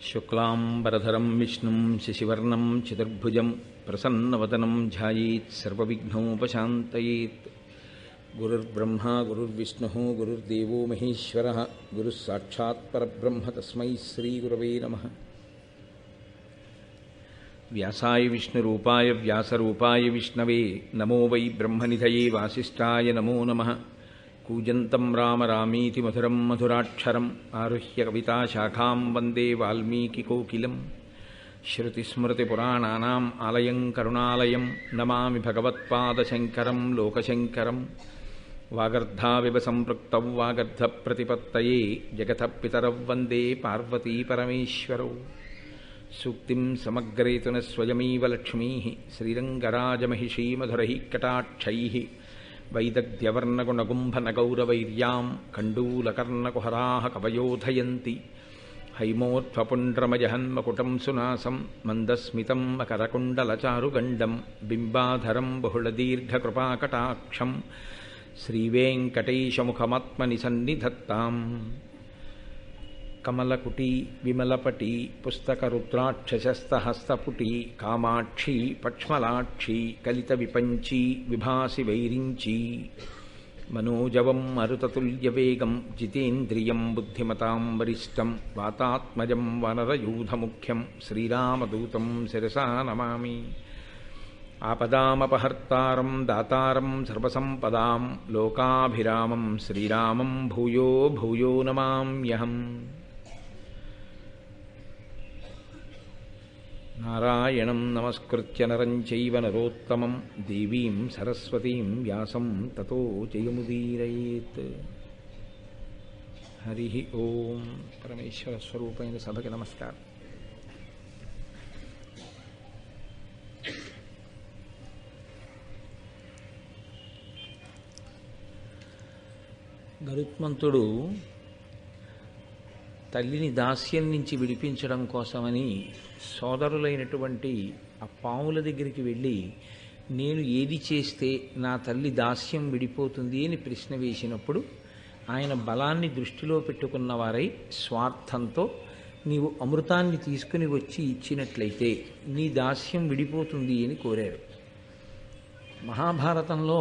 శుక్లాంబరధరం విష్ణుం శశివర్ణం చతుర్భుజం ప్రసన్నవదనం ధ్యాయేత్ సర్వవిఘ్నోపశాంతయేత్. గురుర్బ్రహ్మా గురుర్విష్ణుః గురుర్దేవో మహేశ్వరః గురుః సాక్షాత్ పరబ్రహ్మ తస్మై శ్రీగురవే నమః. వ్యాసాయ విష్ణురూపాయ వ్యాసరూపాయ విష్ణవే నమో వై బ్రహ్మనిధయే వాసిష్ఠాయ నమో నమః. కూజంతం రామ రామీతి మధురం మధురాక్షరం ఆరుహ్య కవితాశాఖాం వందే వాల్మీకికోకిలం. శ్రుతిస్మృతిపురాణానాం ఆలయం కరుణాలయం నమామి భగవత్పాదశంకరం లోకశంకరం. వాగర్ధావివ సంపృక్తౌ వాగర్ధప్రతిపత్తయే జగతః పితరౌ వందే పార్వతీ పరమేశ్వరౌ. సూక్తిం సమగ్రేతున స్వయమేవ లక్ష్మీః శ్రీరంగరాజమహిషీ మధురైః కటాక్షైః. వైదగ్ధ్యవర్ణగుణగుంభనగౌరవైర్యాం కండూలకర్ణకుహరాः కవయోధయంతి. హైమోర్ధ్వపుండ్రమజహన్మకుటం సునాసం మందస్మితం మకరకుండలచారుగండం బింబాధరం బహుళదీర్ఘకృపాకటాక్షం శ్రీవేంకటేశముఖమాత్మని సన్నిధత్తాం. కమలకుటీ విమలపటీ పుస్తకరుద్రాక్షసస్తహస్తపుటీ కామాక్షీ పక్ష్మలాక్షీ కలితవిపంచీ విభాసి వైరించీ. మనోజవం మరుతతుల్యవేగం జితేంద్రియం బుద్ధిమతాం వరిష్టం వాతాత్మజం వనరయూధముఖ్యం శ్రీరామదూతం శిరసా నమామి. ఆపదామపహర్తారం దాతారం సర్వసంపదాం లోకాభిరామం శ్రీరామం భూయో భూయో నమామ్యహం. నారాయణం నమస్కృత్య నరం చైవ నరోత్తమం దేవీం సరస్వతీం వ్యాసం తతో జయముదీరయేత్. హరి ఓం. పరమేశ్వర స్వరూపైన సభకి నమస్కారం. గరుత్మంతుడు తల్లిని దాస్యం నుంచి విడిపించడం కోసమని సోదరులైనటువంటి ఆ పాముల దగ్గరికి వెళ్ళి నేను ఏది చేస్తే నా తల్లి దాస్యం విడిపోతుంది అని ప్రశ్న వేసినప్పుడు ఆయన బలాన్ని దృష్టిలో పెట్టుకున్నవారై స్వార్థంతో నీవు అమృతాన్ని తీసుకుని వచ్చి ఇచ్చినట్లయితే నీ దాస్యం విడిపోతుంది అని కోరారు. మహాభారతంలో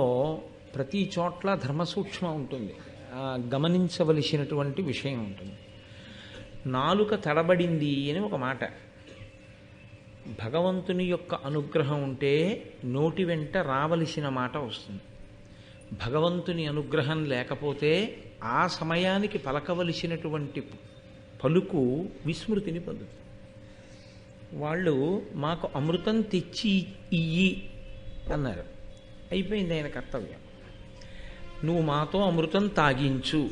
ప్రతి చోట్ల ధర్మసూక్ష్మం ఉంటుంది, గమనించవలసినటువంటి విషయం ఉంటుంది. నాలుక తడబడింది అని ఒక మాట. భగవంతుని యొక్క అనుగ్రహం ఉంటే నోటి వెంట రావలసిన మాట వస్తుంది. భగవంతుని అనుగ్రహం లేకపోతే ఆ సమయానికి పలకవలసినటువంటి పలుకు విస్మృతిని పొందుతుంది. వాళ్ళు మాకు అమృతం తెచ్చి ఇయ్యి అన్నారు. అయిపోయింది ఆయన కర్తవ్యం. నువ్వు మాతో అమృతం తాగించు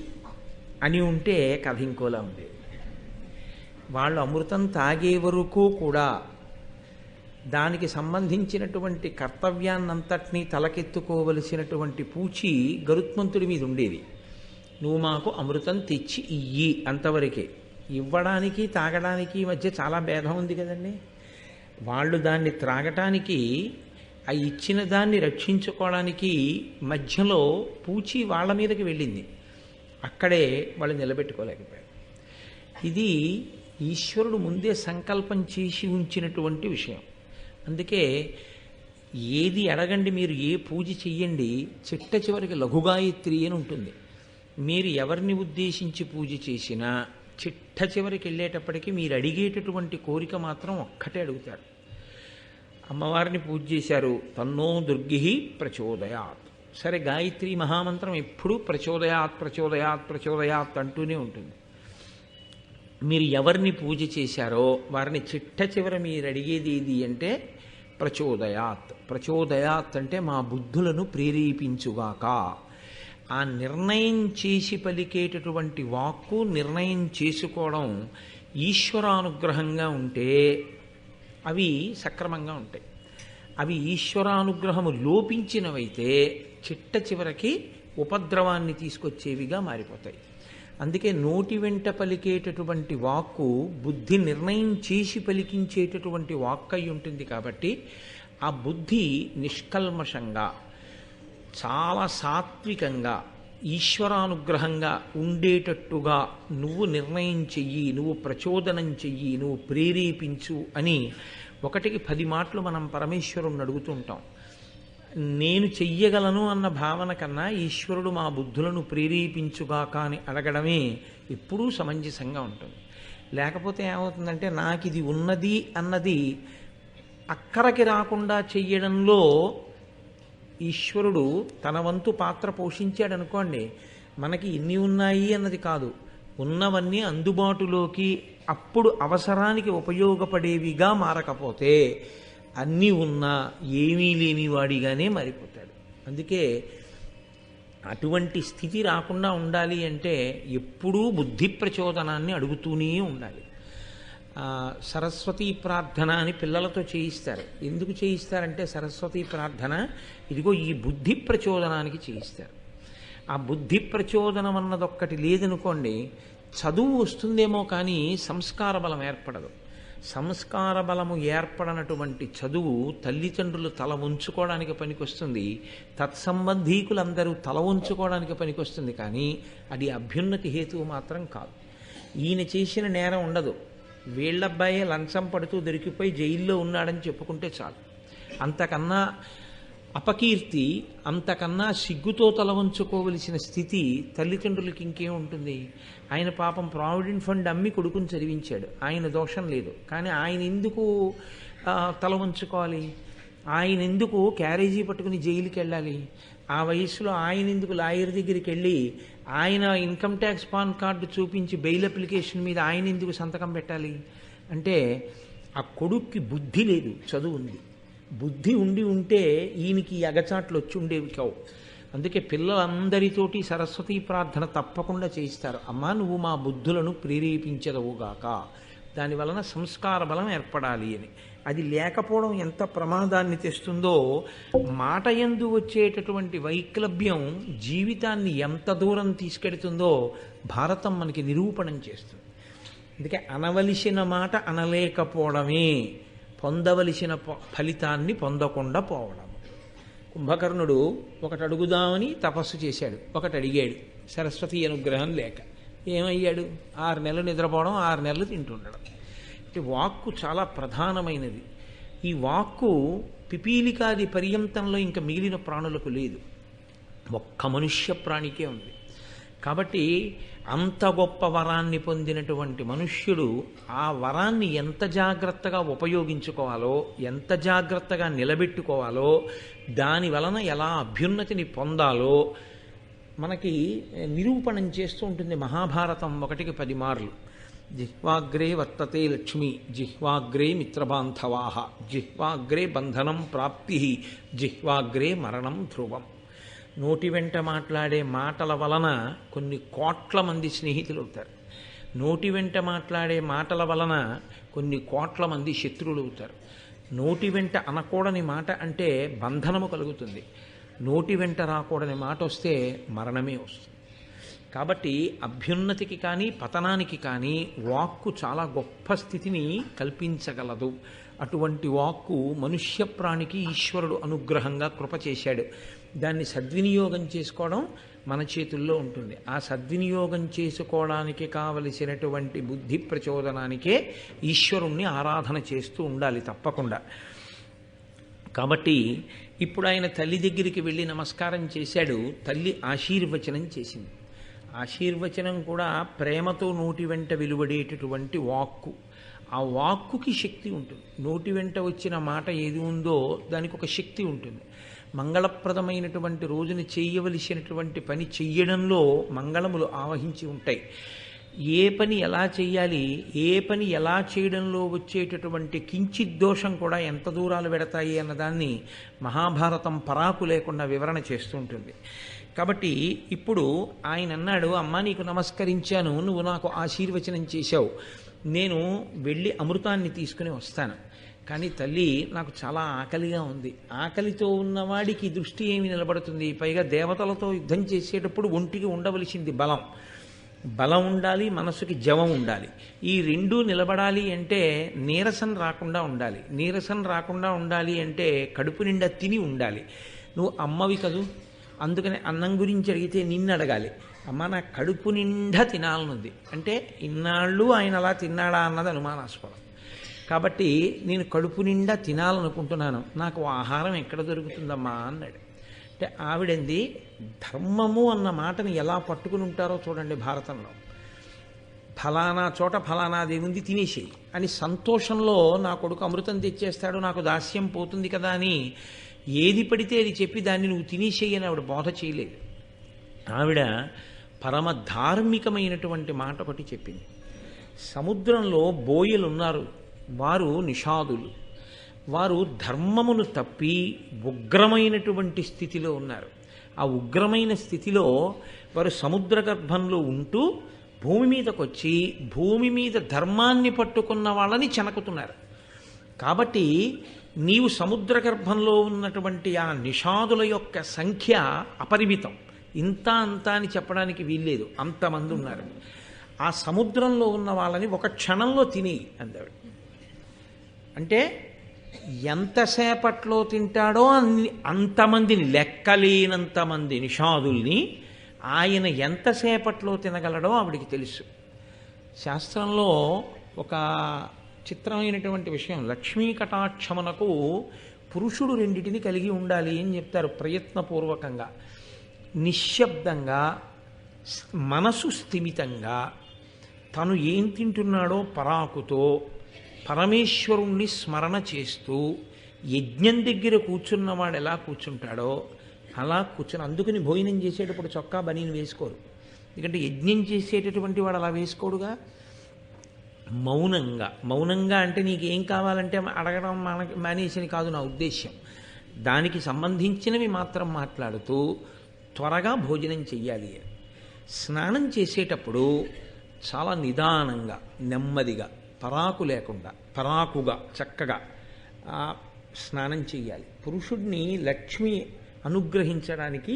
అని ఉంటే కథ ఇంకోలా ఉంది. వాళ్ళు అమృతం తాగే వరకు కూడా దానికి సంబంధించినటువంటి కర్తవ్యాన్నంతటినీ తలకెత్తుకోవలసినటువంటి పూచి గరుత్మంతుడి మీద ఉండేది. నువ్వు మాకు అమృతం తెచ్చి ఇయ్యి అంతవరకే. ఇవ్వడానికి తాగడానికి మధ్య చాలా భేదం ఉంది కదండి. వాళ్ళు దాన్ని త్రాగటానికి, ఆ ఇచ్చిన దాన్ని రక్షించుకోవడానికి మధ్యలో పూచి వాళ్ళ మీదకి వెళ్ళింది. అక్కడే వాళ్ళు నిలబెట్టుకోలేకపోయారు. ఇది ఈశ్వరుడు ముందే సంకల్పం చేసి ఉంచినటువంటి విషయం. అందుకే ఏది అడగండి, మీరు ఏ పూజ చెయ్యండి, చిట్ట చివరికి లఘుగాయత్రి అని ఉంటుంది. మీరు ఎవరిని ఉద్దేశించి పూజ చేసినా చిట్ట చివరికి వెళ్ళేటప్పటికీ మీరు అడిగేటటువంటి కోరిక మాత్రం ఒక్కటే అడుగుతారు. అమ్మవారిని పూజ చేశారు, తన్నో దుర్గి ప్రచోదయాత్. సరే, గాయత్రి మహామంత్రం ఎప్పుడూ ప్రచోదయాత్ ప్రచోదయాత్ ప్రచోదయాత్ అంటూనే ఉంటుంది. మీరు ఎవరిని పూజ చేశారో వారిని చిట్ట చివర మీరు అడిగేది ఏది అంటే ప్రచోదయాత్. ప్రచోదయాత్ అంటే మా బుద్ధులను ప్రేరేపించుగాక. ఆ నిర్ణయం చేసి పలికేటటువంటి వాక్కు, నిర్ణయం చేసుకోవడం ఈశ్వరానుగ్రహంగా ఉంటే అవి సక్రమంగా ఉంటాయి. అవి ఈశ్వరానుగ్రహము లోపించినవైతే చిట్ట చివరికి ఉపద్రవాన్ని తీసుకొచ్చేవిగా మారిపోతాయి. అందుకే నోటి వెంట పలికేటటువంటి వాక్కు బుద్ధి నిర్ణయం చేసి పలికించేటటువంటి వాక్కు అయి ఉంటుంది. కాబట్టి ఆ బుద్ధి నిష్కల్మషంగా, చాలా సాత్వికంగా, ఈశ్వరానుగ్రహంగా ఉండేటట్టుగా నువ్వు నిర్ణయం చెయ్యి, నువ్వు ప్రచోదనం చెయ్యి, నువ్వు ప్రేరేపించు అని 1కి 10 మాటలు మనం పరమేశ్వరుణ్ణి అడుగుతుంటాం. నేను చెయ్యగలను అన్న భావన కన్నా ఈశ్వరుడు మా బుద్ధులను ప్రేరేపించుగాక అని అడగడమే ఎప్పుడూ సమంజసంగా ఉంటుంది. లేకపోతే ఏమవుతుందంటే నాకు ఇది ఉన్నది అన్నది అక్కరకి రాకుండా చెయ్యడంలో ఈశ్వరుడు తన వంతు పాత్ర పోషించాడు అనుకోండి, మనకి ఎన్ని ఉన్నాయి అన్నది కాదు, ఉన్నవన్నీ అందుబాటులోకి అప్పుడు అవసరానికి ఉపయోగపడేవిగా మారకపోతే అన్నీ ఉన్నా ఏమీ లేని వాడిగానే మారిపోతాడు. అందుకే అటువంటి స్థితి రాకుండా ఉండాలి అంటే ఎప్పుడూ బుద్ధి ప్రచోదనాన్ని అడుగుతూనే ఉండాలి. సరస్వతీ ప్రార్థన అని పిల్లలతో చేయిస్తారు. ఎందుకు చేయిస్తారంటే సరస్వతీ ప్రార్థన ఇదిగో ఈ బుద్ధి ప్రచోదనానికి చేయిస్తారు. ఆ బుద్ధి ప్రచోదనం అన్నదొక్కటి లేదనుకోండి, చదువు వస్తుందేమో కానీ సంస్కార బలం ఏర్పడదు. సంస్కార బలము ఏర్పడనటువంటి చదువు తల్లిదండ్రులు తల ఉంచుకోవడానికి పనికొస్తుంది, తత్సంబంధీకులందరూ తల ఉంచుకోవడానికి పనికొస్తుంది, కానీ అది అభ్యున్నతి హేతువు మాత్రం కాదు. ఈయన చేసిన నేరం ఉండదు, వీళ్ళబ్బాయే లంచం పడుతూ దొరికిపోయి జైల్లో ఉన్నాడని చెప్పుకుంటే చాలు. అంతకన్నా అపకీర్తి, అంతకన్నా సిగ్గుతో తల వంచుకోవలసిన స్థితి తల్లిదండ్రులకి ఇంకేం ఉంటుంది? ఆయన పాపం ప్రావిడెంట్ ఫండ్ అమ్మి కొడుకుని చదివించాడు, ఆయన దోషం లేదు, కానీ ఆయన ఎందుకు తల వంచుకోవాలి? ఆయన ఎందుకు క్యారేజీ పట్టుకుని జైలుకి వెళ్ళాలి? ఆ వయసులో ఆయన ఎందుకు లాయర్ దగ్గరికి వెళ్ళి ఆయన ఇన్కమ్ ట్యాక్స్ పాన్ కార్డు చూపించి బెయిల్ అప్లికేషన్ మీద ఆయన ఎందుకు సంతకం పెట్టాలి? అంటే ఆ కొడుక్కి బుద్ధి లేదు, చదువు ఉంది. బుద్ధి ఉండి ఉంటే ఈయనకి అగచాట్లు వచ్చి ఉండేవి కావు. అందుకే పిల్లలందరితోటి సరస్వతీ ప్రార్థన తప్పకుండా చేయిస్తారు. అమ్మా నువ్వు మా బుద్ధులను ప్రేరేపించదవుగాక, దానివలన సంస్కార బలం ఏర్పడాలి అని. అది లేకపోవడం ఎంత ప్రమాదాన్ని తెస్తుందో, మాట యందు వచ్చేటటువంటి వైక్లభ్యం జీవితాన్ని ఎంత దూరం తీసుకెడుతుందో భారతం మనకి నిరూపణం చేస్తుంది. అందుకే అనవలసిన మాట అనలేకపోవడమే పొందవలసిన ఫలితాన్ని పొందకుండా పోవడం. కుంభకర్ణుడు ఒకటి అడుగుదామని తపస్సు చేశాడు, ఒకటి అడిగాడు, సరస్వతి అనుగ్రహం లేక ఏమయ్యాడు? 6 నెలలు నిద్రపోవడం, 6 నెలలు తింటుండడం. అంటే వాక్కు చాలా ప్రధానమైనది. ఈ వాక్కు పిపీలికాది పర్యంతంలో ఇంకా మిగిలిన ప్రాణులకు లేదు, ఒక్క మనుష్య ప్రాణికే ఉంది. కాబట్టి అంత గొప్ప వరాన్ని పొందినటువంటి మనుష్యుడు ఆ వరాన్ని ఎంత జాగ్రత్తగా ఉపయోగించుకోవాలో, ఎంత జాగ్రత్తగా నిలబెట్టుకోవాలో, దాని వలన ఎలా అభ్యున్నతిని పొందాలో మనకి నిరూపణం చేస్తూ ఉంటుంది మహాభారతం 1కి 10 మార్లు. జిహ్వాగ్రే వర్తతే లక్ష్మి, జిహ్వాగ్రే మిత్రబాంధవాః, జిహ్వాగ్రే బంధనం ప్రాప్తి, జిహ్వాగ్రే మరణం ధ్రువం. నోటి వెంట మాట్లాడే మాటల వలన కొన్ని కోట్ల మంది స్నేహితులు అవుతారు. నోటి వెంట మాట్లాడే మాటల వలన కొన్ని కోట్ల మంది శత్రువులు అవుతారు. నోటి వెంట అనకూడని మాట అంటే బంధనము కలుగుతుంది, నోటి వెంట రాకూడని మాట వస్తే మరణమే వస్తుంది. కాబట్టి అభ్యున్నతికి కానీ పతనానికి కానీ వాక్కు చాలా గొప్ప స్థితిని కల్పించగలదు. అటువంటి వాక్కు మనుష్య ప్రాణికి ఈశ్వరుడు అనుగ్రహంగా కృప చేశాడు. దాన్ని సద్వినియోగం చేసుకోవడం మన చేతుల్లో ఉంటుంది. ఆ సద్వినియోగం చేసుకోవడానికి కావలసినటువంటి బుద్ధి ప్రచోదనానికే ఈశ్వరుణ్ణి ఆరాధన చేస్తూ ఉండాలి తప్పకుండా. కాబట్టి ఇప్పుడు ఆయన తల్లి దగ్గరికి వెళ్ళి నమస్కారం చేశాడు. తల్లి ఆశీర్వచనం చేసింది. ఆశీర్వచనం కూడా ప్రేమతో నోటి వెంట వెలువడేటటువంటి వాక్కు. ఆ వాక్కుకి శక్తి ఉంటుంది. నోటి వెంట వచ్చిన మాట ఏది ఉందో దానికి ఒక శక్తి ఉంటుంది. మంగళప్రదమైనటువంటి రోజున చేయవలసినటువంటి పని చెయ్యడంలో మంగళములు ఆవహించి ఉంటాయి. ఏ పని ఎలా చెయ్యాలి, ఏ పని ఎలా చేయడంలో వచ్చేటటువంటి కించిత్ దోషం కూడా ఎంత దూరాలు పెడతాయి అన్నదాన్ని మహాభారతం పరాకు లేకుండా వివరణ చేస్తూ ఉంటుంది. కాబట్టి ఇప్పుడు ఆయన అన్నాడు, అమ్మా నీకు నమస్కరించాను, నువ్వు నాకు ఆశీర్వచనం చేశావు, నేను వెళ్ళి అమృతాన్ని తీసుకుని వస్తాను. కానీ తల్లి నాకు చాలా ఆకలిగా ఉంది. ఆకలితో ఉన్నవాడికి దృష్టి ఏమి నిలబడుతుంది? పైగా దేవతలతో యుద్ధం చేసేటప్పుడు ఒంటికి ఉండవలసింది బలం. బలం ఉండాలి, మనసుకి జవం ఉండాలి. ఈ రెండూ నిలబడాలి అంటే నీరసం రాకుండా ఉండాలి. నీరసం రాకుండా ఉండాలి అంటే కడుపు నిండా తిని ఉండాలి. నువ్వు అమ్మవి కదూ, అందుకని అన్నం గురించి అడిగితే నిన్ను అడగాలి. అమ్మ నా కడుపు నిండా తినాలనుంది అంటే ఇన్నాళ్ళు ఆయన అలా తిన్నాడా అన్నది అనుమానాస్పదం. కాబట్టి నేను కడుపు నిండా తినాలనుకుంటున్నాను, నాకు ఆహారం ఎక్కడ దొరుకుతుందమ్మా అన్నాడు. అంటే ఆవిడంది ధర్మము అన్న మాటని ఎలా పట్టుకుని ఉంటారో చూడండి భారతంలో. ఫలానా చోట ఫలానాది ఉంది తినేసేయి అని సంతోషంలో నా కొడుకు అమృతం తెచ్చేస్తాడు, నాకు దాస్యం పోతుంది కదా అని ఏది పడితే అది చెప్పి దాన్ని నువ్వు తినేసేయి అని ఆవిడ బోధ చేయలేదు. ఆవిడ పరమ ధార్మికమైనటువంటి మాట ఒకటి చెప్పింది. సముద్రంలో బోయలు ఉన్నారు, వారు నిషాదులు, వారు ధర్మమును తప్పి ఉగ్రమైనటువంటి స్థితిలో ఉన్నారు. ఆ ఉగ్రమైన స్థితిలో వారు సముద్ర గర్భంలో ఉంటూ భూమి మీదకి వచ్చి భూమి మీద ధర్మాన్ని పట్టుకున్న వాళ్ళని చెనకుతున్నారు. కాబట్టి నీవు సముద్ర గర్భంలో ఉన్నటువంటి ఆ నిషాదుల యొక్క సంఖ్య అపరిమితం, ఇంత అంత అని చెప్పడానికి వీల్లేదు, అంతమంది ఉన్నారు. ఆ సముద్రంలో ఉన్న వాళ్ళని ఒక క్షణంలో తిని అందాడు. అంటే ఎంతసేపట్లో తింటాడో అంతమందిని, లెక్కలేనంతమంది నిషాదుల్ని ఆయన ఎంతసేపట్లో తినగలడో ఆవిడికి తెలుసు. శాస్త్రంలో ఒక చిత్రమైనటువంటి విషయం, లక్ష్మీ కటాక్షమునకు పురుషుడు రెండిటిని కలిగి ఉండాలి అని చెప్తారు. ప్రయత్నపూర్వకంగా, నిశ్శబ్దంగా, మనసు స్థిమితంగా, తను ఏం తింటున్నాడో పరాకుతో పరమేశ్వరుణ్ణి స్మరణ చేస్తూ యజ్ఞం దగ్గర కూర్చున్నవాడు ఎలా కూర్చుంటాడో అలా కూర్చొని, అందుకని భోజనం చేసేటప్పుడు చొక్కా బనీని వేసుకోరు, ఎందుకంటే యజ్ఞం చేసేటటువంటి వాడు అలా వేసుకోడుగా. మౌనంగా, మౌనంగా అంటే నీకేం కావాలంటే అడగడం మానేసని కాదు నా ఉద్దేశ్యం, దానికి సంబంధించినవి మాత్రం మాట్లాడుతూ త్వరగా భోజనం చెయ్యాలి. స్నానం చేసేటప్పుడు చాలా నిదానంగా, నెమ్మదిగా, పరాకు లేకుండా, పరాకుగా చక్కగా స్నానం చెయ్యాలి. పురుషుడిని లక్ష్మి అనుగ్రహించడానికి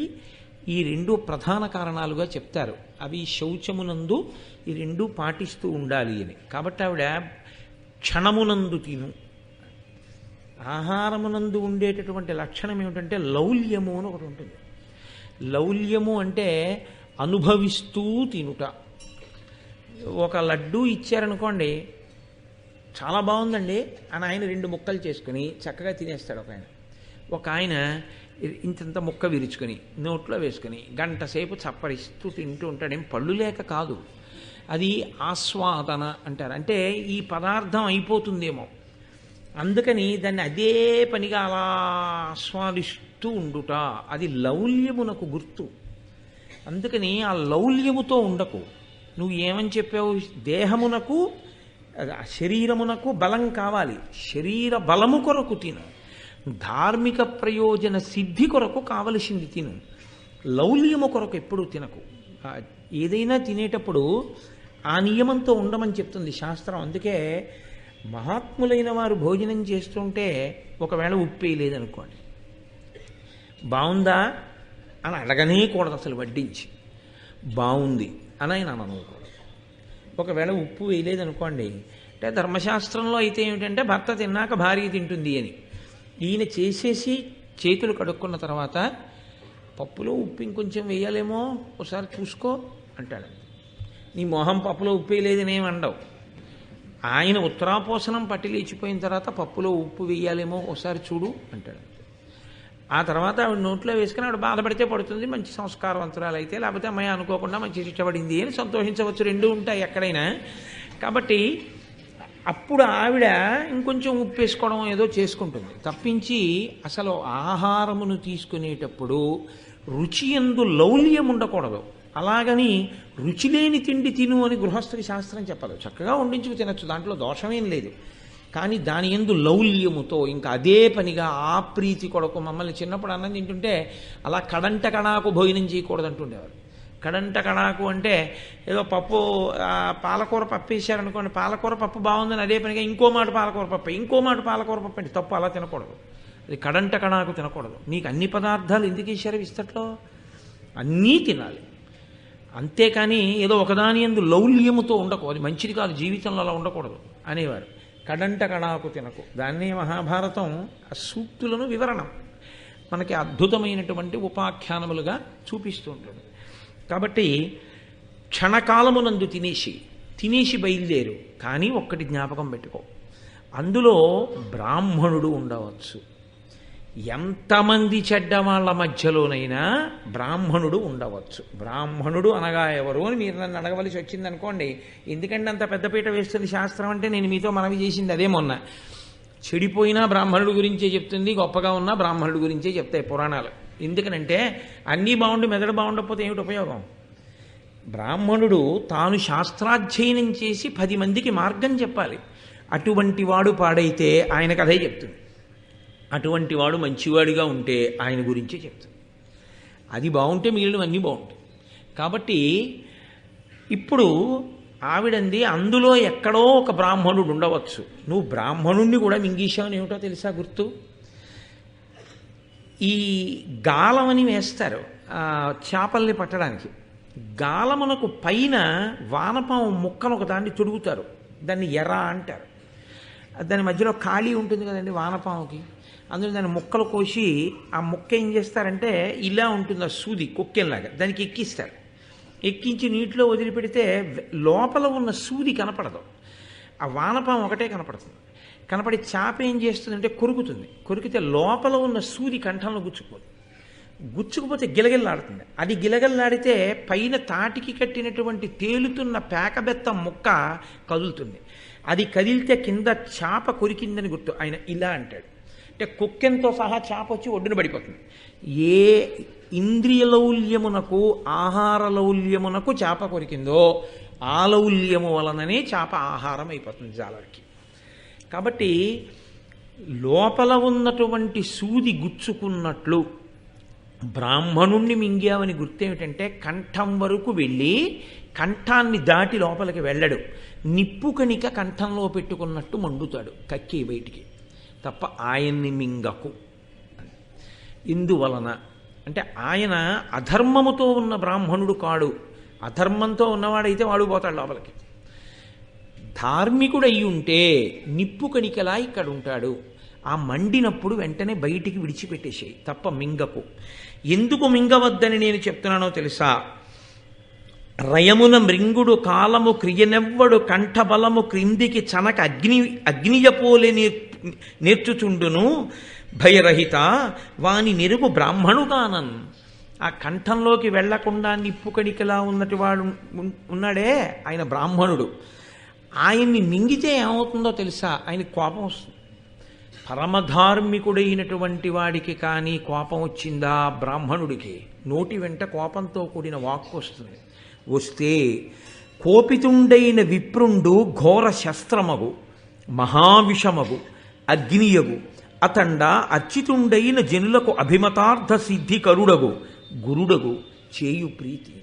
ఈ రెండు ప్రధాన కారణాలుగా చెప్తారు. అవి శౌచమునందు ఈ రెండు పాటిస్తూ ఉండాలి అని. కాబట్టి ఆవిడ క్షణమునందు తిను. ఆహారమునందు ఉండేటటువంటి లక్షణం ఏమిటంటే లౌల్యము అని ఒకటి ఉంటుంది. లౌల్యము అంటే అనుభవిస్తూ తినుట. ఒక లడ్డూ ఇచ్చారనుకోండి, చాలా బాగుందండి అని ఆయన 2 ముక్కలు చేసుకుని చక్కగా తినేస్తాడు ఒక ఆయన ఇంతంత ముక్క విరుచుకొని నోట్లో వేసుకొని గంట సేపు చప్పరిస్తూ తింటూ ఉంటాడు. ఏం పళ్ళు లేక కాదు, అది ఆస్వాదన అంటారు. అంటే ఈ పదార్థం అయిపోతుందేమో అందుకని దాన్ని అదే పనిగా అలా ఆస్వాదిస్తూ ఉండుట, అది లౌల్యమునకు గుర్తు. అందుకని ఆ లౌల్యముతో ఉండకు. నువ్వు ఏమని చెప్పావు, దేహమునకు శరీరమునకు బలం కావాలి, శరీర బలము కొరకు తిను, ధార్మిక ప్రయోజన సిద్ధి కొరకు కావలసింది తిను, లౌల్యము కొరకు ఎప్పుడూ తినకు. ఏదైనా తినేటప్పుడు ఆ నియమంతో ఉండమని చెప్తుంది శాస్త్రం. అందుకే మహాత్ములైన వారు భోజనం చేస్తుంటే ఒకవేళ ఉప్పు వేయలేదనుకోండి, బాగుందా అని అడగనే కూడదు, అసలు వడ్డించి బాగుంది అని ఆయన అనకూడదు. ఒకవేళ ఉప్పు వేయలేదనుకోండి, అంటే ధర్మశాస్త్రంలో అయితే ఏమిటంటే భర్త తిన్నాక భార్య తింటుంది అని. ఈయన చేసేసి చేతులు కడుక్కున్న తర్వాత పప్పులో ఉప్పు ఇంకొంచెం వేయాలేమో ఒకసారి చూసుకో అంటాడు. నీ మొహం పప్పులో ఉప్పు వేయలేదని ఏమి అండవు. ఆయన ఉత్తరాపోసనం పట్టి లేచిపోయిన తర్వాత పప్పులో ఉప్పు వేయాలేమో ఒకసారి చూడు అంటాడు. ఆ తర్వాత ఆవిడ నోట్లో వేసుకుని ఆవిడ బాధపడితే పడుతుంది, మంచి సంస్కారవంతురాలు అయితే, లేకపోతే అమ్మాయి అనుకోకుండా మంచి ఇష్టపడింది అని సంతోషించవచ్చు, రెండూ ఉంటాయి ఎక్కడైనా. కాబట్టి అప్పుడు ఆవిడ ఇంకొంచెం ఉప్పు వేసుకోవడం ఏదో చేసుకుంటుంది తప్పించి, అసలు ఆహారమును తీసుకునేటప్పుడు రుచి యందు లౌల్యం ఉండకూడదు. అలాగని రుచి లేని తిండి తిను అని గృహస్థుడి శాస్త్రం చెప్పదు. చక్కగా వండించుకు తినచ్చు, దాంట్లో దోషమేం లేదు. కానీ దాని యందు లౌల్యముతో ఇంకా అదే పనిగా ఆ ప్రీతి కొరకు, మమ్మల్ని చిన్నప్పుడు అన్నం తింటుంటే అలా కడంట కణాకు భోజనం చేయకూడదు అంటుండేవారు. కడంట కణాకు అంటే ఏదో పప్పు పాలకూర పప్పు వేసారనుకోండి, పాలకూర పప్పు బాగుందని అదే పనిగా ఇంకో మాట పాలకూర పప్పు, ఇంకో మాట పాలకూర పప్పు అంటే తప్పు, అలా తినకూడదు. అది కడంట కణాకు తినకూడదు. నీకు అన్ని పదార్థాలు ఎందుకు వేసారు విస్తట్లో, అన్నీ తినాలి. అంతేకాని ఏదో ఒకదాని యందు లౌల్యముతో ఉండకు, అది మంచిది కాదు, జీవితంలో అలా ఉండకూడదు అనేవారు. కడంట కణాకు తినకు, దాన్నే మహాభారతం ఆ సూక్తులను వివరణం. మనకి అద్భుతమైనటువంటి ఉపాఖ్యానములుగా చూపిస్తూ ఉంటుంది. కాబట్టి క్షణకాలమునందు తినేసి బయలుదేరు. కానీ ఒక్కటి జ్ఞాపకం పెట్టుకో, అందులో బ్రాహ్మణుడు ఉండవచ్చు. ఎంతమంది చెడ్డవాళ్ల మధ్యలోనైనా బ్రాహ్మణుడు ఉండవచ్చు. బ్రాహ్మణుడు అనగా ఎవరు అని మీరు నన్ను అడగవలసి వచ్చిందనుకోండి, ఎందుకంటే అంత పెద్దపీట వేస్తుంది శాస్త్రం అంటే, నేను మీతో మనవి చేసింది అదే మొన్న. చెడిపోయినా బ్రాహ్మణుడు గురించే చెప్తుంది, గొప్పగా ఉన్నా బ్రాహ్మణుడు గురించే చెప్తాయి పురాణాలు. ఎందుకనంటే అన్నీ బాగుండి మెదడు బాగుండకపోతే ఏమిటి ఉపయోగం? బ్రాహ్మణుడు తాను శాస్త్రాధ్యయనం చేసి 10 మందికి మార్గం చెప్పాలి. అటువంటి వాడు పాడైతే ఆయన కథే చెప్తుంది. అటువంటి వాడు మంచివాడిగా ఉంటే ఆయన గురించే చెప్తుంది. అది బాగుంటే మిగిలినవన్నీ బాగుంటాయి. కాబట్టి ఇప్పుడు ఆవిడంది అందులో ఎక్కడో ఒక బ్రాహ్మణుడు ఉండవచ్చు. నువ్వు బ్రాహ్మణుణ్ణి కూడా మింగేశావని ఏమిటో తెలుసా గుర్తు? ఈ గాలమని వేస్తారు చేపల్ని పట్టడానికి. గాలమునకు పైన వానపాము ముక్కను ఒక దాన్ని తొడుగుతారు, దాన్ని ఎర్ర అంటారు. దాని మధ్యలో ఖాళీ ఉంటుంది కదండి వానపాముకి, అందులో దాన్ని ముక్కలు కోసి ఆ ముక్క ఏం చేస్తారంటే ఇలా ఉంటుంది ఆ సూది కొక్కెంలాగా, దానికి ఎక్కిస్తారు. ఎక్కించి నీటిలో వదిలిపెడితే లోపల ఉన్న సూది కనపడదు, ఆ వానపాము ఒకటే కనపడుతుంది. కనపడి చేప ఏం చేస్తుందంటే కొరుకుతుంది. కొరికితే లోపల ఉన్న సూది కంఠంలో గుచ్చుకుపోతే గిలగిల్లాడుతుంది. అది గిలగిల్లాడితే పైన తాటికి కట్టినటువంటి తేలుతున్న పేకబెత్తం ముక్క కదులుతుంది. అది కదిలితే కింద చేప కొరికిందని గుర్తు. ఆయన ఇలా అంటాడు, అంటే కుక్కెంతో సహా చేప వచ్చి ఒడ్డున పడిపోతుంది. ఏ ఇంద్రియ లౌల్యమునకు ఆహార లౌల్యమునకు చేప కొరికిందో ఆ లౌల్యము వలననే చేప ఆహారం అయిపోతుంది జాలరికి. కాబట్టి లోపల ఉన్నటువంటి సూది గుచ్చుకున్నట్లు బ్రాహ్మణుణ్ణి మింగావని గుర్తేమిటంటే కంఠం వరకు వెళ్ళి కంఠాన్ని దాటి లోపలికి వెళ్ళడు. నిప్పు కణిక కంఠంలో పెట్టుకున్నట్టు మండుతాడు కక్కి బయటికి, తప్ప ఆయన్ని మింగకు. ఇందువలన అంటే ఆయన అధర్మముతో ఉన్న బ్రాహ్మణుడు కాడు. అధర్మంతో ఉన్నవాడైతే వాడు పోతాడు లోపలికి. ధార్మికుడు అయి ఉంటే నిప్పు కణికలా ఇక్కడ ఉంటాడు. ఆ మండినప్పుడు వెంటనే బయటికి విడిచిపెట్టేసేయి, తప్ప మింగకు. ఎందుకు మింగవద్దని నేను చెప్తున్నానో తెలుసా? రయమున మృంగుడు కాలము క్రియనెవ్వడు కంఠబలము క్రిందికి చనక అగ్నియపోలే నేర్చుచుండును భయరహిత వాని నెరుగు బ్రాహ్మణుగానన్. ఆ కంఠంలోకి వెళ్లకుండా నిప్పు కణికలా ఉన్నటి వాడు ఉన్నాడే ఆయన బ్రాహ్మణుడు. ఆయన్ని మింగితే ఏమవుతుందో తెలుసా? ఆయనకి కోపం వస్తుంది. పరమధార్మికుడైనటువంటి వాడికి కానీ కోపం వచ్చిందా బ్రాహ్మణుడికి, నోటి వెంట కోపంతో కూడిన వాక్కు వస్తుంది. వస్తే కోపితుండైన విప్రుండు ఘోర శస్త్రమగు మహావిషమగు అగ్నియగు అతండ అర్చితుండైన జనులకు అభిమతార్థ సిద్ధికరుడగు గురుడగు చేయు ప్రీతి.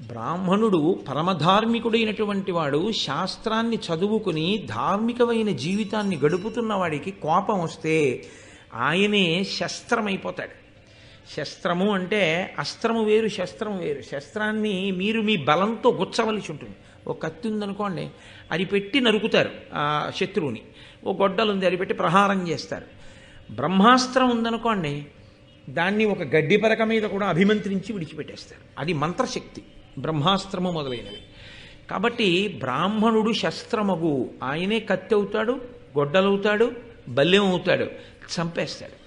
బ్రాహ్మణుడు పరమధార్మికుడైనటువంటి వాడు, శాస్త్రాన్ని చదువుకుని ధార్మికమైన జీవితాన్ని గడుపుతున్న వాడికి కోపం వస్తే ఆయనే శస్త్రమైపోతాడు. శస్త్రము అంటే అస్త్రము వేరు, శస్త్రము వేరు. శస్త్రాన్ని మీరు మీ బలంతో గుచ్చవలసి ఉంటుంది. ఒక కత్తి ఉందనుకోండి, అది పెట్టి నరుకుతారు ఆ శత్రువుని. ఓ గొడ్డలుంది, అది పెట్టి ప్రహారం చేస్తారు. బ్రహ్మాస్త్రం ఉందనుకోండి, దాన్ని ఒక గడ్డి పరక మీద కూడా అభిమంత్రించి విడిచిపెట్టేస్తారు. అది మంత్రశక్తి, బ్రహ్మాస్త్రము మొదలైనవి. కాబట్టి బ్రాహ్మణుడు శస్త్రమగు, ఆయనే కత్తి అవుతాడు, గొడ్డలవుతాడు, బల్యం అవుతాడు, చంపేస్తాడు.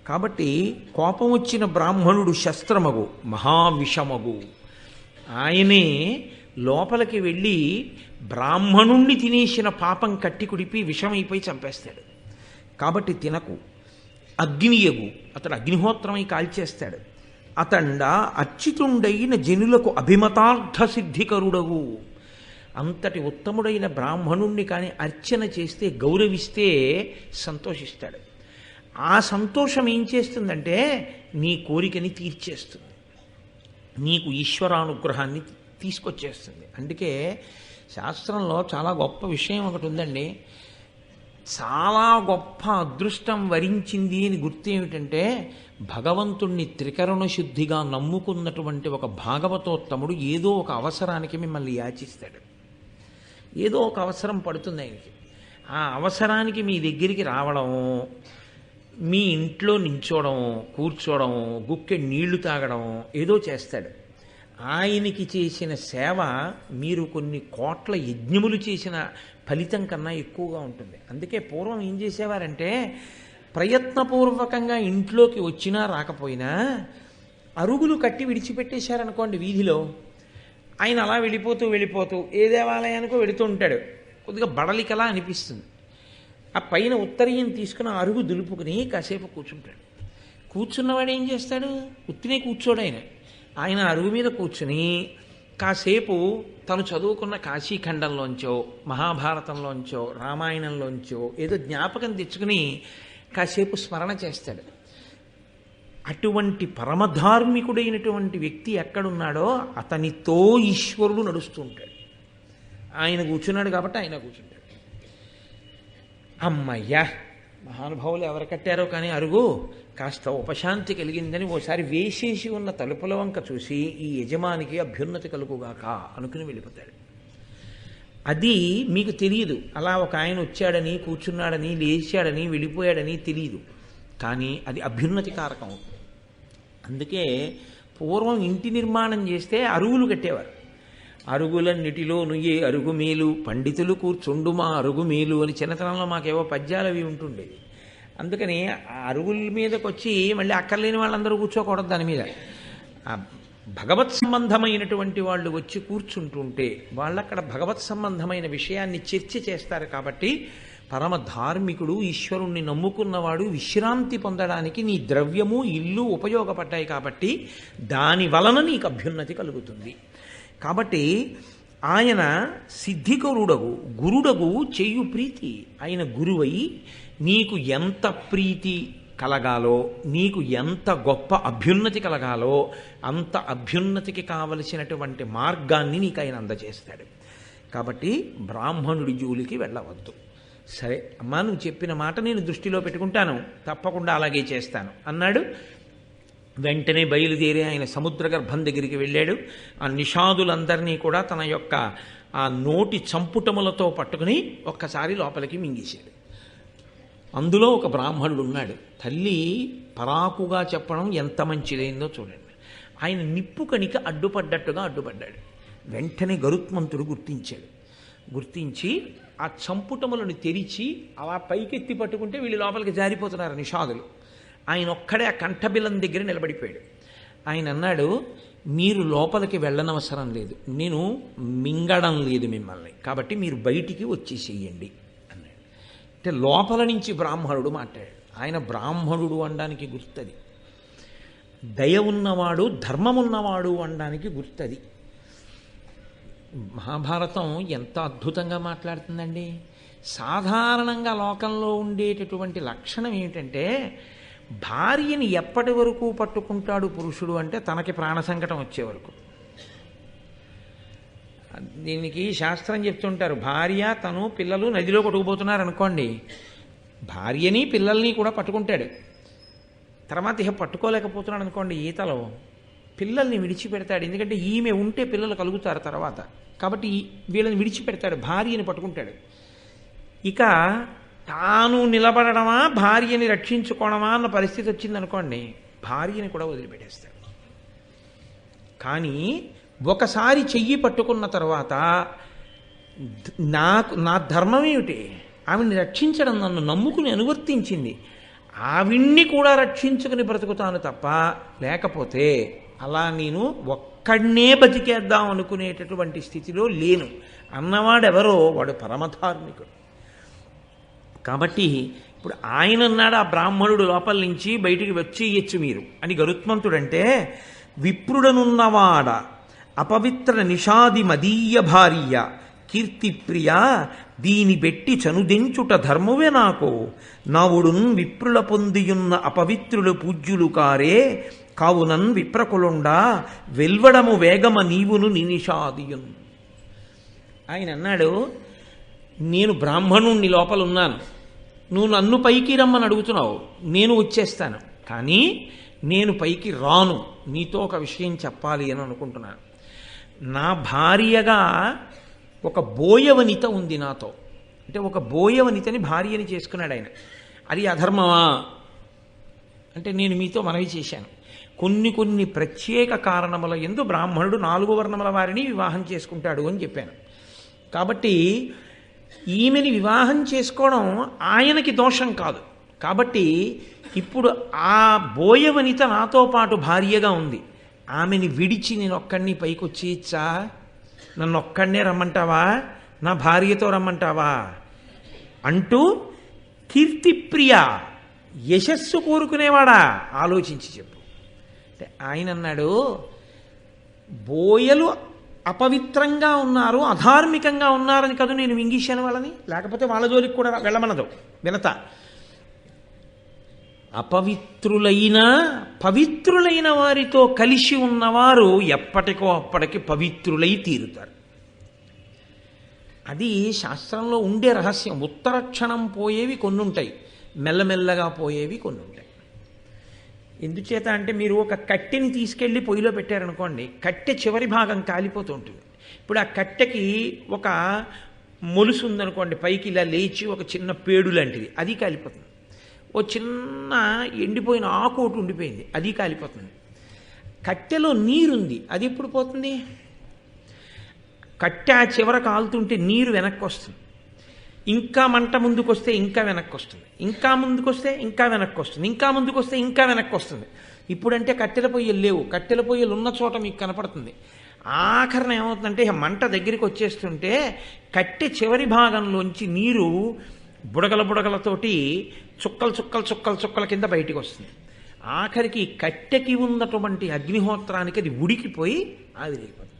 కాబట్టి కోపం వచ్చిన బ్రాహ్మణుడు శస్త్రమగు మహావిషమగు, ఆయనే లోపలికి వెళ్ళి బ్రాహ్మణుణ్ణి తినేసిన పాపం కట్టి కుడిపి విషమైపోయి చంపేస్తాడు. కాబట్టి తినకు. అగ్నియగు, అతడు అగ్నిహోత్రమై కాల్చేస్తాడు. అతండ అర్చితుండైన జనులకు అభిమతార్థ సిద్ధికరుడవు. అంతటి ఉత్తముడైన బ్రాహ్మణుణ్ణి కానీ అర్చన చేస్తే, గౌరవిస్తే సంతోషిస్తాడు. ఆ సంతోషం ఏం చేస్తుందంటే నీ కోరికని తీర్చేస్తుంది, నీకు ఈశ్వరానుగ్రహాన్ని తీసుకొచ్చేస్తుంది. అందుకే శాస్త్రంలో చాలా గొప్ప విషయం ఒకటి ఉందండి. చాలా గొప్ప అదృష్టం వరించింది అని గుర్తు ఏమిటంటే, భగవంతుణ్ణి త్రికరణ శుద్ధిగా నమ్ముకున్నటువంటి ఒక భాగవతోత్తముడు ఏదో ఒక అవసరానికి మిమ్మల్ని యాచిస్తాడు. ఏదో ఒక అవసరం పడుతుంది ఆయనకి. ఆ అవసరానికి మీ దగ్గరికి రావడం, మీ ఇంట్లో నించోవడం, కూర్చోవడం, గుక్కె నీళ్లు తాగడం ఏదో చేస్తాడు. ఆయనకి చేసిన సేవ మీరు కొన్ని కోట్ల యజ్ఞములు చేసిన ఫలితం కన్నా ఎక్కువగా ఉంటుంది. అందుకే పూర్వం ఏం చేసేవారంటే ప్రయత్నపూర్వకంగా ఇంట్లోకి వచ్చినా రాకపోయినా అరుగులు కట్టి విడిచిపెట్టేశారనుకోండి వీధిలో, ఆయన అలా వెళ్ళిపోతూ ఏ దేవాలయానికో వెళుతూ ఉంటాడు. కొద్దిగా బడలికలా అనిపిస్తుంది. ఆ పైన ఉత్తరీయం తీసుకుని అరుగు దులుపుకుని కాసేపు కూర్చుంటాడు. కూర్చున్నవాడు ఏం చేస్తాడు? ఉత్తినే కూర్చోడు ఆయన అరుగు మీద కూర్చుని కాసేపు తను చదువుకున్న కాశీఖండంలోంచో, మహాభారతంలోంచో, రామాయణంలోంచో ఏదో జ్ఞాపకం తెచ్చుకుని కాసేపు స్మరణ చేస్తాడు. అటువంటి పరమధార్మికుడైనటువంటి వ్యక్తి ఎక్కడున్నాడో అతనితో ఈశ్వరుడు నడుస్తూ ఉంటాడు. ఆయన కూర్చున్నాడు కాబట్టి ఆయన కూర్చుంటాడు. అమ్మయ్యా, మహానుభావులు ఎవరు కట్టారో కానీ అరుగు కాస్త ఉపశాంతి కలిగిందని ఓసారి వేసేసి ఉన్న తలుపుల వంక చూసి ఈ యజమానికి అభ్యున్నతి కలుగుగాక అనుకుని వెళ్ళిపోతాడు. అది మీకు తెలియదు. అలా ఒక ఆయన వచ్చాడని, కూర్చున్నాడని, లేచాడని, వెళ్ళిపోయాడని తెలియదు. కానీ అది అభ్యున్నతి కారకం అవుతుంది. అందుకే పూర్వం ఇంటి నిర్మాణం చేస్తే అరుగులు కట్టేవారు. అరుగులన్నిటిలో నుయ్యే అరుగు మేలు, పండితులు కూర్చుండుమా అరుగు మేలు అని చిన్నతనంలో మాకేవో పద్యాలు అవి ఉంటుండేవి. అందుకని ఆ అరుగుల మీదకి వచ్చి మళ్ళీ అక్కర్లేని వాళ్ళందరూ కూర్చోకూడదు దాని మీద. ఆ భగవత్ సంబంధమైనటువంటి వాళ్ళు వచ్చి కూర్చుంటుంటే వాళ్ళక్కడ భగవత్ సంబంధమైన విషయాన్ని చర్చ చేస్తారు. కాబట్టి పరమ ధార్మికుడు, ఈశ్వరుణ్ణి నమ్ముకున్నవాడు విశ్రాంతి పొందడానికి నీ ద్రవ్యము, ఇల్లు ఉపయోగపడ్డాయి కాబట్టి దాని వలన నీకు అభ్యున్నతి కలుగుతుంది. కాబట్టి ఆయన సిద్ధికరుడగు గురుడగు చేయు ప్రీతి. ఆయన గురువై నీకు ఎంత ప్రీతి కలగాలో, నీకు ఎంత గొప్ప అభ్యున్నతి కలగాలో అంత అభ్యున్నతికి కావలసినటువంటి మార్గాన్ని నీకు ఆయన అందజేస్తాడు. కాబట్టి బ్రాహ్మణుడి జోలికి వెళ్ళవద్దు. సరే అమ్మా, నువ్వు చెప్పిన మాట నేను దృష్టిలో పెట్టుకుంటాను, తప్పకుండా అలాగే చేస్తాను అన్నాడు. వెంటనే బయలుదేరి ఆయన సముద్ర గర్భం దగ్గరికి వెళ్ళాడు. ఆ నిషాదులందరినీ కూడా తన యొక్క ఆ నోటి చంపుటములతో పట్టుకుని ఒక్కసారి లోపలికి మింగేశాడు. అందులో ఒక బ్రాహ్మణుడు ఉన్నాడు. తల్లి పరాకుగా చెప్పడం ఎంత మంచిదైందో చూడండి. ఆయన నిప్పు కణిక అడ్డుపడ్డాడు. వెంటనే గరుత్మంతుడు గుర్తించి ఆ చంపుటములను తెరిచి అలా పైకెత్తి పట్టుకుంటే వీళ్ళు లోపలికి జారిపోతున్నారు నిషాదులు. ఆయన ఒక్కడే ఆ కంఠబిలం దగ్గర నిలబడిపోయాడు. ఆయన అన్నాడు, మీరు లోపలికి వెళ్ళనవసరం లేదు, నేను మింగడం లేదు మిమ్మల్ని, కాబట్టి మీరు బయటికి వచ్చేసేయండి అన్నాడు. అంటే లోపల నుంచి బ్రాహ్మణుడు మాట్లాడాడు. ఆయన బ్రాహ్మణుడు అనడానికి గుర్తది, దయ ఉన్నవాడు, ధర్మమున్నవాడు అనడానికి గుర్తది. మహాభారతం ఎంత అద్భుతంగా మాట్లాడుతుందండి. సాధారణంగా లోకంలో ఉండేటటువంటి లక్షణం ఏమిటంటే భార్యని ఎప్పటి వరకు పట్టుకుంటాడు పురుషుడు అంటే తనకి ప్రాణ సంకటం వచ్చే వరకు. దీనికి శాస్త్రం చెప్తుంటారు, భార్య తను పిల్లలు నదిలో కొట్టుకుపోతున్నారు అనుకోండి, భార్యని పిల్లల్ని కూడా పట్టుకుంటాడు. తర్వాత ఇక పట్టుకోలేకపోతున్నాడు అనుకోండి ఈతలో, పిల్లల్ని విడిచిపెడతాడు. ఎందుకంటే ఈమె ఉంటే పిల్లలు కలుగుతారు తర్వాత, కాబట్టి వీళ్ళని విడిచిపెడతాడు, భార్యని పట్టుకుంటాడు. ఇక తాను నిలబడమా భార్యని రక్షించుకోవడమా అన్న పరిస్థితి వచ్చిందనుకోండి, భార్యని కూడా వదిలిపెట్టేస్తాడు. కానీ ఒకసారి చెయ్యి పట్టుకున్న తర్వాత నా ధర్మం ఏమిటి? ఆవిడ్ని రక్షించడం, నన్ను నమ్ముకుని అనువర్తించింది, ఆవిడ్ని కూడా రక్షించుకుని బ్రతుకుతాను తప్ప, లేకపోతే అలా నేను ఒక్కడనే బతికేద్దాం అనుకునేటటువంటి స్థితిలో లేను అన్నవాడెవరో వాడు పరమధార్మికుడు. కాబట్టి ఇప్పుడు ఆయన అన్నాడు, ఆ బ్రాహ్మణుడు లోపల నుంచి బయటికి వచ్చేయచ్చు మీరు అని గరుత్మంతుడంటే, విప్రుడనున్నవాడ అపవిత్ర నిషాది మదీయ భార్య కీర్తిప్రియ దీని బెట్టి చనుదెంచుట ధర్మవే నాకు, నావుడున్ విప్రుల పొందియున్న అపవిత్రులు పూజ్యులు కారే, కావునన్ విప్రకులుండా వెల్వడము వేగమ నీవును నినిషాదియున్. ఆయన అన్నాడు, నేను బ్రాహ్మణుణ్ణి లోపల ఉన్నాను, నువ్వు నన్ను పైకి రమ్మని అడుగుతున్నావు, నేను వచ్చేస్తాను, కానీ నేను పైకి రాను, నీతో ఒక విషయం చెప్పాలి అని అనుకుంటున్నాను. నా భార్యగా ఒక బోయవనిత ఉంది నాతో, అంటే ఒక బోయవనితని భార్యని చేసుకున్నాడు ఆయన. అది అధర్మమా అంటే నేను మీతో మనవి చేశాను, కొన్ని కొన్ని ప్రత్యేక కారణముల యందు బ్రాహ్మణుడు 4 వర్ణముల వారిని వివాహం చేసుకుంటాడు అని చెప్పాను. కాబట్టి ఈమెని వివాహం చేసుకోవడం ఆయనకి దోషం కాదు. కాబట్టి ఇప్పుడు ఆ బోయవనిత నాతో పాటు భార్యగా ఉంది, ఆమెని విడిచి నేను ఒక్కడిని పైకొచ్చి ఇచ్చా, నన్ను ఒక్కడనే రమ్మంటావా, నా భార్యతో రమ్మంటావా అంటూ కీర్తిప్రియ, యశస్సు కోరుకునేవాడా, ఆలోచించి చెప్పు. అంటే ఆయన అన్నాడు, బోయలు అపవిత్రంగా ఉన్నారు, అధార్మికంగా ఉన్నారని కదా నేను మింగేశాను వాళ్ళని, లేకపోతే వాళ్ళ జోలికి కూడా వెళ్ళమనదు వినత. అపవిత్రులైన పవిత్రులైన వారితో కలిసి ఉన్నవారు ఎప్పటికో అప్పటికి పవిత్రులై తీరుతారు. అది శాస్త్రంలో ఉండే రహస్యం. ఉత్తర క్షణం పోయేవి కొన్ని ఉంటాయి, మెల్లమెల్లగా పోయేవి కొన్ని ఉంటాయి. ఎందుచేత అంటే మీరు ఒక కట్టెని తీసుకెళ్ళి పొయ్యిలో పెట్టారనుకోండి, కట్టె చివరి భాగం కాలిపోతూ ఉంటుంది. ఇప్పుడు ఆ కట్టెకి ఒక మొలుసు ఉందనుకోండి, పైకి ఇలా లేచి ఒక చిన్న పేడు లాంటిది, అది కాలిపోతుంది. ఓ చిన్న ఎండిపోయిన ఆకు ఒకటి ఉండిపోయింది, అది కాలిపోతుంది. కట్టెలో నీరుంది, అది ఎప్పుడు పోతుంది? కట్టె ఆ చివర కాలుతుంటే నీరు వెనక్కి వస్తుంది, ఇంకా మంట ముందుకు వస్తే ఇంకా వెనక్కి వస్తుంది, ఇంకా ముందుకు వస్తే ఇంకా వెనక్కి వస్తుంది, ఇంకా ముందుకు వస్తే ఇంకా వెనక్కి వస్తుంది. ఇప్పుడంటే కట్టెల పొయ్యలు లేవు, కట్టెల పొయ్యలు ఉన్న చోట మీకు కనపడుతుంది. ఆఖరణ ఏమవుతుందంటే మంట దగ్గరికి వచ్చేస్తుంటే కట్టె చివరి భాగంలోంచి నీరు బుడగల బుడగలతోటి చుక్కలు చుక్కలు చుక్కలు చుక్కల కింద బయటికి వస్తుంది. ఆఖరికి కట్టెకి ఉన్నటువంటి అగ్నిహోత్రానికి అది ఉడికిపోయి ఆవిరైపోతుంది.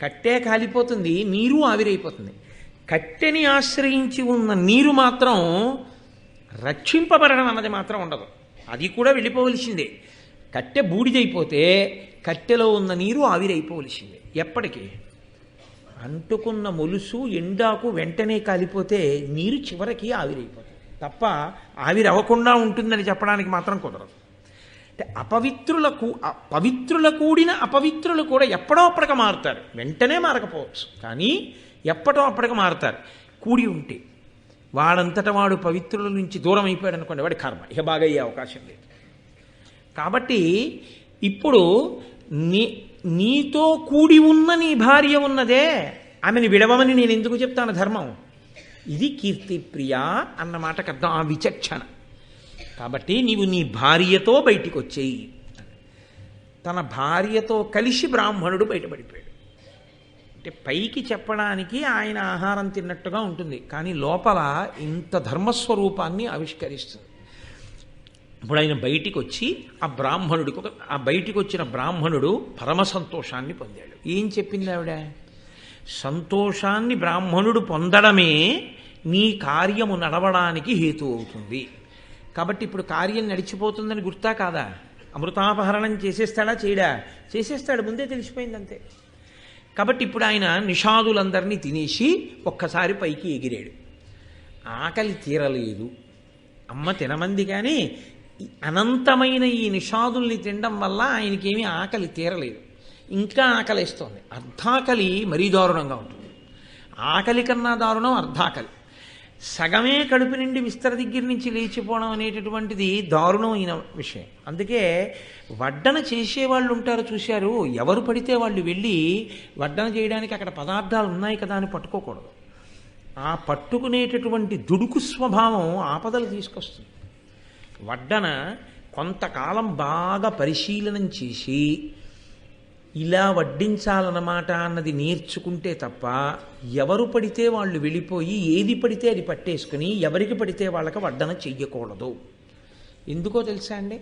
కట్టె కాలిపోతుంది, నీరు ఆవిరైపోతుంది. కట్టెని ఆశ్రయించి ఉన్న నీరు మాత్రం రక్షింపబడడం అన్నది మాత్రం ఉండదు, అది కూడా వెళ్ళిపోవలసిందే. కట్టె బూడిదైపోతే కట్టెలో ఉన్న నీరు ఆవిరైపోవలసిందే. ఎప్పటికీ అంటుకున్న మొలుసు ఎండాకు వెంటనే కాలిపోతే నీరు చివరికి ఆవిరైపోతుంది తప్ప ఆవిరవ్వకుండా ఉంటుందని చెప్పడానికి మాత్రం కుదరదు. అంటే పవిత్రుల కూడిన అపవిత్రులు కూడా ఎప్పుడో అప్పటికి మారుతారు, వెంటనే మారకపోవచ్చు, కానీ ఎప్పటో అప్పటికి మారుతారు. కూడి ఉంటే వాడంతటా వాడు పవిత్రుల నుంచి దూరం అయిపోయాడు అనుకోండి, వాడి కర్మ ఇక బాగా అయ్యే అవకాశం లేదు. కాబట్టి ఇప్పుడు నీతో కూడి ఉన్న నీ భార్య ఉన్నదే, ఆమెను విడవమని నేను ఎందుకు చెప్తాను ధర్మం? ఇది కీర్తిప్రియ అన్న మాటకు అర్థం, ఆ విచక్షణ. కాబట్టి నీవు నీ భార్యతో బయటికి వచ్చేయి. తన భార్యతో కలిసి బ్రాహ్మణుడు బయటపడిపోయాడు. అంటే పైకి చెప్పడానికి ఆయన ఆహారం తిన్నట్టుగా ఉంటుంది, కానీ లోపల ఇంత ధర్మస్వరూపాన్ని ఆవిష్కరిస్తుంది. ఇప్పుడు ఆయన బయటికి వచ్చి ఆ బయటికి వచ్చిన బ్రాహ్మణుడు పరమ సంతోషాన్ని పొందాడు. ఏం చెప్పింది ఆవిడ? సంతోషాన్ని బ్రాహ్మణుడు పొందడమే నీ కార్యము నడవడానికి హేతు అవుతుంది. కాబట్టి ఇప్పుడు కార్యం నడిచిపోతుందని గుర్తా కాదా? అమృతాపహరణం చేసేస్తాడా చేయడా? చేసేస్తాడు, ముందే తెలిసిపోయింది అంతే. కాబట్టి ఇప్పుడు ఆయన నిషాదులందరినీ తినేసి ఒక్కసారి పైకి ఎగిరాడు. ఆకలి తీరలేదు, అమ్మ తినమంది, కానీ అనంతమైన ఈ నిషాదుల్ని తినడం వల్ల ఆయనకేమీ ఆకలి తీరలేదు, ఇంకా ఆకలిస్తోంది. అర్ధాకలి మరీ దారుణంగా ఉంటుంది. ఆకలి కన్నా దారుణం అర్ధాకలి. సగమే కడుపు నిండి విస్తర దగ్గర నుంచి లేచిపోవడం అనేటటువంటిది దారుణమైన విషయం. అందుకే వడ్డన చేసేవాళ్ళు ఉంటారు చూశారు, ఎవరు పడితే వాళ్ళు వెళ్ళి వడ్డన చేయడానికి అక్కడ పదార్థాలు ఉన్నాయి కదా అని పట్టుకోకూడదు. ఆ పట్టుకునేటటువంటి దుడుకు స్వభావం ఆపదలు తీసుకొస్తుంది. వడ్డన కొంతకాలం బాగా పరిశీలనం చేసి ఇలా వడ్డించాలన్నమాట అన్నది నేర్చుకుంటే తప్ప ఎవరు పడితే వాళ్ళు వెళ్ళిపోయి ఏది పడితే అది పట్టేసుకుని ఎవరికి పడితే వాళ్ళకి వడ్డన చెయ్యకూడదు. ఎందుకో తెలుసా అండి?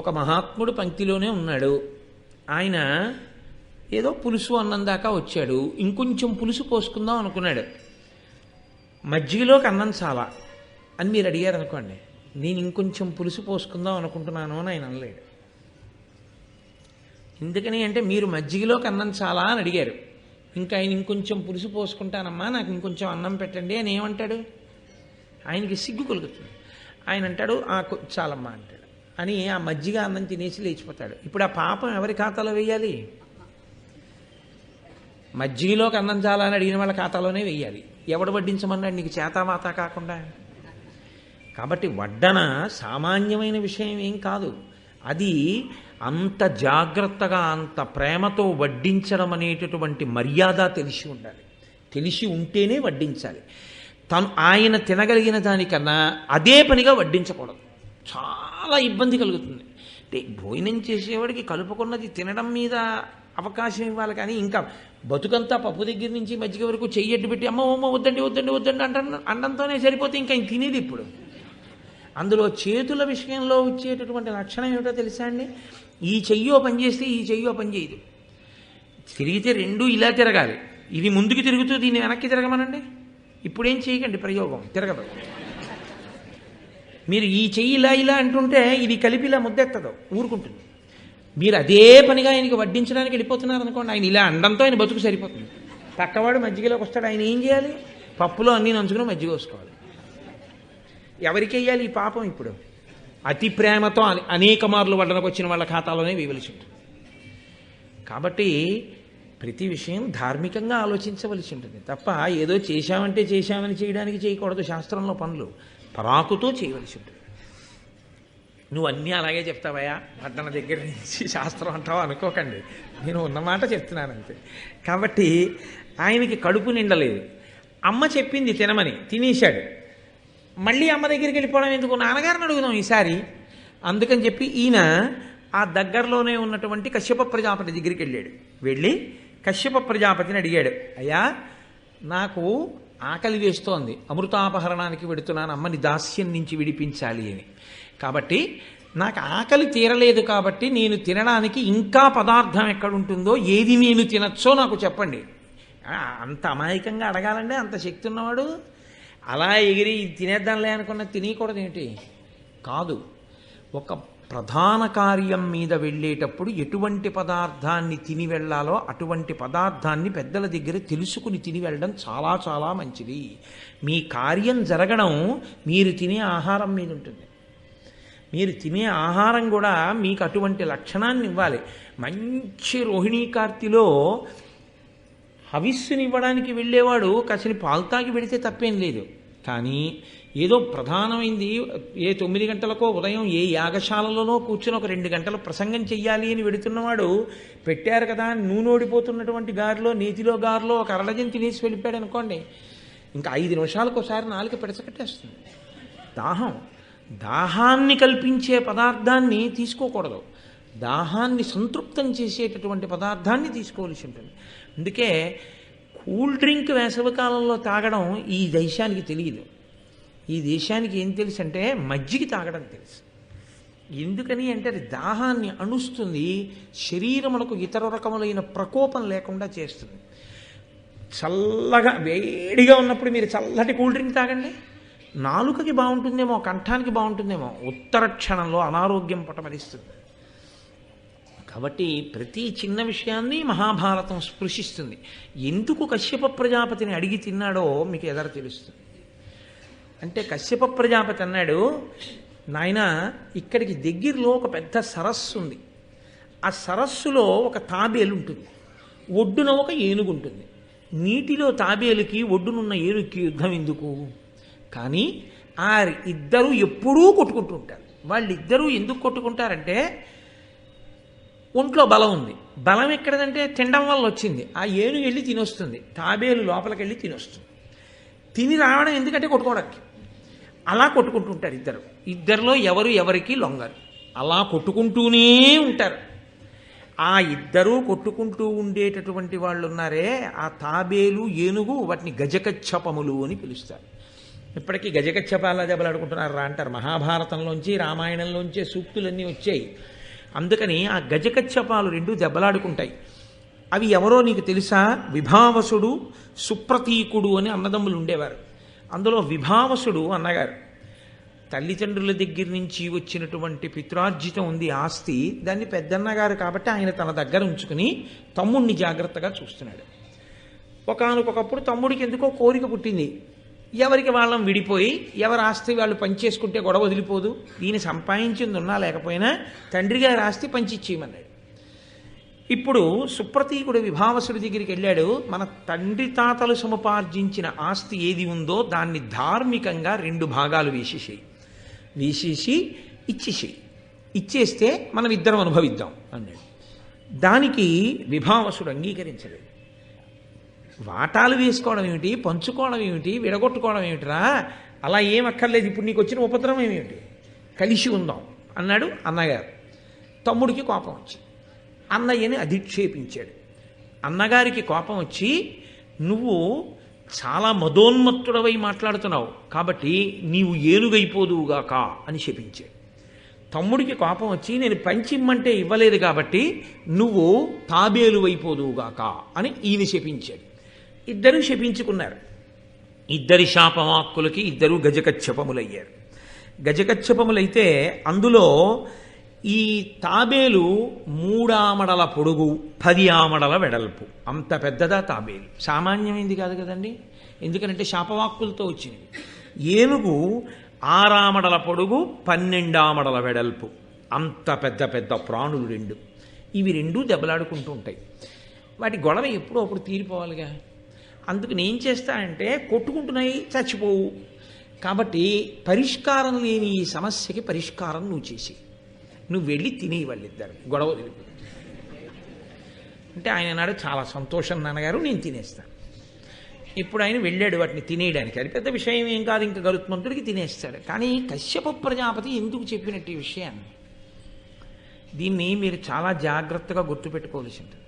ఒక మహాత్ముడు పంక్తిలోనే ఉన్నాడు. ఆయన ఏదో పులుసు అన్నం దాకా వచ్చాడు, ఇంకొంచెం పులుసు పోసుకుందాం అనుకున్నాడు. మజ్జిగలోకి అన్నం చాలా అని మీరు అడిగారు అనుకోండి, నేను ఇంకొంచెం పులుసు పోసుకుందాం అనుకుంటున్నాను అని ఆయన అనలేడు. ఎందుకని అంటే మీరు మజ్జిగలోకి అన్నం చాలా అని అడిగారు, ఇంకా ఆయన ఇంకొంచెం పులుసు పోసుకుంటానమ్మా, నాకు ఇంకొంచెం అన్నం పెట్టండి అని ఏమంటాడు? ఆయనకి సిగ్గు కలుగుతుంది. ఆయన అంటాడు చాలమ్మా అంటాడు అని ఆ మజ్జిగ అన్నం తినేసి లేచిపోతాడు. ఇప్పుడు ఆ పాపం ఎవరి ఖాతాలో వేయాలి? మజ్జిగలోకి అన్నం చాలా అని అడిగిన వాళ్ళ ఖాతాలోనే వేయాలి. ఎవడు వడ్డించమన్నాడు నీకు చేతావాత కాకుండా? కాబట్టి వడ్డన సామాన్యమైన విషయం ఏం కాదు. అది అంత జాగ్రత్తగా అంత ప్రేమతో వడ్డించడం అనేటటువంటి మర్యాద తెలిసి ఉండాలి. తెలిసి ఉంటేనే వడ్డించాలి. ఆయన తినగలిగిన దానికన్నా అదే పనిగా వడ్డించకూడదు. చాలా ఇబ్బంది కలుగుతుంది. అంటే భోజనం చేసేవాడికి కలుపుకున్నది తినడం మీద అవకాశం ఇవ్వాలి. కానీ ఇంకా బతుకంతా పప్పు దగ్గర నుంచి మజ్జిగ వరకు చెయ్యట్టు పెట్టి అమ్మ వద్దండి వద్దండి వద్దండి అండంతోనే సరిపోతే ఇంకా తినేది ఇప్పుడు. అందులో చేతుల విషయంలో వచ్చేటటువంటి లక్షణం ఏమిటో తెలుసా అండి? ఈ చెయ్యో పని చేస్తే ఈ చెయ్యో పని చేయదు. తిరిగితే రెండూ ఇలా తిరగాలి. ఇది ముందుకు తిరుగుతూ దీన్ని వెనక్కి తిరగమనండి. ఇప్పుడేం చేయకండి, ప్రయోగం తిరగదు. మీరు ఈ చెయ్యి ఇలా ఇలా అంటుంటే ఇది కలిపి ఇలా ముద్దెత్తదు, ఊరుకుంటుంది. మీరు అదే పనిగా ఆయనకి వడ్డించడానికి వెళ్ళిపోతున్నారు అనుకోండి, ఆయన ఇలా అండంతో ఆయన బతుకు సరిపోతుంది. పక్కవాడు మజ్జిగలోకి వస్తాడు, ఆయన ఏం చేయాలి? పప్పులో అన్నీ నంచుకుని మజ్జిగ వేసుకోవాలి. ఎవరికి వెయ్యాలి ఈ పాపం? ఇప్పుడు అతి ప్రేమతో అనేక మార్లు వడ్డనకు వచ్చిన వాళ్ళ ఖాతాలోనే వేయవలసి ఉంటుంది. కాబట్టి ప్రతి విషయం ధార్మికంగా ఆలోచించవలసి ఉంటుంది తప్ప ఏదో చేశామంటే చేశామని చేయడానికి చేయకూడదు. శాస్త్రంలో పనులు పరాకుతో చేయవలసి ఉంటుంది. నువ్వు అన్నీ అలాగే చెప్తావయ్యా, వడ్డన దగ్గర నుంచి శాస్త్రం అంటావా అనుకోకండి, నేను ఉన్నమాట చెప్తున్నాను అంతే. కాబట్టి ఆయనకి కడుపు నిండలేదు. అమ్మ చెప్పింది తినమని, తినేశాడు. మళ్ళీ అమ్మ దగ్గరికి వెళ్ళిపోవడం ఎందుకు, నాన్నగారిని అడుగుదాం ఈసారి అందుకని చెప్పి ఈయన ఆ దగ్గరలోనే ఉన్నటువంటి కశ్యప ప్రజాపతి దగ్గరికి వెళ్ళాడు. వెళ్ళి కశ్యప ప్రజాపతిని అడిగాడు, అయ్యా నాకు ఆకలి వేస్తోంది, అమృతాపహరణానికి వెడుతున్నాను, అమ్మని దాస్యం నుంచి విడిపించాలి అని. కాబట్టి నాకు ఆకలి తీరలేదు, కాబట్టి నేను తినడానికి ఇంకా పదార్థం ఎక్కడుంటుందో, ఏది నేను తినచ్చో నాకు చెప్పండి. అంత అమాయకంగా అడగాలంటే అంత శక్తి ఉన్నవాడు అలా ఎగిరి తినేద్దాంలే అనుకున్న తినకూడదు ఏంటి? కాదు. ఒక ప్రధాన కార్యం మీద వెళ్ళేటప్పుడు ఎటువంటి పదార్థాన్ని తిని వెళ్ళాలో అటువంటి పదార్థాన్ని పెద్దల దగ్గర తెలుసుకుని తిని వెళ్ళడం చాలా చాలా మంచిది. మీ కార్యం జరగడం మీరు తినే ఆహారం మీద ఉంటుంది. మీరు తినే ఆహారం కూడా మీకు అటువంటి లక్షణాన్ని ఇవ్వాలి. మంచి రోహిణీ కార్తిలో హవిస్సునివ్వడానికి వెళ్ళేవాడు కాసిని పాలు తాగి వెడితే తప్పేం లేదు. కానీ ఏదో ప్రధానమైంది, ఏ 9 గంటలకో ఉదయం ఏ యాగశాలలోనో కూర్చుని ఒక 2 గంటలు ప్రసంగం చెయ్యాలి అని వెడుతున్నవాడు పెట్టారు కదా నూనోడిపోతున్నటువంటి గారిలో, నేతిలో గారిలో ఒక అరడజన్ తినేసి వెళ్ళిపోయాడు అనుకోండి, ఇంకా 5 నిమిషాలకు ఒకసారి నాలుక పెడచకట్టేస్తుంది. దాహాన్ని కల్పించే పదార్థాన్ని తీసుకోకూడదు. దాహాన్ని సంతృప్తం చేసేటటువంటి పదార్థాన్ని తీసుకోవలసి ఉంటుంది. అందుకే కూల్ డ్రింక్ వేసవికాలంలో తాగడం ఈ దేశానికి తెలియదు. ఈ దేశానికి ఏం తెలుసు అంటే మజ్జిగ తాగడం తెలుసు. ఎందుకని అంటే అది దాహాన్ని అణుస్తుంది, శరీరమునకు ఇతర రకములైన ప్రకోపం లేకుండా చేస్తుంది. చల్లగా వేడిగా ఉన్నప్పుడు మీరు చల్లటి కూల్ డ్రింక్ తాగండి, నాలుకకి బాగుంటుందేమో, కంఠానికి బాగుంటుందేమో, ఉత్తర క్షణంలో అనారోగ్యం పటమరిస్తుంది. కాబట్టి ప్రతి చిన్న విషయాన్ని మహాభారతం స్పృశిస్తుంది. ఎందుకు కశ్యప ప్రజాపతిని అడిగి తిన్నాడో మీకు ఎదర తెలుస్తుంది. అంటే కశ్యప ప్రజాపతి అన్నాడు, నాయన ఇక్కడికి దగ్గరలో ఒక పెద్ద సరస్సు ఉంది. ఆ సరస్సులో ఒక తాబేలు ఉంటుంది, ఒడ్డున ఒక ఏనుగు ఉంటుంది. నీటిలో తాబేలుకి ఒడ్డునున్న ఏనుగుకి యుద్ధం ఎందుకు? కానీ ఆ ఇద్దరూ ఎప్పుడూ కొట్టుకుంటూ ఉంటారు. వాళ్ళిద్దరూ ఎందుకు కొట్టుకుంటారంటే ఒంట్లో బలం ఉంది. బలం ఎక్కడదంటే తినడం వల్ల వచ్చింది. ఆ ఏనుగు వెళ్ళి తినొస్తుంది, తాబేలు లోపలికి వెళ్ళి తినొస్తుంది. తిని రావడం ఎందుకంటే కొట్టుకోవడానికి. అలా కొట్టుకుంటుంటారు ఇద్దరు. ఇద్దరిలో ఎవరు ఎవరికి లొంగరు, అలా కొట్టుకుంటూనే ఉంటారు. ఆ ఇద్దరూ కొట్టుకుంటూ ఉండేటటువంటి వాళ్ళు ఉన్నారే, ఆ తాబేలు ఏనుగు, వాటిని గజకచ్చపములు అని పిలుస్తారు. ఇప్పటికీ గజకచ్చపాల దెబ్బలాడుకుంటున్నారు అంటారు. మహాభారతంలోంచి రామాయణంలోంచే సూక్తులన్నీ వచ్చాయి. అందుకని ఆ గజకచ్చపాలు రెండు దెబ్బలాడుకుంటాయి. అవి ఎవరో నీకు తెలుసా? విభావసుడు, సుప్రతీకుడు అని అన్నదమ్ములు ఉండేవారు. అందులో విభావసుడు అన్నగారు తల్లిదండ్రుల దగ్గర నుంచి వచ్చినటువంటి పిత్రార్జితం ఉంది ఆస్తి, దాన్ని పెద్దన్నగారు కాబట్టి ఆయన తన దగ్గర ఉంచుకుని తమ్ముడిని జాగ్రత్తగా చూస్తున్నాడు. ఒకానొకప్పుడు తమ్ముడికి ఎందుకో కోరిక పుట్టింది, ఎవరికి వాళ్ళం విడిపోయి ఎవరి ఆస్తి వాళ్ళు పంచేసుకుంటే గొడవ వదిలిపోదు, దీన్ని సంపాదించింది ఉన్నా లేకపోయినా తండ్రి గారి ఆస్తి పంచిచ్చేయమన్నాడు. ఇప్పుడు సుప్రతీకుడు విభావసుడి దగ్గరికి వెళ్ళాడు, మన తండ్రి తాతలు సముపార్జించిన ఆస్తి ఏది ఉందో దాన్ని ధార్మికంగా 2 భాగాలు వేసేసేయి, వేసేసి ఇచ్చేస్తే మనం ఇద్దరం అనుభవిద్దాం అన్నాడు. దానికి విభావసుడు అంగీకరించలేదు. వాటాలు వేసుకోవడం ఏమిటి, పంచుకోవడం ఏమిటి, విడగొట్టుకోవడం ఏమిటిరా, అలా ఏం అక్కర్లేదు, ఇప్పుడు నీకు వచ్చిన ఉపద్రవం ఏమిటి, కలిసి ఉందాం అన్నాడు అన్నగారు. తమ్ముడికి కోపం వచ్చి అన్నయ్యని అధిక్షేపించాడు. అన్నగారికి కోపం వచ్చి, నువ్వు చాలా మదోన్మత్తుడవై మాట్లాడుతున్నావు కాబట్టి నీవు ఏనుగైపోదువుగాక అని శపించాడు. తమ్ముడికి కోపం వచ్చి, నేను పంచిమ్మంటే ఇవ్వలేదు కాబట్టి నువ్వు తాబేలు అయిపోదువుగాక అని ఈయన శపించాడు. ఇద్దరూ శపించుకున్నారు. ఇద్దరి శాపవాక్కులకి ఇద్దరు గజకచ్చపములయ్యారు. గజకచ్చపములైతే అందులో ఈ తాబేలు 3 ఆమడల పొడుగు 10 ఆమడల వెడల్పు, అంత పెద్దదా తాబేలు, సామాన్యమైంది కాదు కదండి, ఎందుకంటే శాపవాక్కులతో వచ్చినవి. ఏనుగు 6 ఆమడల పొడుగు 12 ఆమడల వెడల్పు, అంత పెద్ద పెద్ద ప్రాణులు రెండు. ఇవి రెండూ దెబ్బలాడుకుంటూ ఉంటాయి. వాటి గొడవ ఎప్పుడో అప్పుడు తీరిపోవాలిగా. అందుకు నేను చేస్తానంటే కొట్టుకుంటున్నాయి, చచ్చిపోవు. కాబట్టి పరిష్కారం లేని ఈ సమస్యకి పరిష్కారం నువ్వు చేసి నువ్వు వెళ్ళి తినేయి వాళ్ళిద్దరు గొడవ తెలిపి అంటే ఆయన అన్నాడు, చాలా సంతోషం నాన్నగారు, నేను తినేస్తాను. ఇప్పుడు ఆయన వెళ్ళాడు వాటిని తినేయడానికి. అది పెద్ద విషయం ఏం కాదు, ఇంకా గరుత్మంతుడికి తినేస్తాడు. కానీ కశ్యప ప్రజాపతి ఎందుకు చెప్పినట్టు ఈ విషయాన్ని, దీన్ని మీరు చాలా జాగ్రత్తగా గుర్తుపెట్టుకోవాల్సి ఉంటుంది.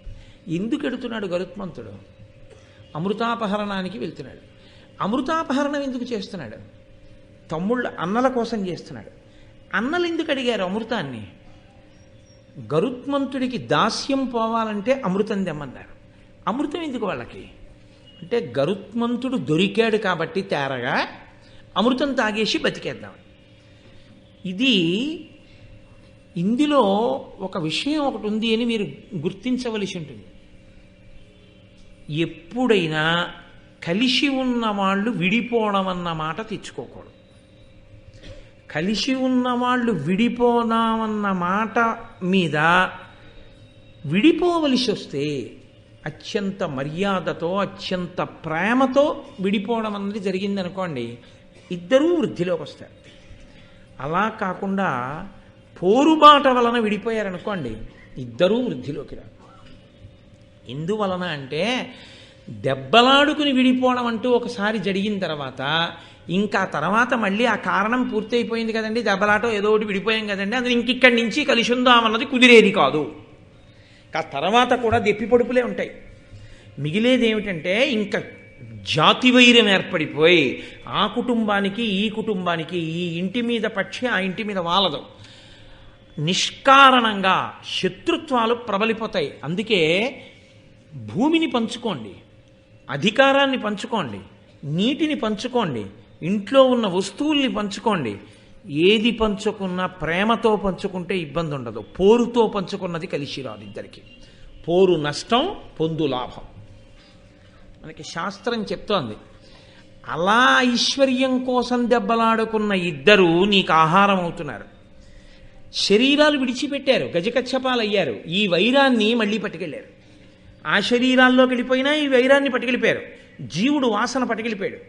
ఎందుకు ఎడుతున్నాడు గరుత్మంతుడు? అమృతాపహరణానికి వెళ్తున్నాడు. అమృతాపహరణం ఎందుకు చేస్తున్నాడు? తమ్ముళ్ళ అన్నల కోసం చేస్తున్నాడు. అన్నలు ఎందుకు అడిగారు అమృతాన్ని? గరుత్మంతుడికి దాస్యం పోవాలంటే అమృతం తెమ్మన్నారు. అమృతం ఎందుకు వాళ్ళకి అంటే, గరుత్మంతుడు దొరికాడు కాబట్టి తేరగా అమృతం తాగేసి బతికేద్దాం. ఇది ఇందులో ఒక విషయం ఒకటి ఉంది అని మీరు గుర్తించవలసి ఉంటుంది. ఎప్పుడైనా కలిసి ఉన్న వాళ్ళు విడిపోవడం అన్న మాట తెచ్చుకోకూడదు. కలిసి ఉన్నవాళ్ళు విడిపోదామన్న మాట మీద విడిపోవలసి వస్తే అత్యంత మర్యాదతో అత్యంత ప్రేమతో విడిపోవడం అన్నది జరిగిందనుకోండి, ఇద్దరూ వృద్ధిలోకి వస్తారు. అలా కాకుండా పోరుబాట వలన విడిపోయారనుకోండి, ఇద్దరూ వృద్ధిలోకి రారు. ఎందువలన అంటే, దెబ్బలాడుకుని విడిపోవడం అంటూ ఒకసారి జరిగిన తర్వాత ఇంకా తర్వాత మళ్ళీ ఆ కారణం పూర్తి అయిపోయింది కదండి, దెబ్బలాటో ఏదో ఒకటి విడిపోయాం కదండి, అది ఇంకిక్కడి నుంచి కలిసి ఉందామన్నది కుదిరేది కాదు. ఆ తర్వాత కూడా దెప్పిపొడుపులే ఉంటాయి. మిగిలేది ఏమిటంటే ఇంకా జాతి వైరం ఏర్పడిపోయి ఆ కుటుంబానికి ఈ కుటుంబానికి, ఈ ఇంటి మీద పక్షి ఆ ఇంటి మీద వాలదు, నిష్కారణంగా శత్రుత్వాలు ప్రబలిపోతాయి. అందుకే భూమిని పంచుకోండి, అధికారాన్ని పంచుకోండి, నీటిని పంచుకోండి, ఇంట్లో ఉన్న వస్తువుల్ని పంచుకోండి. ఏది పంచుకున్నా ప్రేమతో పంచుకుంటే ఇబ్బంది ఉండదు. పోరుతో పంచుకున్నది కలిసి రాదు ఇద్దరికి. పోరు నష్టం, పొందు లాభం మనకి శాస్త్రం చెప్తోంది. అలా ఐశ్వర్యం కోసం దెబ్బలాడుకున్న ఇద్దరు నీకు ఆహారం అవుతున్నారు. శరీరాలు విడిచిపెట్టారు, గజకచ్చపాలు అయ్యారు, ఈ వైరాన్ని మళ్ళీ పట్టుకెళ్ళారు. ఆ శరీరాల్లోకి వెళ్ళిపోయినా ఈ వైరాన్ని పట్టుకెళ్ళిపోయారు. జీవుడు వాసన పట్టుకెళ్ళిపోయాడు,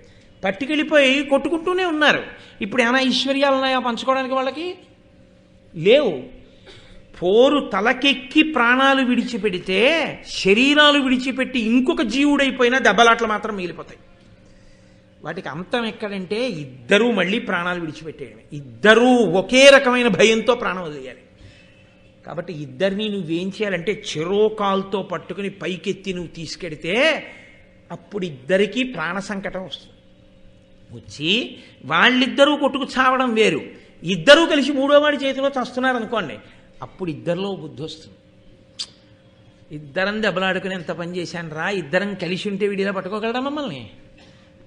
పట్టుకెళ్ళిపోయి కొట్టుకుంటూనే ఉన్నారు. ఇప్పుడు ఏమైనా ఐశ్వర్యాలు ఉన్నాయా పంచుకోవడానికి? వాళ్ళకి లేవు. పోరు తలకెక్కి ప్రాణాలు విడిచిపెడితే, శరీరాలు విడిచిపెట్టి ఇంకొక జీవుడైపోయినా దెబ్బలాట్లు మాత్రం మిగిలిపోతాయి. వాటికి అంతం ఎక్కడంటే, ఇద్దరూ మళ్ళీ ప్రాణాలు విడిచిపెట్టేయడమే. ఇద్దరూ ఒకే రకమైన భయంతో ప్రాణం వదిలేయాలి. కాబట్టి ఇద్దరిని నువ్వేం చేయాలంటే, చెరోకాల్తో పట్టుకుని పైకెత్తి నువ్వు తీసుకెడితే అప్పుడు ఇద్దరికీ ప్రాణ సంకటం వస్తుంది. వచ్చి వాళ్ళిద్దరూ కొట్టుకు చావడం వేరు, ఇద్దరూ కలిసి మూడోవాడి చేతిలో చస్తున్నారు అనుకోండి, అప్పుడు ఇద్దరిలో బుద్ధి వస్తుంది. ఇద్దరం దెబ్బలాడుకుని ఎంత పని చేశాను రా, ఇద్దరం కలిసి ఉంటే వీడిలా పట్టుకోగలడా మమ్మల్ని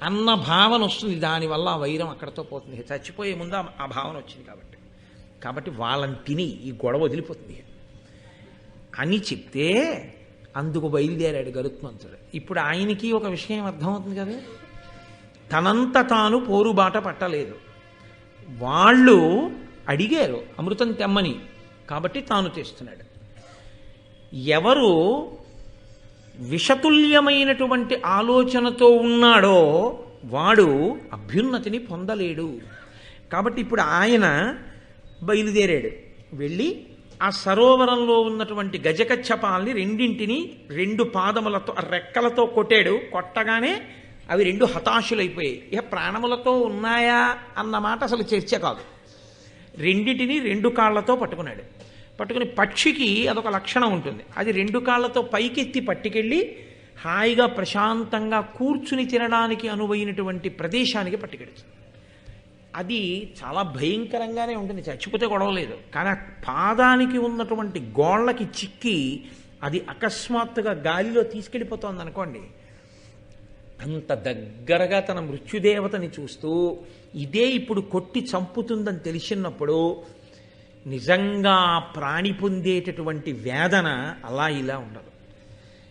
అన్న భావన వస్తుంది. దానివల్ల ఆ వైరం అక్కడతో పోతుంది. చచ్చిపోయే ముందు ఆ భావన వచ్చింది కాబట్టి వాళ్ళని తిని ఈ గొడవ వదిలిపోతుంది అని చెప్తే అందుకు బయలుదేరాడు గరుత్మంతుడు. ఇప్పుడు ఆయనకి ఒక విషయం అర్థమవుతుంది కదా, తనంత తాను పోరుబాట పట్టలేదు. వాళ్ళు అడిగారు అమృతం తెమ్మని, కాబట్టి తాను తెస్తున్నాడు. ఎవరు విషతుల్యమైనటువంటి ఆలోచనతో ఉన్నాడో వాడు అభ్యున్నతిని పొందలేడు. కాబట్టి ఇప్పుడు ఆయన బయలుదేరాడు. వెళ్ళి ఆ సరోవరంలో ఉన్నటువంటి గజకచ్చపాల్ని రెండింటిని 2 పాదములతో రెక్కలతో కొట్టాడు. కొట్టగానే అవి 2 హతాశులైపోయాయి. ఇక ప్రాణములతో ఉన్నాయా అన్నమాట అసలు చర్చ కాదు. రెండింటిని 2 కాళ్లతో పట్టుకున్నాడు. పట్టుకుని పక్షికి అదొక లక్షణం ఉంటుంది. అది 2 కాళ్లతో పైకెత్తి పట్టుకెళ్ళి హాయిగా ప్రశాంతంగా కూర్చుని తినడానికి అనువైనటువంటి ప్రదేశానికి పట్టుకెడుతుంది. అది చాలా భయంకరంగానే ఉంటుంది, చచ్చిపోతే గొడవలేదు. కానీ ఆ పాదానికి ఉన్నటువంటి గోళ్ళకి చిక్కి అది అకస్మాత్తుగా గాలిలో తీసుకెళ్ళిపోతుంది అనుకోండి. అంత దగ్గరగా తన మృత్యుదేవతని చూస్తూ ఇదే ఇప్పుడు కొట్టి చంపుతుందని తెలిసినప్పుడు నిజంగా ప్రాణి పొందేటటువంటి వేదన అలా ఇలా ఉండదు.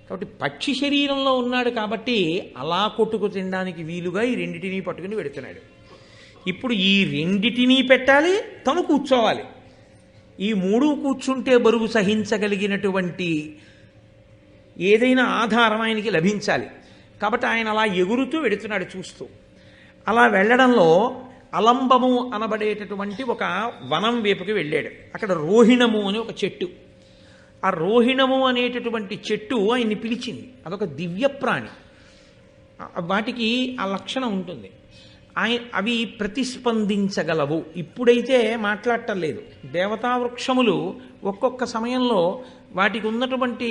కాబట్టి పక్షి శరీరంలో ఉన్నాడు కాబట్టి అలా కొట్టుకు తినడానికి వీలుగా ఈ రెండిటినీ పట్టుకుని పెడుతున్నాడు. ఇప్పుడు ఈ రెండిటినీ పెట్టాలి, తను కూర్చోవాలి. ఈ 3 కూర్చుంటే బరువు సహించగలిగినటువంటి ఏదైనా ఆధారం ఆయనకి లభించాలి. కాబట్టి ఆయన అలా ఎగురుతూ వెడుతున్నాడు చూస్తూ. అలా వెళ్ళడంలో అలంబము అనబడేటటువంటి ఒక వనం వైపుకి వెళ్ళాడు. అక్కడ రోహిణము అని ఒక చెట్టు. ఆ రోహిణము అనేటటువంటి చెట్టు ఆయన్ని పిలిచింది. అదొక దివ్య ప్రాణి. వాటికి ఆ లక్షణం ఉంటుంది. అవి ప్రతిస్పందించగలవు. ఇప్పుడైతే మాట్లాడటం లేదు. దేవతా వృక్షములు ఒక్కొక్క సమయంలో వాటికి ఉన్నటువంటి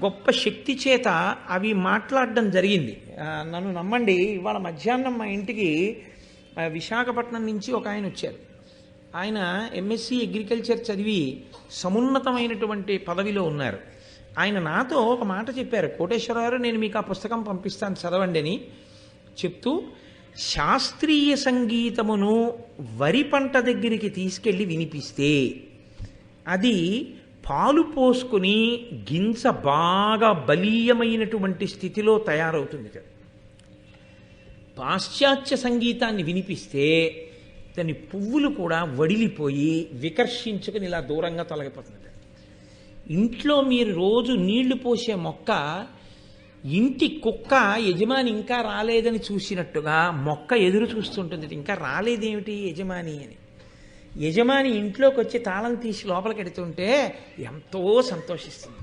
గొప్ప శక్తి చేత అవి మాట్లాడడం జరిగింది. నన్ను నమ్మండి, ఇవాళ మధ్యాహ్నం మా ఇంటికి విశాఖపట్నం నుంచి ఒక ఆయన వచ్చారు. ఆయన ఎంఎస్సి అగ్రికల్చర్ చదివి సమున్నతమైనటువంటి పదవిలో ఉన్నారు. ఆయన నాతో ఒక మాట చెప్పారు, కోటేశ్వరరావు నేను మీకు ఆ పుస్తకం పంపిస్తాను చదవండి అని చెప్తూ, శాస్త్రీయ సంగీతమును వరి పంట దగ్గరికి తీసుకెళ్ళి వినిపిస్తే అది పాలు పోసుకుని గింజ బాగా బలీయమైనటువంటి స్థితిలో తయారవుతుంది. పాశ్చాత్య సంగీతాన్ని వినిపిస్తే దాని పువ్వులు కూడా వడిలిపోయి వికర్షించుకుని ఇలా దూరంగా తొలగిపోతుంది. ఇంట్లో మీరు రోజు నీళ్లు పోసే మొక్క ఇంటి కుక్క యజమాని ఇంకా రాలేదని చూసినట్టుగా మొక్క ఎదురు చూస్తుంటుంది, ఇంకా రాలేదేమిటి యజమాని అని. యజమాని ఇంట్లోకి వచ్చి తాళం తీసి లోపలికి ఎడుతుంటే ఎంతో సంతోషిస్తుంది.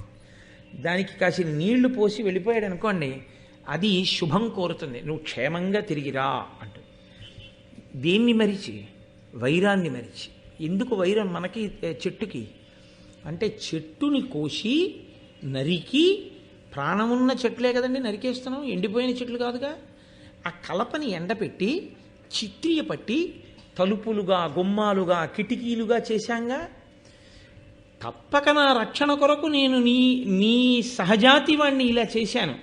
దానికి కాసిన నీళ్లు పోసి వెళ్ళిపోయాడు అనుకోండి, అది శుభం కోరుతుంది, నువ్వు క్షేమంగా తిరిగిరా అంటుంది. దేన్ని మరిచి? వైరాన్ని మరిచి. ఎందుకు వైరం మనకి చెట్టుకి అంటే, చెట్టుని కోసి నరికి, ప్రాణమున్న చెట్లే కదండి నరికేస్తున్నాం, ఎండిపోయిన చెట్లు కాదుగా. ఆ కలపని ఎండపెట్టి చిట్టియ పట్టి తలుపులుగా గుమ్మాలుగా కిటికీలుగా చేశాంగా. తప్పక నా రక్షణ కొరకు నేను నీ సహజాతి వాణ్ణి ఇలా చేశాను.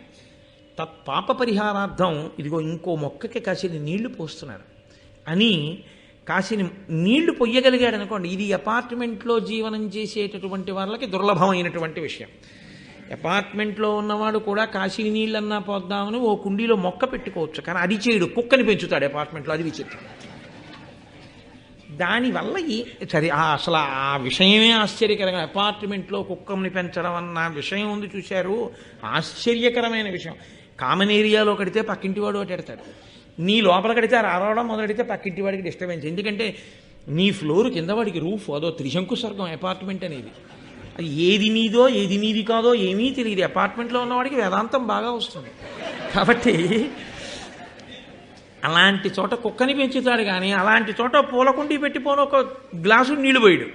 తత్పాప పరిహారార్థం ఇదిగో ఇంకో మొక్కకి కాసిన నీళ్లు పోస్తున్నాను అని కాసిన నీళ్లు పొయ్యగలిగాడు అనుకోండి. ఇది అపార్ట్మెంట్లో జీవనం చేసేటటువంటి వాళ్ళకి దుర్లభమైనటువంటి విషయం. అపార్ట్మెంట్లో ఉన్నవాడు కూడా కాసిన నీళ్ళన్నా పోద్దామని ఓ కుండీలో మొక్క పెట్టుకోవచ్చు, కానీ అది చేయడు, కుక్కని పెంచుతాడు అపార్ట్మెంట్లో. అది విచిత్రం. దానివల్ల సరే అసలు ఆ విషయమే ఆశ్చర్యకరంగా, అపార్ట్మెంట్లో కుక్కని పెంచడం అన్న విషయం ఉంది చూశారు, ఆశ్చర్యకరమైన విషయం. కామన్ ఏరియాలో కడితే పక్కింటి వాడు ఒకటి ఎడతాడు, నీ లోపల కడితే రావడం మొదలెడితే పక్కింటి వాడికి డిస్టర్బెన్స్. ఎందుకంటే నీ ఫ్లోర్ కింద వాడికి రూఫ్, అదో త్రిశంకు స్వర్గం అపార్ట్మెంట్ అనేది. అది ఏది నీదో ఏది నీది కాదో ఏమీ తెలియదు. అపార్ట్మెంట్లో ఉన్నవాడికి వేదాంతం బాగా వస్తుంది. కాబట్టి అలాంటి చోట కుక్కని పెంచుతాడు, కానీ అలాంటి చోట పూలకుండి పెట్టిపోను ఒక గ్లాసు నీళ్లు పోయాడు.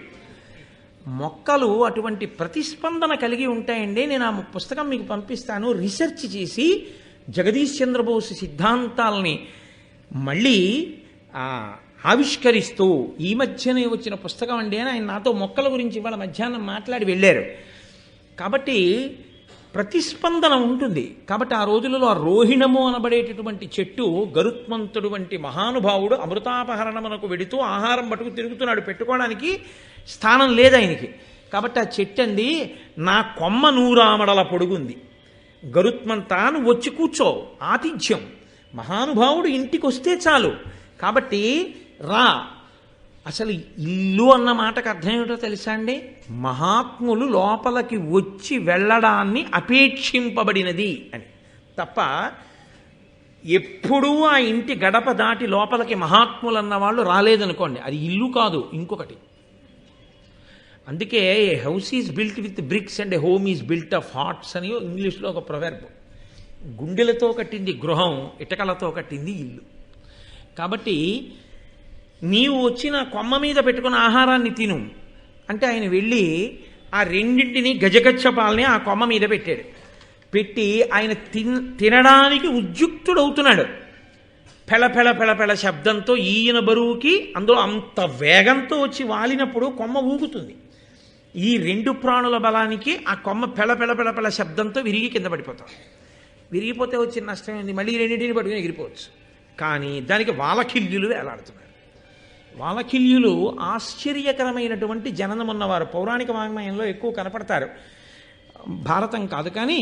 మొక్కలు అటువంటి ప్రతిస్పందన కలిగి ఉంటాయండి. నేను ఆ పుస్తకం మీకు పంపిస్తాను. రీసెర్చ్ చేసి జగదీష్ చంద్రబోస్ సిద్ధాంతాలని మళ్ళీ ఆవిష్కరిస్తూ ఈ మధ్యనే వచ్చిన పుస్తకం అండి అని ఆయన నాతో మొక్కల గురించి ఇవాళ మధ్యాహ్నం మాట్లాడి వెళ్ళారు. కాబట్టి ప్రతిస్పందన ఉంటుంది. కాబట్టి ఆ రోజులలో ఆ రోహిణము అనబడేటటువంటి చెట్టు, గరుత్మంతుడు వంటి మహానుభావుడు అమృతాపహరణమునకు వెడుతూ ఆహారం పట్టుకు తిరుగుతున్నాడు, పెట్టుకోవడానికి స్థానం లేదు ఆయనకి. కాబట్టి ఆ చెట్టు అంది, నా కొమ్మ 100 ఆమడల పొడుగుంది, గరుత్మంతా నువ్వు వచ్చి కూర్చో, ఆతిథ్యం, మహానుభావుడు ఇంటికి వస్తే చాలు, కాబట్టి రా. అసలు ఇల్లు అన్న మాటకు అర్థం ఏమిటో తెలుసా అండి? మహాత్ములు లోపలికి వచ్చి వెళ్ళడాన్ని అపేక్షింపబడినది అని. తప్ప ఎప్పుడూ ఆ ఇంటి గడప దాటి లోపలికి మహాత్ములు అన్న వాళ్ళు రాలేదనుకోండి, అది ఇల్లు కాదు ఇంకొకటి. అందుకే a house is built with bricks and a home is built of hearts అని ఇంగ్లీష్లో ఒక ప్రొవెర్బ్. గుండెలతో కట్టింది గృహం, ఇటకలతో కట్టింది ఇల్లు. కాబట్టి నీవు వచ్చిన కొమ్మ మీద పెట్టుకున్న ఆహారాన్ని తిను అంటే ఆయన వెళ్ళి ఆ రెండింటిని గజగచ్చపాలని ఆ కొమ్మ మీద పెట్టాడు. పెట్టి ఆయన తినడానికి ఉద్యుక్తుడవుతున్నాడు. పెళ శబ్దంతో ఈయన బరువుకి అందులో అంత వేగంతో వచ్చి వాలినప్పుడు కొమ్మ ఊగుతుంది. ఈ రెండు ప్రాణుల బలానికి ఆ కొమ్మ పెళ శబ్దంతో విరిగి కింద పడిపోతాం. విరిగిపోతే వచ్చిన నష్టం ఏంది? మళ్ళీ రెండింటిని పట్టుకుని ఎగిరిపోవచ్చు. కానీ దానికి వాలకిల్యులు వేలాడుతున్నారు. వాలకిల్యులు ఆశ్చర్యకరమైనటువంటి జననం ఉన్నవారు. పౌరాణిక వాంగ్మయంలో ఎక్కువ కనపడతారు, భారతం కాదు. కానీ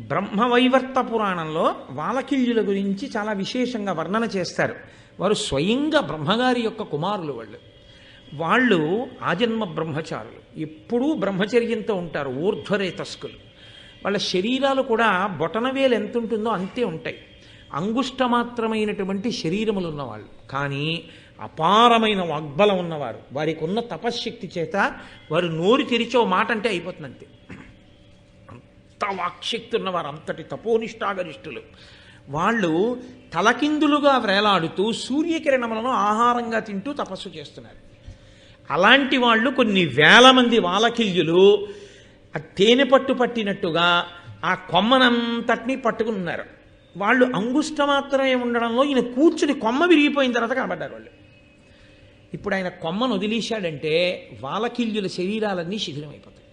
బ్రహ్మవైవర్త పురాణంలో వాలకిల్యుల గురించి చాలా విశేషంగా వర్ణన చేస్తారు. వారు స్వయంగా బ్రహ్మగారి యొక్క కుమారులు. వాళ్ళు ఆజన్మ బ్రహ్మచారులు, ఎప్పుడూ బ్రహ్మచర్యంతో ఉంటారు, ఊర్ధ్వరేతస్కులు. వాళ్ళ శరీరాలు కూడా బొటనవేలు ఎంత ఉంటుందో అంతే ఉంటాయి. అంగుష్టమాత్రమైనటువంటి శరీరములు ఉన్నవాళ్ళు, కానీ అపారమైన వాగ్బలం ఉన్నవారు. వారికి ఉన్న తపశ్శక్తి చేత వారు నోరు తెరిచో మాట అంటే అయిపోతుంది అంతే. అంత వాక్శక్తి ఉన్నవారు, అంతటి తపోనిష్టాగరిష్ఠులు. వాళ్ళు తలకిందులుగా వేలాడుతూ సూర్యకిరణములను ఆహారంగా తింటూ తపస్సు చేస్తున్నారు. అలాంటి వాళ్ళు కొన్ని వేల మంది వాలకిల్యులు ఆ తేనె పట్టు పట్టినట్టుగా ఆ కొమ్మనంతటినీ పట్టుకుని ఉన్నారు. వాళ్ళు అంగుష్ట మాత్రమే ఉండడంలో ఈయన కూర్చుని కొమ్మ విరిగిపోయిన తర్వాత కనబడ్డారు వాళ్ళు. ఇప్పుడు ఆయన కొమ్మను వదిలేశాడంటే వాలకిల్యుల శరీరాలన్నీ శిథిలమైపోతాయి.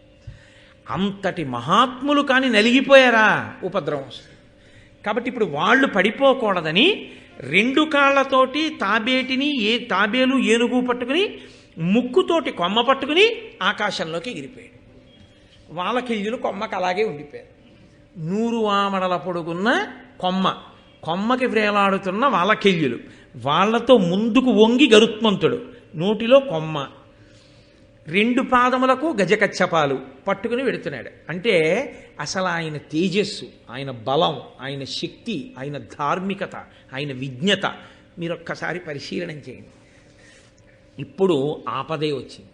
అంతటి మహాత్ములు కానీ నలిగిపోయారా ఉపద్రవం వస్తుంది. కాబట్టి ఇప్పుడు వాళ్ళు పడిపోకూడదని రెండు కాళ్లతోటి తాబేలు ఏనుగు పట్టుకుని ముక్కుతోటి కొమ్మ పట్టుకుని ఆకాశంలోకి ఎగిరిపోయాడు. వాలకిల్యులు కొమ్మకి అలాగే ఉండిపోయారు. 100 ఆమడల పొడుగున్న కొమ్మకి వ్రేలాడుతున్న వాలకిల్యులు, వాళ్లతో ముందుకు వంగి గరుత్మంతుడు, నోటిలో కొమ్మ, 2 పాదములకు గజకచ్చపాలు పట్టుకుని వెడుతున్నాడు. అంటే అసలు ఆయన తేజస్సు, ఆయన బలం, ఆయన శక్తి, ఆయన ధార్మికత, ఆయన విజ్ఞత మీరు ఒక్కసారి పరిశీలన చేయండి. ఇప్పుడు ఆపదే వచ్చింది,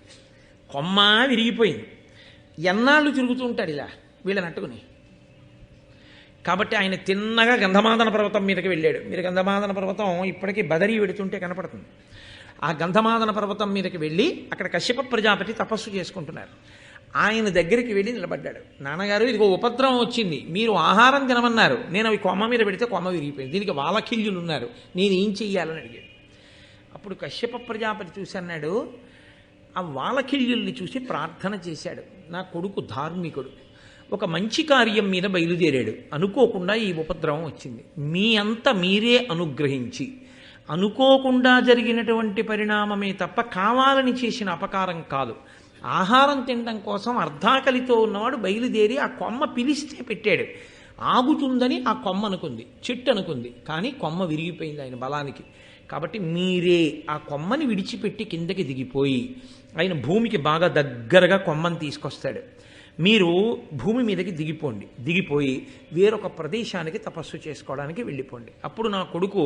కొమ్మ విరిగిపోయింది. ఎన్నాళ్ళు తిరుగుతూ ఉంటాడు ఇలా వీళ్ళని అట్టుకుని. కాబట్టి ఆయన తిన్నగా గంధమాదన పర్వతం మీదకి వెళ్ళాడు. మీరు గంధమాదన పర్వతం ఇప్పటికీ బదరీ వెడుతుంటే కనపడుతుంది. ఆ గంధమాదన పర్వతం మీదకి వెళ్ళి అక్కడ కశ్యప ప్రజాపతి తపస్సు చేసుకుంటున్నారు. ఆయన దగ్గరికి వెళ్ళి నిలబడ్డాడు. నాన్నగారు, ఇదిగో ఉపద్రవం వచ్చింది, మీరు ఆహారం తినమన్నారు, నేను అవి కొమ్మ మీద పెడితే కొమ్మ విరిగిపోయింది, దీనికి వాలకిల్యులు ఉన్నారు, నేను ఏం చెయ్యాలని అడిగాడు. అప్పుడు కశ్యప ప్రజాపతి చూసి అన్నాడు, ఆ వాలకిల్యుల్ని చూసి ప్రార్థన చేశాడు. నా కొడుకు ధార్మికుడు, ఒక మంచి కార్యం మీద బయలుదేరాడు, అనుకోకుండా ఈ ఉపద్రవం వచ్చింది, మీ అంత మీరే అనుగ్రహించి, అనుకోకుండా జరిగినటువంటి పరిణామమే తప్ప కావాలని చేసిన అపకారం కాదు. ఆహారం తినడం కోసం అర్ధాకలితో ఉన్నవాడు బయలుదేరి ఆ కొమ్మ పిలిస్తే పెట్టాడు. ఆగుతుందని ఆ కొమ్మ అనుకుంది, చెట్టు అనుకుంది, కానీ కొమ్మ విరిగిపోయింది ఆయన బలానికి. కాబట్టి మీరే ఆ కొమ్మని విడిచిపెట్టి కిందకి దిగిపోయి, ఆయన భూమికి బాగా దగ్గరగా కొమ్మని తీసుకొస్తాడు, మీరు భూమి మీదకి దిగిపోయి వేరొక ప్రదేశానికి తపస్సు చేసుకోవడానికి వెళ్ళిపోండి. అప్పుడు నా కొడుకు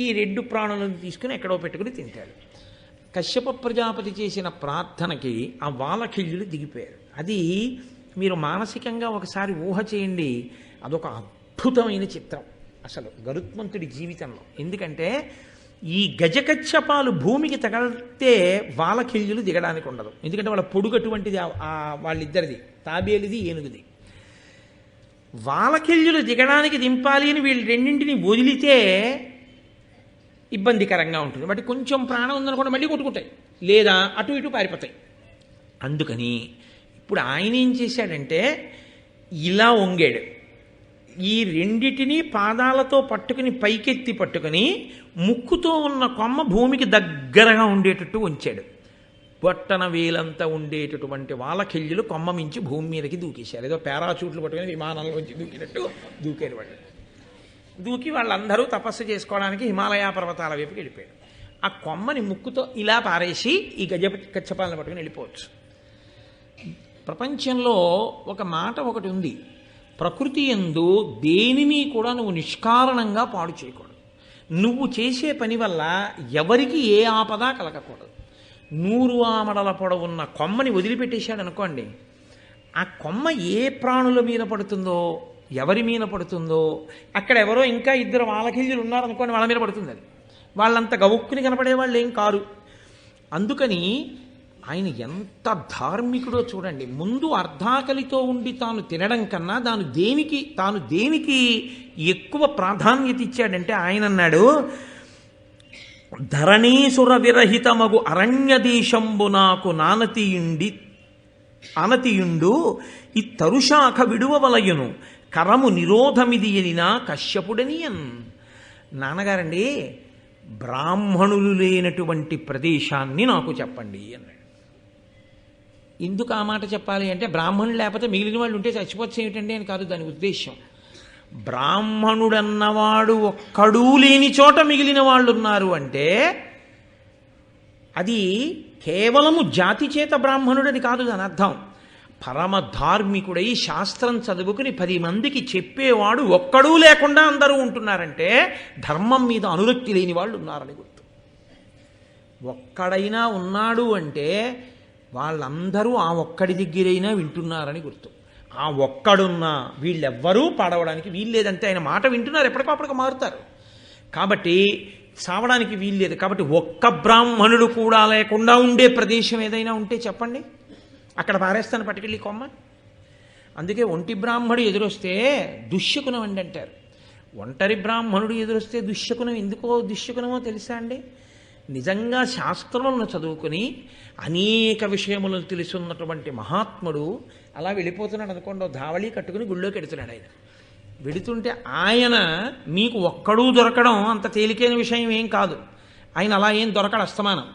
ఈ 2 ప్రాణులను తీసుకుని ఎక్కడో పెట్టుకుని తింటాడు. కశ్యప ప్రజాపతి చేసిన ప్రార్థనకి ఆ వాలకిల్యులు దిగిపోయారు. అది మీరు మానసికంగా ఒకసారి ఊహ చేయండి. అదొక అద్భుతమైన చిత్రం అసలు గరుత్మంతుడి జీవితంలో. ఎందుకంటే ఈ గజకచ్చపాలు భూమికి తగలితే వాలకిల్యులు దిగడానికి ఉండదు. ఎందుకంటే వాళ్ళ పొడుగటువంటిది వాళ్ళిద్దరిది, తాబేలుది ఏనుగుది. వాలకిల్యులు దిగడానికి దింపాలి అని వీళ్ళు రెండింటిని వదిలితే ఇబ్బందికరంగా ఉంటుంది. వాటి కొంచెం ప్రాణం ఉందనుకోండి మళ్ళీ కొట్టుకుంటాయి, లేదా అటు ఇటు పారిపోతాయి. అందుకని ఇప్పుడు ఆయన ఏం చేశాడంటే ఇలా వంగాడు, ఈ రెండిటిని పాదాలతో పట్టుకుని పైకెత్తి పట్టుకుని ముక్కుతో ఉన్న కొమ్మ భూమికి దగ్గరగా ఉండేటట్టు ఉంచాడు. బొట్టన వేలంతా ఉండేటటువంటి వాలకిల్యులు కొమ్మ మించి భూమి మీదకి దూకేశారు. ఏదో పారాచూట్లు పట్టుకుని విమానంలోంచి దూకినట్టు దూకారు వాళ్ళు. దూకి వాళ్ళందరూ తపస్సు చేసుకోవడానికి హిమాలయ పర్వతాల వైపుకి వెళ్ళిపోయాడు. ఆ కొమ్మని ముక్కుతో ఇలా పారేసి ఈ కచ్చపాలను పట్టుకుని వెళ్ళిపోవచ్చు. ప్రపంచంలో ఒక మాట ఒకటి ఉంది, ప్రకృతి యందు దేనిని కూడా నువ్వు నిష్కారణంగా పాడు చేయకూడదు. నువ్వు చేసే పని వల్ల ఎవరికి ఏ ఆపద కలగకూడదు. 100 ఆమడల పొడవున్న కొమ్మని వదిలిపెట్టేశాడు అనుకోండి, ఆ కొమ్మ ఏ ప్రాణుల మీద పడుతుందో, ఎవరి మీద పడుతుందో, అక్కడ ఎవరో ఇంకా 2 వాలకిల్లులు ఉన్నారనుకోండి, వాళ్ళ మీద పడుతుంది. అది వాళ్ళంత గవుక్కుని కనపడే వాళ్ళు ఏం కారు. అందుకని ఆయన ఎంత ధార్మికుడో చూడండి. ముందు అర్ధాకలితో ఉండి తాను తినడం కన్నా తాను దేనికి ఎక్కువ ప్రాధాన్యత ఇచ్చాడంటే ఆయన అన్నాడు, ధరణీసుర విరహితమగు అరణ్య దేశంబు నాకు అనతియుండు ఈ తరుశాఖ విడువవలయును కరము నిరోధమిది ఎనినా కశ్యపుడనియన్. నాన్నగారండి, బ్రాహ్మణులు లేనటువంటి ప్రదేశాన్ని నాకు చెప్పండి అన్నాడు. ఎందుకు ఆ మాట చెప్పాలి అంటే, బ్రాహ్మణులు లేకపోతే మిగిలిన వాళ్ళు ఉంటే చచ్చిపోవచ్చు ఏమిటండి అని కాదు దాని ఉద్దేశం. బ్రాహ్మణుడన్నవాడు ఒక్కడూ లేని చోట మిగిలిన వాళ్ళు ఉన్నారు అంటే అది కేవలము జాతి చేత బ్రాహ్మణుడని కాదు దాని అర్థం. పరమ ధార్మికుడై శాస్త్రం చదువుకుని 10 మందికి చెప్పేవాడు ఒక్కడూ లేకుండా అందరూ ఉంటున్నారంటే ధర్మం మీద అనురక్తి లేని వాళ్ళు ఉన్నారని గుర్తు. ఒక్కడైనా ఉన్నాడు అంటే వాళ్ళందరూ ఆ ఒక్కడి దగ్గరైనా వింటున్నారని గుర్తు. ఆ ఒక్కడున్నా వీళ్ళెవ్వరూ పాడవడానికి వీల్లేదంటే ఆయన మాట వింటున్నారు, ఎప్పటికప్పటికి మారుతారు. కాబట్టి సావడానికి వీల్లేదు. కాబట్టి ఒక్క బ్రాహ్మణుడు కూడా లేకుండా ఉండే ప్రదేశం ఏదైనా ఉంటే చెప్పండి, అక్కడ పారేస్తాను పట్టుకెళ్ళి కొమ్మ. అందుకే ఒంటి బ్రాహ్మణుడు ఎదురొస్తే దుశ్శకునం అండి అంటారు. ఒంటరి బ్రాహ్మణుడు ఎదురొస్తే దుశ్శకునం ఎందుకో దుశ్శకునమో తెలుసా అండి? నిజంగా శాస్త్రములను చదువుకుని అనేక విషయములను తెలుసున్నటువంటి మహాత్ముడు అలా వెళ్ళిపోతున్నాడు అనుకోండి, ధావళి కట్టుకుని గుళ్ళోకి వెడుతున్నాడు. ఆయన వెడుతుంటే ఆయన మీకు ఒక్కడూ దొరకడం అంత తేలికైన విషయం ఏం కాదు. ఆయన అలా ఏం దొరకడు అస్తమానం.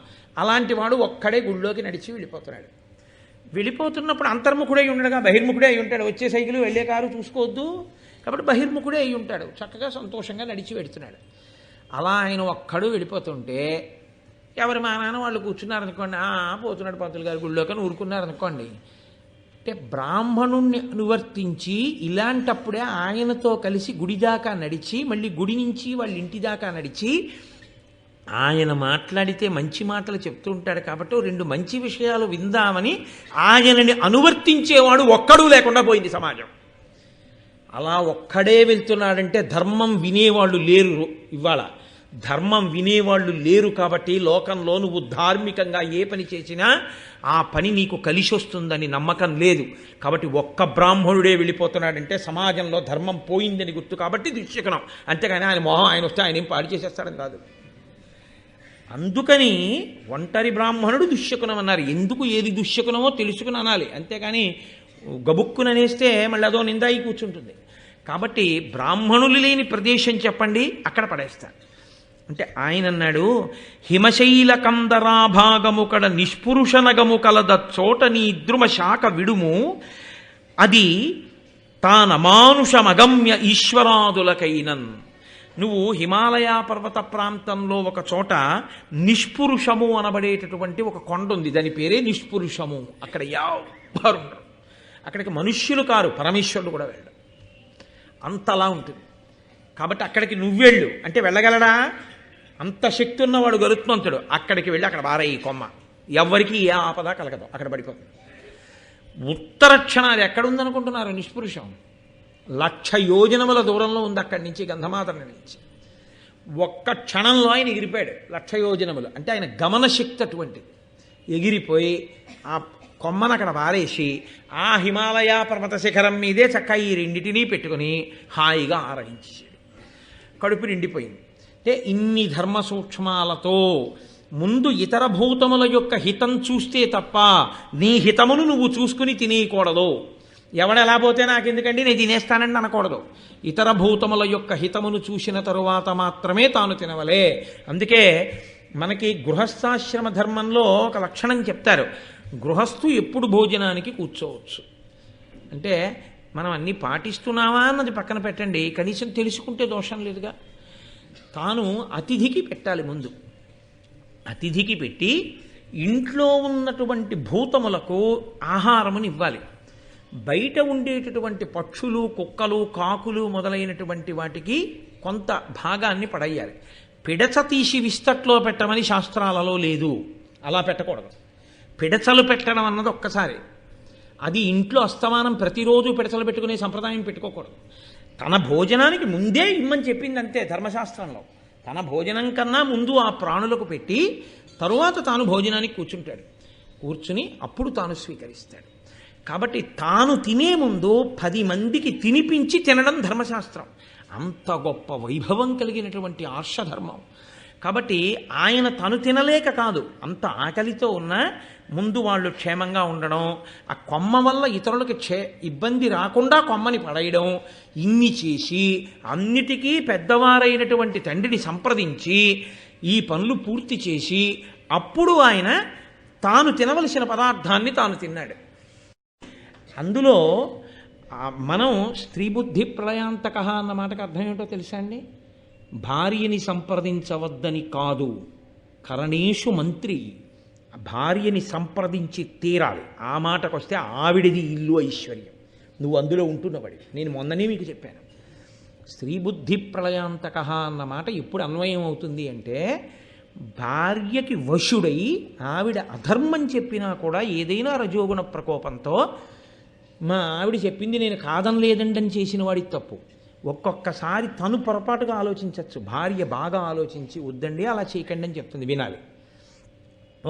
అలాంటి వాడు ఒక్కడే గుళ్ళోకి నడిచి వెళ్ళిపోతున్నాడు. వెళ్ళిపోతున్నప్పుడు అంతర్ముఖుడై ఉండగా బహిర్ముఖుడే అయి ఉంటాడు. వచ్చే సైకిల్ వెళ్ళే కారు చూసుకోవద్దు కాబట్టి బహిర్ముఖుడే అయి ఉంటాడు. చక్కగా సంతోషంగా నడిచి వెడుతున్నాడు. అలా ఆయన ఒక్కడు వెళ్ళిపోతుంటే ఎవరి మా నాన్న వాళ్ళు కూర్చున్నారనుకోండి, పోతున్నాడు పంతులు గారు గుళ్ళోకి అని ఊరుకున్నారనుకోండి. అంటే బ్రాహ్మణుణ్ణి అనువర్తించి ఇలాంటప్పుడే ఆయనతో కలిసి గుడి దాకా నడిచి మళ్ళీ గుడి నుంచి వాళ్ళ ఇంటి దాకా నడిచి ఆయన మాట్లాడితే మంచి మాటలు చెప్తూ ఉంటాడు కాబట్టి 2 మంచి విషయాలు విందామని ఆయనని అనువర్తించేవాడు ఒక్కడూ లేకుండా పోయింది సమాజం. అలా ఒక్కడే వెళ్తున్నాడంటే ధర్మం వినేవాళ్ళు లేరు. ఇవాళ ధర్మం వినేవాళ్ళు లేరు కాబట్టి లోకంలో నువ్వు ధార్మికంగా ఏ పని చేసినా ఆ పని నీకు కలిసి వస్తుందని నమ్మకం లేదు. కాబట్టి ఒక్క బ్రాహ్మణుడే వెళ్ళిపోతున్నాడంటే సమాజంలో ధర్మం పోయిందని గుర్తు. కాబట్టి దుశ్శకునం. అంతేగాని ఆయన మొహం ఆయన వస్తే ఆయన ఏం పాడు చేసేస్తాడని కాదు. అందుకని ఒంటరి బ్రాహ్మణుడు దుశ్శకునం అన్నారు. ఎందుకు ఏది దుశ్శకునమో తెలుసుకుని అనాలి, అంతేగాని గబుక్కుని అనేస్తే మళ్ళీ అదో నిందాయి కూర్చుంటుంది. కాబట్టి బ్రాహ్మణులు లేని ప్రదేశం చెప్పండి, అక్కడ పడేస్తారు. అంటే ఆయన అన్నాడు, హిమశైల కందరాభాగము కడ నిష్పురుషనగము కలద చోట నీ ద్రుమ శాఖ విడుము అది తానమానుషమగమ్య ఈశ్వరాదులకైనన్. నువ్వు హిమాలయ పర్వత ప్రాంతంలో ఒక చోట నిష్పురుషము అనబడేటటువంటి ఒక కొండ ఉంది, దాని పేరే నిష్పురుషము. అక్కడ ఎవ్వరు ఉండరు, అక్కడికి మనుష్యులు కారు, పరమేశ్వరుడు కూడా వెళ్ళడు, అంతలా ఉంటుంది. కాబట్టి అక్కడికి నువ్వెళ్ళు అంటే వెళ్ళగలడా? అంత శక్తి ఉన్నవాడు గరుత్మంతుడు. అక్కడికి వెళ్ళి అక్కడ బారయ్యి కొమ్మ, ఎవ్వరికి ఏ ఆపద కలగదు, అక్కడ పడిపోతుంది. ఉత్తర క్షణాలు ఎక్కడుందనుకుంటున్నారు? నిష్పురుషం 1,00,000 యోజనముల దూరంలో ఉంది అక్కడి నుంచి, గంధమాతన నుంచి. ఒక్క క్షణంలో ఆయన ఎగిరిపోయాడు 1,00,000 యోజనములు. అంటే ఆయన గమనశక్తి అటువంటిది. ఎగిరిపోయి ఆ కొమ్మను అక్కడ పారేసి ఆ హిమాలయ పర్వత శిఖరం మీదే చక్కగా ఈ 2టిని పెట్టుకుని హాయిగా ఆరగించేసాడు. కడుపు నిండిపోయింది. అంటే ఇన్ని ధర్మ సూక్ష్మాలతో ముందు ఇతర భూతముల యొక్క హితం చూస్తే తప్ప నీ హితమును నువ్వు చూసుకుని తినేయకూడదు. ఎవడెలా పోతే నాకు ఎందుకండి నేను తినేస్తానండి అనకూడదు. ఇతర భూతముల యొక్క హితమును చూసిన తరువాత మాత్రమే తాను తినవలే. అందుకే మనకి గృహస్థాశ్రమ ధర్మంలో ఒక లక్షణం చెప్తారు, గృహస్థు ఎప్పుడు భోజనానికి కూర్చోవచ్చు. అంటే మనం అన్నీ పాటిస్తున్నావా అన్నది పక్కన పెట్టండి, కనీసం తెలుసుకుంటే దోషం లేదుగా. తాను అతిథికి పెట్టాలి ముందు. అతిథికి పెట్టి ఇంట్లో ఉన్నటువంటి భూతములకు ఆహారముని ఇవ్వాలి. బయట ఉండేటటువంటి పక్షులు, కుక్కలు, కాకులు మొదలైనటువంటి వాటికి కొంత భాగాన్ని పడేయాలి. పిడచ తీసి విస్తట్లో పెట్టమని శాస్త్రాలలో లేదు, అలా పెట్టకూడదు. పిడచలు పెట్టడం అన్నది ఒక్కసారి, అది ఇంట్లో అస్తమానం ప్రతిరోజు పిడచలు పెట్టుకునే సంప్రదాయం పెట్టుకోకూడదు. తన భోజనానికి ముందే ఇమ్మని చెప్పింది అంతే ధర్మశాస్త్రంలో. తన భోజనం కన్నా ముందు ఆ ప్రాణులకు పెట్టి తరువాత తాను భోజనానికి కూర్చుంటాడు. కూర్చుని అప్పుడు తాను స్వీకరిస్తాడు. కాబట్టి తాను తినే ముందు 10 మందికి తినిపించి తినడం ధర్మశాస్త్రం. అంత గొప్ప వైభవం కలిగినటువంటి ఆర్షధర్మం. కాబట్టి ఆయన తను తినలేక కాదు, అంత ఆకలితో ఉన్నా ముందు వాళ్ళు క్షేమంగా ఉండడం, ఆ కొమ్మ వల్ల ఇతరులకు ఇబ్బంది రాకుండా కొమ్మని పడేయడం, ఇన్ని చేసి అన్నిటికీ పెద్దవారైనటువంటి తండ్రిని సంప్రదించి ఈ పనులు పూర్తి చేసి అప్పుడు ఆయన తాను తినవలసిన పదార్థాన్ని తాను తిన్నాడు. అందులో మనం స్త్రీ బుద్ధి ప్రళయాంతక అన్న మాటకు అర్థం ఏంటో తెలుసా అండి? భార్యని సంప్రదించవద్దని కాదు, కరణేషు మంత్రి, భార్యని సంప్రదించి తీరాలి. ఆ మాటకు వస్తే ఆవిడిది ఇల్లు ఐశ్వర్యం, నువ్వు అందులో ఉంటున్నవాడి. నేను మొన్ననే మీకు చెప్పాను, స్త్రీ బుద్ధి ప్రళయాంతక అన్న మాట ఎప్పుడు అన్వయం అవుతుంది అంటే, భార్యకి వశుడై ఆవిడ అధర్మం చెప్పినా కూడా ఏదైనా రజోగుణ ప్రకోపంతో మా ఆవిడ చెప్పింది నేను కాదనలేదండి అని చేసిన వాడికి తప్పు. ఒక్కొక్కసారి తను పొరపాటుగా ఆలోచించవచ్చు, భార్య బాగా ఆలోచించి వద్దండి అలా చేయకండి అని చెప్తుంది, వినాలి.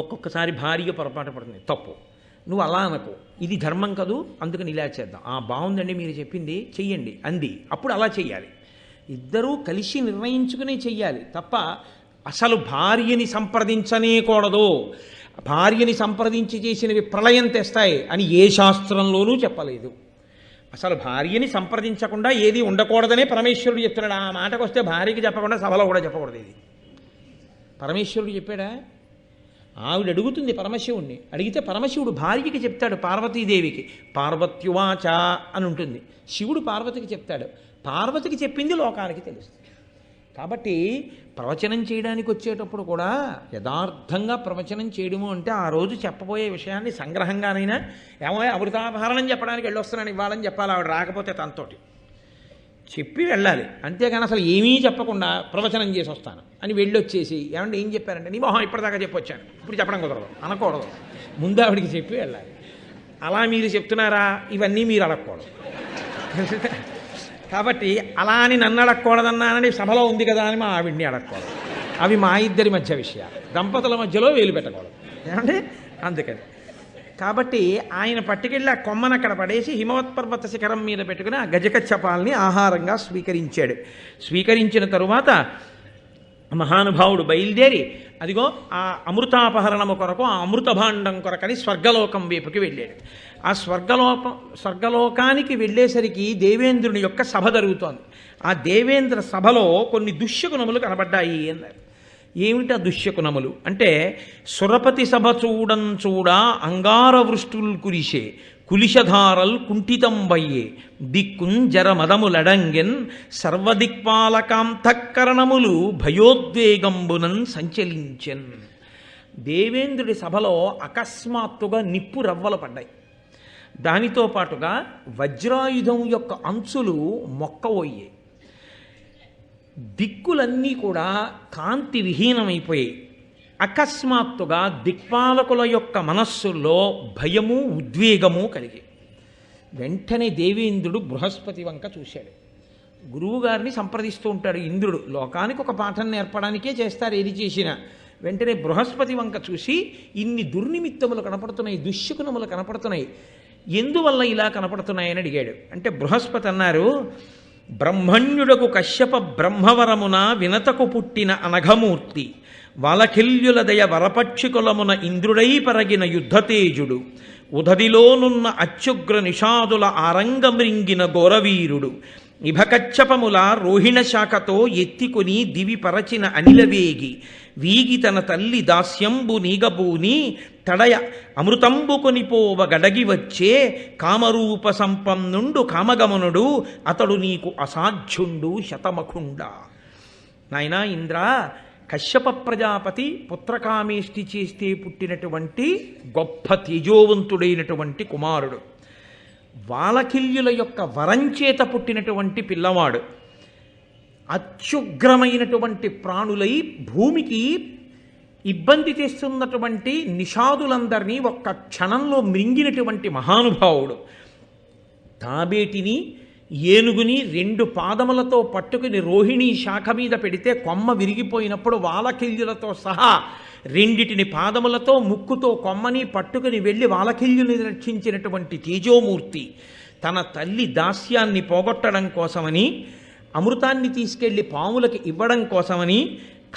ఒక్కొక్కసారి భార్య పొరపాటు పడుతుంది, తప్పు, నువ్వు అలా అనకు, ఇది ధర్మం కదూ అందుకని ఇలా చేద్దాం, బాగుందండి మీరు చెప్పింది చెయ్యండి అంది, అప్పుడు అలా చెయ్యాలి. ఇద్దరూ కలిసి నిర్ణయించుకునే చెయ్యాలి తప్ప అసలు భార్యని సంప్రదించనేకూడదు, భార్యని సంప్రదించి చేసినవి ప్రళయం తెస్తాయి అని ఏ శాస్త్రంలోనూ చెప్పలేదు. అసలు భార్యని సంప్రదించకుండా ఏది ఉండకూడదనే పరమేశ్వరుడు చెప్తున్నాడు. ఆ మాటకు వస్తే భార్యకి చెప్పకుండా సభలో కూడా చెప్పకూడదు. ఇది పరమేశ్వరుడు చెప్పాడా? ఆవిడ అడుగుతుంది పరమశివుణ్ణి, అడిగితే పరమశివుడు భార్యకి చెప్తాడు, పార్వతీదేవికి. పార్వత్యువాచ అని ఉంటుంది, శివుడు పార్వతికి చెప్తాడు. పార్వతికి చెప్పింది లోకానికి తెలుస్తుంది. కాబట్టి ప్రవచనం చేయడానికి వచ్చేటప్పుడు కూడా యథార్థంగా ప్రవచనం చేయడము అంటే ఆ రోజు చెప్పబోయే విషయాన్ని సంగ్రహంగానైనా, ఏమో అమృతాభరణం చెప్పడానికి వెళ్ళొస్తున్నాను ఇవ్వాలని చెప్పాలి, ఆవిడ రాకపోతే తనతోటి చెప్పి వెళ్ళాలి. అంతేగాని అసలు ఏమీ చెప్పకుండా ప్రవచనం చేసి వస్తాను అని వెళ్ళొచ్చేసి ఏమంటే ఏం చెప్పారంటే నీ మొహం ఇప్పటిదాకా చెప్పొచ్చాను ఇప్పుడు చెప్పడం కుదరదు అనకూడదు, ముందు ఆవిడికి చెప్పి వెళ్ళాలి. అలా మీరు చెప్తున్నారా, ఇవన్నీ మీరు అడగకూడదు. కాబట్టి అలా అని నన్ను అడగకూడదన్నానని సభలో ఉంది కదా అని మా ఆవిడ్ని అడగకూడదు. అవి మా ఇద్దరి మధ్య విషయాలు, దంపతుల మధ్యలో వేలు పెట్టకూడదు. ఏమంటే అందుకని కాబట్టి ఆయన పట్టుకెళ్ళి ఆ కొమ్మను అక్కడ పడేసి హిమవత్పర్వత శిఖరం మీద పెట్టుకుని ఆ గజకచ్చపాలని ఆహారంగా స్వీకరించాడు. స్వీకరించిన తరువాత మహానుభావుడు బయలుదేరి అదిగో ఆ అమృతాపహరణము కొరకు, ఆ అమృత భాండం కొరకని స్వర్గలోకం వైపుకి వెళ్ళాడు. ఆ స్వర్గలోకానికి వెళ్ళేసరికి దేవేంద్రుని యొక్క సభ జరుగుతోంది. ఆ దేవేంద్ర సభలో కొన్ని దుశ్శకునములు కనబడ్డాయి అన్నారు. ఏమిటా దుశ్శకునములు అంటే, సురపతి సభ చూడా అంగార వృష్టుల్ కురిసే కులిశధారల్ కుంఠితం వయ్యే దిక్కున్ జర మదములడంగెన్ సర్వదిక్పాలకాంతఃకరణములు భయోద్వేగంబునన్ సంచలించెన్. దేవేంద్రుడి సభలో అకస్మాత్తుగా నిప్పు రవ్వలు పడ్డాయి. దానితో పాటుగా వజ్రాయుధం యొక్క అంచులు మొక్కవోయ్యాయి. దిక్కులన్నీ కూడా కాంతి విహీనమైపోయాయి. అకస్మాత్తుగా దిక్పాలకుల యొక్క మనస్సుల్లో భయము ఉద్వేగము కలిగి వెంటనే దేవేంద్రుడు బృహస్పతి వంక చూశాడు. గురువుగారిని సంప్రదిస్తూ ఉంటాడు ఇంద్రుడు, లోకానికి ఒక పాఠం నేర్పడానికే చేస్తారు ఏది చేసినా. వెంటనే బృహస్పతి వంక చూసి ఇన్ని దుర్నిమిత్తములు కనపడుతున్నాయి, దుశ్శకునములు కనపడుతున్నాయి, ఎందువల్ల ఇలా కనపడుతున్నాయని అడిగాడు. అంటే బృహస్పతి అన్నారు, బ్రహ్మణ్యుడకు కశ్యప బ్రహ్మవరమున వినతకు పుట్టిన అనఘమూర్తి వాలకిల్యులదయ వరపక్షికులమున ఇంద్రుడై పరగిన యుద్ధతేజుడు ఉదదిలోనున్న అత్యుగ్ర నిషాదుల ఆరంగమృంగిన ఘోరవీరుడు ఇభకచ్చపముల రోహిణ శాఖతో ఎత్తికొని దివి పరచిన అనిలవేగి వీగి తన తల్లి దాస్యంబు నీగబూని తడయ అమృతంబు కొనిపోవ గడగి వచ్చే కామరూప సంపన్నుండు కామగమనుడు అతడు నీకు అసాధ్యుండు శతమఖుండ. నాయనా ఇంద్ర, కశ్యప ప్రజాపతి పుత్రకామేష్టి చేస్తే పుట్టినటువంటి గొప్ప తేజోవంతుడైనటువంటి కుమారుడు. వాలకిల్యుల యొక్క వరంచేత పుట్టినటువంటి పిల్లవాడు అత్యుగ్రమైనటువంటి ప్రాణులై భూమికి ఇబ్బంది తెస్తున్నటువంటి నిషాదులందరినీ ఒక్క క్షణంలో మృంగినటువంటి మహానుభావుడు. తాబేటిని ఏనుగుని 2 పాదములతో పట్టుకుని రోహిణి శాఖ మీద పెడితే కొమ్మ విరిగిపోయినప్పుడు వాలకిల్యులతో సహా 2 పాదములతో ముక్కుతో కొమ్మని పట్టుకుని వెళ్ళి వాలకిల్యుని రక్షించినటువంటి తేజోమూర్తి తన తల్లి దాస్యాన్ని పోగొట్టడం కోసమని, అమృతాన్ని తీసుకెళ్లి పాములకి ఇవ్వడం కోసమని,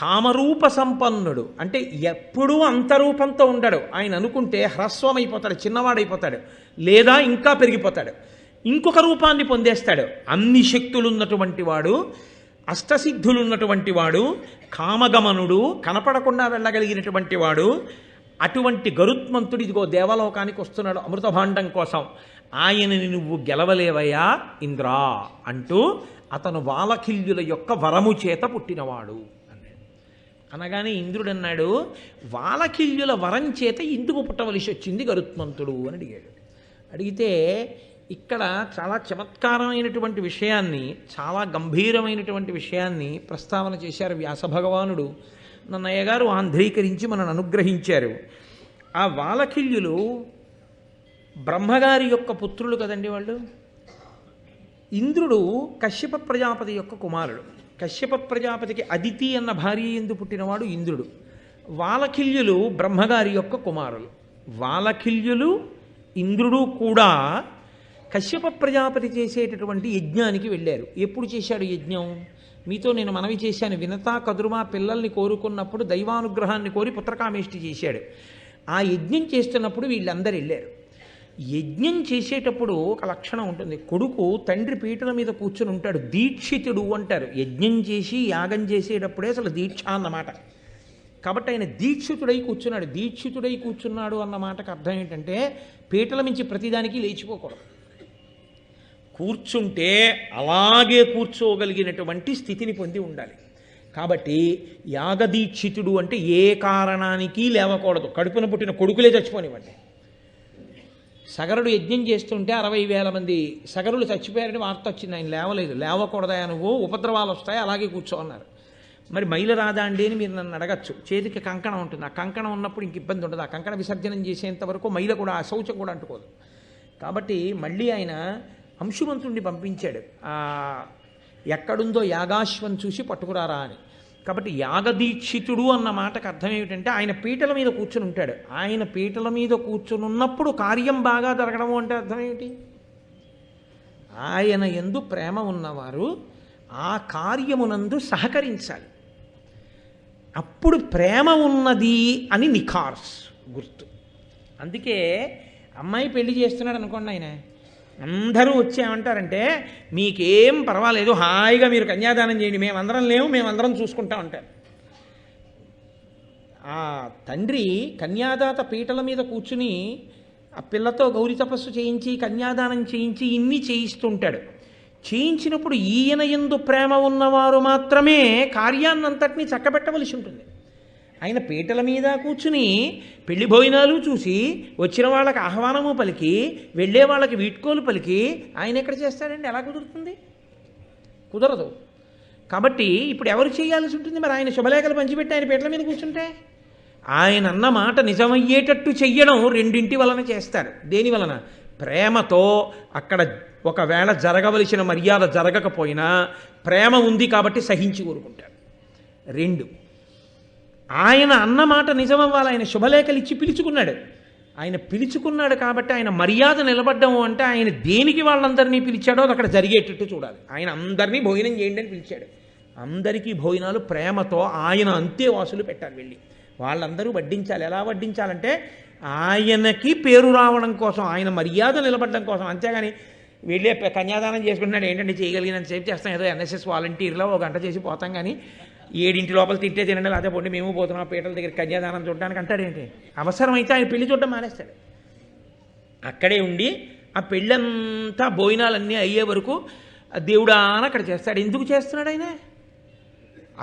కామరూప సంపన్నుడు అంటే ఎప్పుడూ అంతరూపంతో ఉండడు. ఆయన అనుకుంటే హ్రస్వమైపోతాడు, చిన్నవాడైపోతాడు, లేదా ఇంకా పెరిగిపోతాడు, ఇంకొక రూపాన్ని పొందేస్తాడు. అన్ని శక్తులున్నటువంటి వాడు, అష్టసిద్ధులున్నటువంటి వాడు, కామగమనుడు, కనపడకుండా వెళ్ళగలిగినటువంటి వాడు. అటువంటి గరుత్మంతుడు ఇదిగో దేవలోకానికి వస్తున్నాడు అమృతభాండం కోసం. ఆయనని నువ్వు గెలవలేవయ్యా ఇంద్రా అంటూ అతను వాలకిల్యుల యొక్క వరము చేత పుట్టినవాడు అన్నాడు. అనగానే ఇంద్రుడు అన్నాడు, వాలకిల్యుల వరం చేత ఎందుకు పుట్టవలసి వచ్చింది గరుత్మంతుడు అని అడిగాడు. అడిగితే ఇక్కడ చాలా చమత్కారమైనటువంటి విషయాన్ని, చాలా గంభీరమైనటువంటి విషయాన్ని ప్రస్తావన చేశారు వ్యాసభగవానుడు. నన్నయ్య గారు ఆంధ్రీకరించి మనను అనుగ్రహించారు. ఆ వాలకిల్యులు బ్రహ్మగారి యొక్క పుత్రులు కదండి వాళ్ళు. ఇంద్రుడు కశ్యప ప్రజాపతి యొక్క కుమారుడు. కశ్యప ప్రజాపతికి అదితి అన్న భార్య ఎందు పుట్టినవాడు ఇంద్రుడు. వాలకిల్యులు బ్రహ్మగారి యొక్క కుమారులు. వాలకిల్యులు ఇంద్రుడు కూడా కశ్యప ప్రజాపతి చేసేటటువంటి యజ్ఞానికి వెళ్ళారు. ఎప్పుడు చేశాడు యజ్ఞం? మీతో నేను మనవి చేశాను. వినతా కదురుమా పిల్లల్ని కోరుకున్నప్పుడు దైవానుగ్రహాన్ని కోరి పుత్రకామేష్టి చేశాడు. ఆ యజ్ఞం చేస్తున్నప్పుడు వీళ్ళందరూ వెళ్ళారు. యజ్ఞం చేసేటప్పుడు ఒక లక్షణం ఉంటుంది. కొడుకు తండ్రి పీటల మీద కూర్చుని ఉంటాడు, దీక్షితుడు అంటారు. యజ్ఞం చేసి యాగం చేసేటప్పుడే అసలు దీక్ష అన్నమాట. కాబట్టి ఆయన దీక్షితుడై కూర్చున్నాడు. దీక్షితుడై కూర్చున్నాడు అన్న మాటకు అర్థం ఏంటంటే పీటల మించి ప్రతిదానికి లేచిపోకూడదు. కూర్చుంటే అలాగే కూర్చోగలిగినటువంటి స్థితిని పొంది ఉండాలి. కాబట్టి యాగదీక్షితుడు అంటే ఏ కారణానికి లేవకూడదు. కడుపున పుట్టిన కొడుకులే చచ్చిపోనివ్వండి. సగరుడు యజ్ఞం చేస్తుంటే 60,000 మంది సగరులు చచ్చిపోయారని వార్త వచ్చింది. ఆయన లేవలేదు. లేవకూడదా నువ్వు, ఉపద్రవాలు వస్తాయి, అలాగే కూర్చో అన్నారు. మరి మైలు రాదా అండి అని మీరు నన్ను అడగచ్చు. చేతికి కంకణం ఉంటుంది. ఆ కంకణం ఉన్నప్పుడు ఇంక ఇబ్బంది ఉండదు. ఆ కంకణ విసర్జనం చేసేంత వరకు మైల కూడా, ఆ శౌచం కూడా అంటుకోదు. కాబట్టి మళ్ళీ ఆయన అంశుమంతుడిని పంపించాడు, ఎక్కడుందో యాగాశ్వం చూసి పట్టుకురారా అని. కాబట్టి యాగదీక్షితుడు అన్న మాటకు అర్థం ఏమిటంటే ఆయన పీటల మీద కూర్చుని ఉంటాడు. ఆయన పీటల మీద కూర్చుని ఉన్నప్పుడు కార్యం బాగా జరగడము అంటే అర్థం ఏమిటి? ఆయన యందు ప్రేమ ఉన్నవారు ఆ కార్యమునందు సహకరించాలి. అప్పుడు ప్రేమ ఉన్నది అని నిఖార్స్ గుర్తు. అందుకే అమ్మాయి పెళ్లి చేస్తున్నాడు అనుకోండి, ఆయన అందరూ వచ్చి ఏమంటారంటే మీకేం పర్వాలేదు, హాయిగా మీరు కన్యాదానం చేయండి, మేమందరం లేము, మేమందరం చూసుకుంటా ఉంటారు. ఆ తండ్రి కన్యాదాత పీటల మీద కూర్చుని ఆ పిల్లతో గౌరీ తపస్సు చేయించి కన్యాదానం చేయించి ఇన్ని చేయిస్తుంటాడు. చేయించినప్పుడు ఈయన యందు ప్రేమ ఉన్నవారు మాత్రమే కార్యాన్నంతటినీ చక్కబెట్టవలసి ఉంటుంది. ఆయన పీటల మీద కూర్చుని పెళ్లి భోజనాలు చూసి వచ్చిన వాళ్ళకి ఆహ్వానము పలికి వెళ్ళే వాళ్ళకి వీడ్కోలు పలికి ఆయన ఎక్కడ చేస్తాడండి? ఎలా కుదురుతుంది? కుదరదు. కాబట్టి ఇప్పుడు ఎవరు చేయాల్సి ఉంటుంది? మరి ఆయన శుభలేఖలు పంచిపెట్టి ఆయన పీటల మీద కూర్చుంటే ఆయన అన్న మాట నిజమయ్యేటట్టు చెయ్యడం రెండింటి వలన చేస్తారు. దేని వలన? ప్రేమతో. అక్కడ ఒకవేళ జరగవలసిన మర్యాద జరగకపోయినా ప్రేమ ఉంది కాబట్టి సహించి ఊరుకుంటారు. 2, ఆయన అన్నమాట నిజమవ్వాలి. ఆయన శుభలేఖలు ఇచ్చి పిలుచుకున్నాడు. ఆయన పిలుచుకున్నాడు కాబట్టి ఆయన మర్యాద నిలబడ్డము అంటే ఆయన దేనికి వాళ్ళందరినీ పిలిచాడో అది అక్కడ జరిగేటట్టు చూడాలి. ఆయన అందరినీ భోజనం చేయండి అని పిలిచాడు. అందరికీ భోజనాలు ప్రేమతో ఆయన అంతేవాసులు పెట్టాలి. వెళ్ళి వాళ్ళందరూ వడ్డించాలి. ఎలా వడ్డించాలంటే ఆయనకి పేరు రావడం కోసం, ఆయన మర్యాద నిలబడడం కోసం. అంతేగాని వెళ్ళే కన్యాదానం చేసుకుంటున్నాడు ఏంటంటే చేయగలిగినంత సేపు చేస్తాం, ఏదో ఎన్ఎస్ఎస్ వాలంటీర్లో 1 గంట చేసి పోతాం, కానీ 7 లోపల తింటే తినండి, లేకపోతే పోండి మేము పోతున్నాం పీటల దగ్గర కన్యాదానం చూడడానికి అంటాడేంటి? అవసరమైతే ఆయన పెళ్లి చూడడం మానేస్తాడు. అక్కడే ఉండి ఆ పెళ్ళంతా భోజనాలన్నీ అయ్యే వరకు దేవుడా అని అక్కడ చేస్తాడు. ఎందుకు చేస్తున్నాడు ఆయన?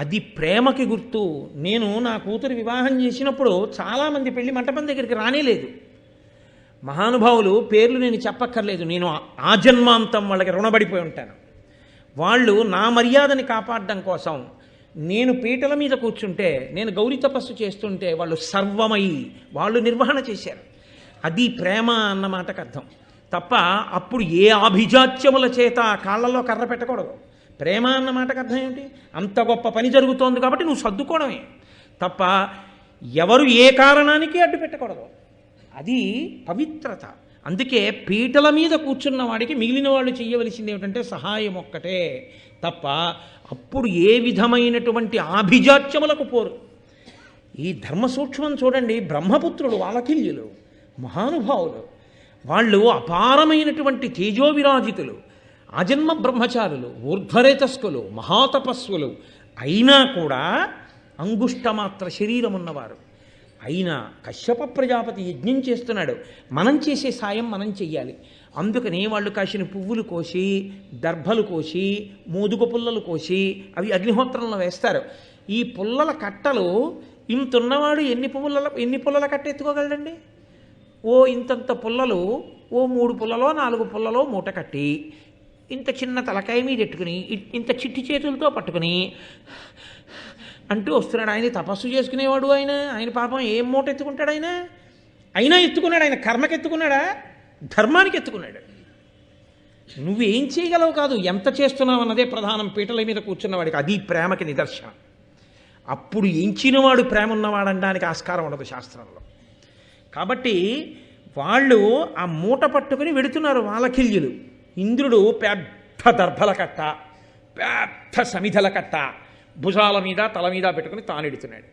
అది ప్రేమకి గుర్తు. నేను నా కూతురు వివాహం చేసినప్పుడు చాలామంది పెళ్లి మంటపం దగ్గరికి రానేలేదు. మహానుభావులు పేర్లు నేను చెప్పక్కర్లేదు, నేను ఆజన్మాంతం వాళ్ళకి రుణపడిపోయి ఉంటాను. వాళ్ళు నా మర్యాదని కాపాడడం కోసం నేను పీటల మీద కూర్చుంటే, నేను గౌరీ తపస్సు చేస్తుంటే వాళ్ళు సర్వమై వాళ్ళు నిర్వహణ చేశారు. అది ప్రేమ అన్న మాటకు అర్థం తప్ప అప్పుడు ఏ ఆభిజాత్యముల చేత కాళ్ళలో కర్ర పెట్టకూడదు. ప్రేమ అన్న మాటకు అర్థం ఏమిటి? అంత గొప్ప పని జరుగుతోంది కాబట్టి నువ్వు సర్దుకోవడమే తప్ప ఎవరు ఏ కారణానికి అడ్డు పెట్టకూడదు. అది పవిత్రత. అందుకే పీటల మీద కూర్చున్న వాడికి మిగిలిన వాళ్ళు చేయవలసింది ఏమిటంటే సహాయం ఒక్కటే తప్ప అప్పుడు ఏ విధమైనటువంటి ఆభిజాత్యములకు పోరు. ఈ ధర్మ సూక్ష్మం చూడండి. బ్రహ్మపుత్రులు వాలకిల్యులు మహానుభావులు, వాళ్ళు అపారమైనటువంటి తేజోవిరాజితులు, ఆజన్మ బ్రహ్మచారులు, ఊర్ధ్వరేతస్కులు, మహాతపస్సులు అయినా కూడా అంగుష్టమాత్ర శరీరం ఉన్నవారు. అయినా కశ్యప ప్రజాపతి యజ్ఞం చేస్తున్నాడు, మనం చేసే సాయం మనం చెయ్యాలి. అందుకని వాళ్ళు కాసిన పువ్వులు కోసి, దర్భలు కోసి, మోదుగ పుల్లలు కోసి అవి అగ్నిహోత్రంలో వేస్తారు. ఈ పుల్లల కట్టలు ఇంతున్నవాడు ఎన్ని పుల్లల కట్ట ఎత్తుకోగలడండి? ఓ ఇంతంత పుల్లలు, ఓ 3 పుల్లలో 4 పుల్లలో మూట కట్టి ఇంత చిన్న తలకాయ మీద ఎట్టుకుని ఇంత చిట్టి చేతులతో పట్టుకుని అంటూ వస్తున్నాడు. ఆయన తపస్సు చేసుకునేవాడు, ఆయన పాపం ఏం మూట ఎత్తుకుంటాడు? అయినా ఎత్తుకున్నాడు. ఆయన కర్మకి ఎత్తుకున్నాడా? ధర్మానికి ఎత్తుకున్నాడు. నువ్వేం చేయగలవు కాదు, ఎంత చేస్తున్నావు అన్నదే ప్రధానం. పీటల మీద కూర్చున్నవాడికి అది ప్రేమకి నిదర్శనం. అప్పుడు ఎంచినవాడు ప్రేమ ఉన్నవాడనడానికి ఆస్కారం ఉండదు శాస్త్రంలో. కాబట్టి వాళ్ళు ఆ మూట పట్టుకుని వెడుతున్నారు వాలకిల్యులు. ఇంద్రుడు పెద్ద దర్భల కట్ట, పెద్ద సమిధల కట్ట భుజాల మీద తల మీద పెట్టుకుని తాను ఎడుతున్నాడు.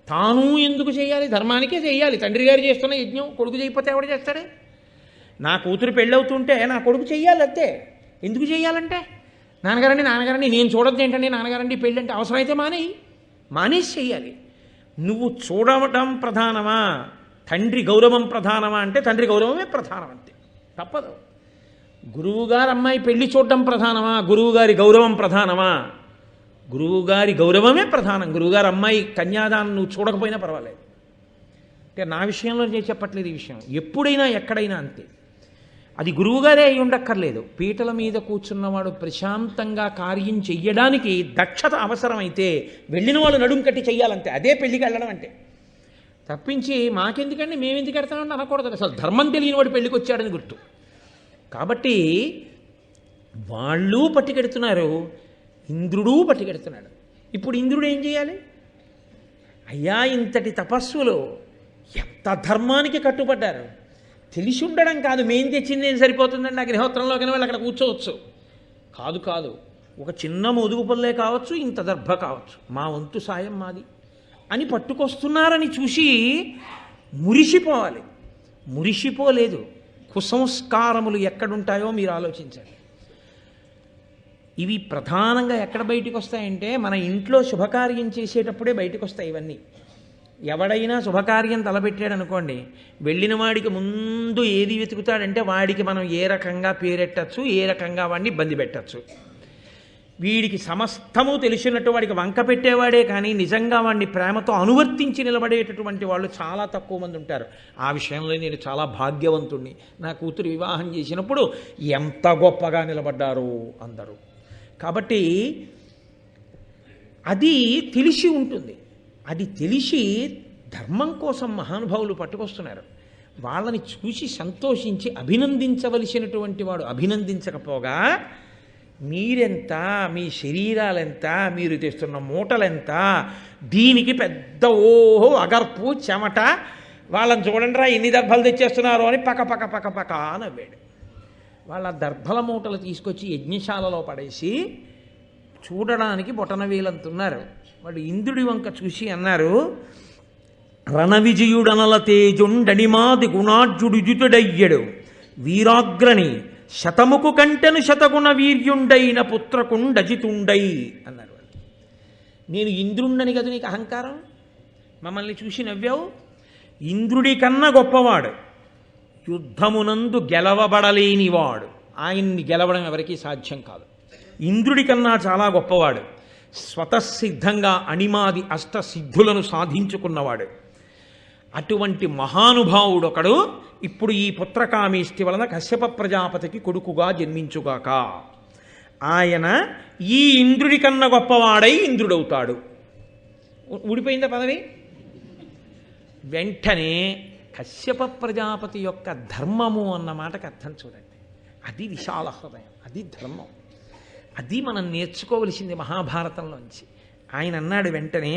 తాను ఎందుకు చేయాలి? ధర్మానికే చేయాలి. తండ్రి గారు చేస్తున్న యజ్ఞం కొడుకు చేయకపోతే ఎవడు చేస్తాడే? నా కూతురు పెళ్ళవుతుంటే నా కొడుకు చెయ్యాలి అంతే. ఎందుకు చెయ్యాలంటే నాన్నగారండి నేను చూడద్దు ఏంటండి, నాన్నగారండి పెళ్ళి అంటే అవసరమైతే మానేసి చెయ్యాలి. నువ్వు చూడటం ప్రధానమా, తండ్రి గౌరవం ప్రధానమా అంటే తండ్రి గౌరవమే ప్రధానం అంతే, తప్పదు. గురువుగారు అమ్మాయి పెళ్లి చూడడం ప్రధానమా, గురువుగారి గౌరవం ప్రధానమా? గురువుగారి గౌరవమే ప్రధానం. గురువుగారు అమ్మాయి కన్యాదానం నువ్వు చూడకపోయినా పర్వాలేదు. అంటే నా విషయంలో నేను చెప్పట్లేదు ఈ విషయం, ఎప్పుడైనా ఎక్కడైనా అంతే. అది గురువుగారే అయి ఉండక్కర్లేదు. పీటల మీద కూర్చున్నవాడు ప్రశాంతంగా కార్యం చెయ్యడానికి దక్షత అవసరమైతే వెళ్ళిన వాళ్ళు నడుం కట్టి చెయ్యాలంతే. అదే పెళ్ళికి వెళ్ళడం అంటే. తప్పించి మాకెందుకండి, మేమెందుకు వెళ్తామని అనకూడదు. అసలు ధర్మం తెలియని వాడు పెళ్ళికి వచ్చాడని గుర్తు. కాబట్టి వాళ్ళు పట్టుకెడుతున్నారు, ఇంద్రుడు పట్టుకెడుతున్నాడు. ఇప్పుడు ఇంద్రుడు ఏం చేయాలి? అయ్యా ఇంతటి తపస్సులు ఎంత ధర్మానికి కట్టుబడ్డారు. తెలిసి ఉండడం కాదు, మేం తెచ్చింది ఏం సరిపోతుందండి అగ్నిహోత్రంలో కానీ వాళ్ళు అక్కడ కూర్చోవచ్చు. కాదు, ఒక చిన్న మోదుగు పల్లే కావచ్చు, ఇంత దర్భ కావచ్చు, మా వంతు సాయం మాది అని పట్టుకొస్తున్నారని చూసి మురిసిపోవాలి. మురిసిపోలేదు. కుసంస్కారములు ఎక్కడుంటాయో మీరు ఆలోచించండి. ఇవి ప్రధానంగా ఎక్కడ బయటికి వస్తాయంటే మన ఇంట్లో శుభకార్యం చేసేటప్పుడే బయటకు వస్తాయి ఇవన్నీ. ఎవడైనా శుభకార్యం తలపెట్టాడు అనుకోండి, వెళ్ళిన వాడికి ముందు ఏది వెతుకుతాడంటే వాడికి మనం ఏ రకంగా పేరెట్టచ్చు, ఏ రకంగా వాడిని ఇబ్బంది పెట్టచ్చు. వీడికి సమస్తము తెలిసినట్టు వాడికి వంక పెట్టేవాడే కానీ నిజంగా వాడిని ప్రేమతో అనువర్తించి నిలబడేటటువంటి వాళ్ళు చాలా తక్కువ మంది ఉంటారు. ఆ విషయంలో నేను చాలా భాగ్యవంతుణ్ణి. నా కూతురు వివాహం చేసినప్పుడు ఎంత గొప్పగా నిలబడ్డారు అందరూ. కాబట్టి అది తెలిసి ఉంటుంది. అది తెలిసి ధర్మం కోసం మహానుభావులు పట్టుకొస్తున్నారు. వాళ్ళని చూసి సంతోషించి అభినందించవలసినటువంటి వాడు అభినందించకపోగా మీరెంత, మీ శరీరాలెంత, మీరు తెస్తున్న మూటలెంత, దీనికి పెద్ద ఓహో అగర్పు చెమట, వాళ్ళని చూడండిరా ఎన్ని దర్భలు తెచ్చేస్తున్నారు అని పక్క నవ్వాడు. వాళ్ళ దర్భల మూటలు తీసుకొచ్చి యజ్ఞశాలలో పడేసి చూడడానికి బొటనవేలంతున్నారు. వాళ్ళు ఇంద్రుడి వంక చూసి అన్నారు, రణ విజయుడనల తేజుండనిమాది గుణార్జుడుజుతుడయ్యడు వీరాగ్రణి శతముకు కంటెను శతగుణ వీర్యుండైన పుత్రకుండజితుండై అన్నారు. నేను ఇంద్రుండని కదా నీకు అహంకారం, మమ్మల్ని చూసి నవ్వావు. ఇంద్రుడి కన్నా గొప్పవాడు, యుద్ధమునందు గెలవబడలేనివాడు, ఆయన్ని గెలవడం ఎవరికీ సాధ్యం కాదు. ఇంద్రుడి కన్నా చాలా గొప్పవాడు, స్వతసిద్ధంగా అణిమాది అష్టసిద్ధులను సాధించుకున్నవాడు. అటువంటి మహానుభావుడొకడు ఇప్పుడు ఈ పుత్రకామేష్టి వలన కశ్యప ప్రజాపతికి కొడుకుగా జన్మించుగాక. ఆయన ఈ ఇంద్రుడి కన్నా గొప్పవాడై ఇంద్రుడవుతాడు. ఊడిపోయిందా పదవి? వెంటనే కశ్యప ప్రజాపతి యొక్క ధర్మము అన్న మాటకు అర్థం చూడండి. అది విశాల హృదయం, అది ధర్మం, అది మనం నేర్చుకోవలసింది మహాభారతంలోంచి. ఆయన అన్నాడు వెంటనే,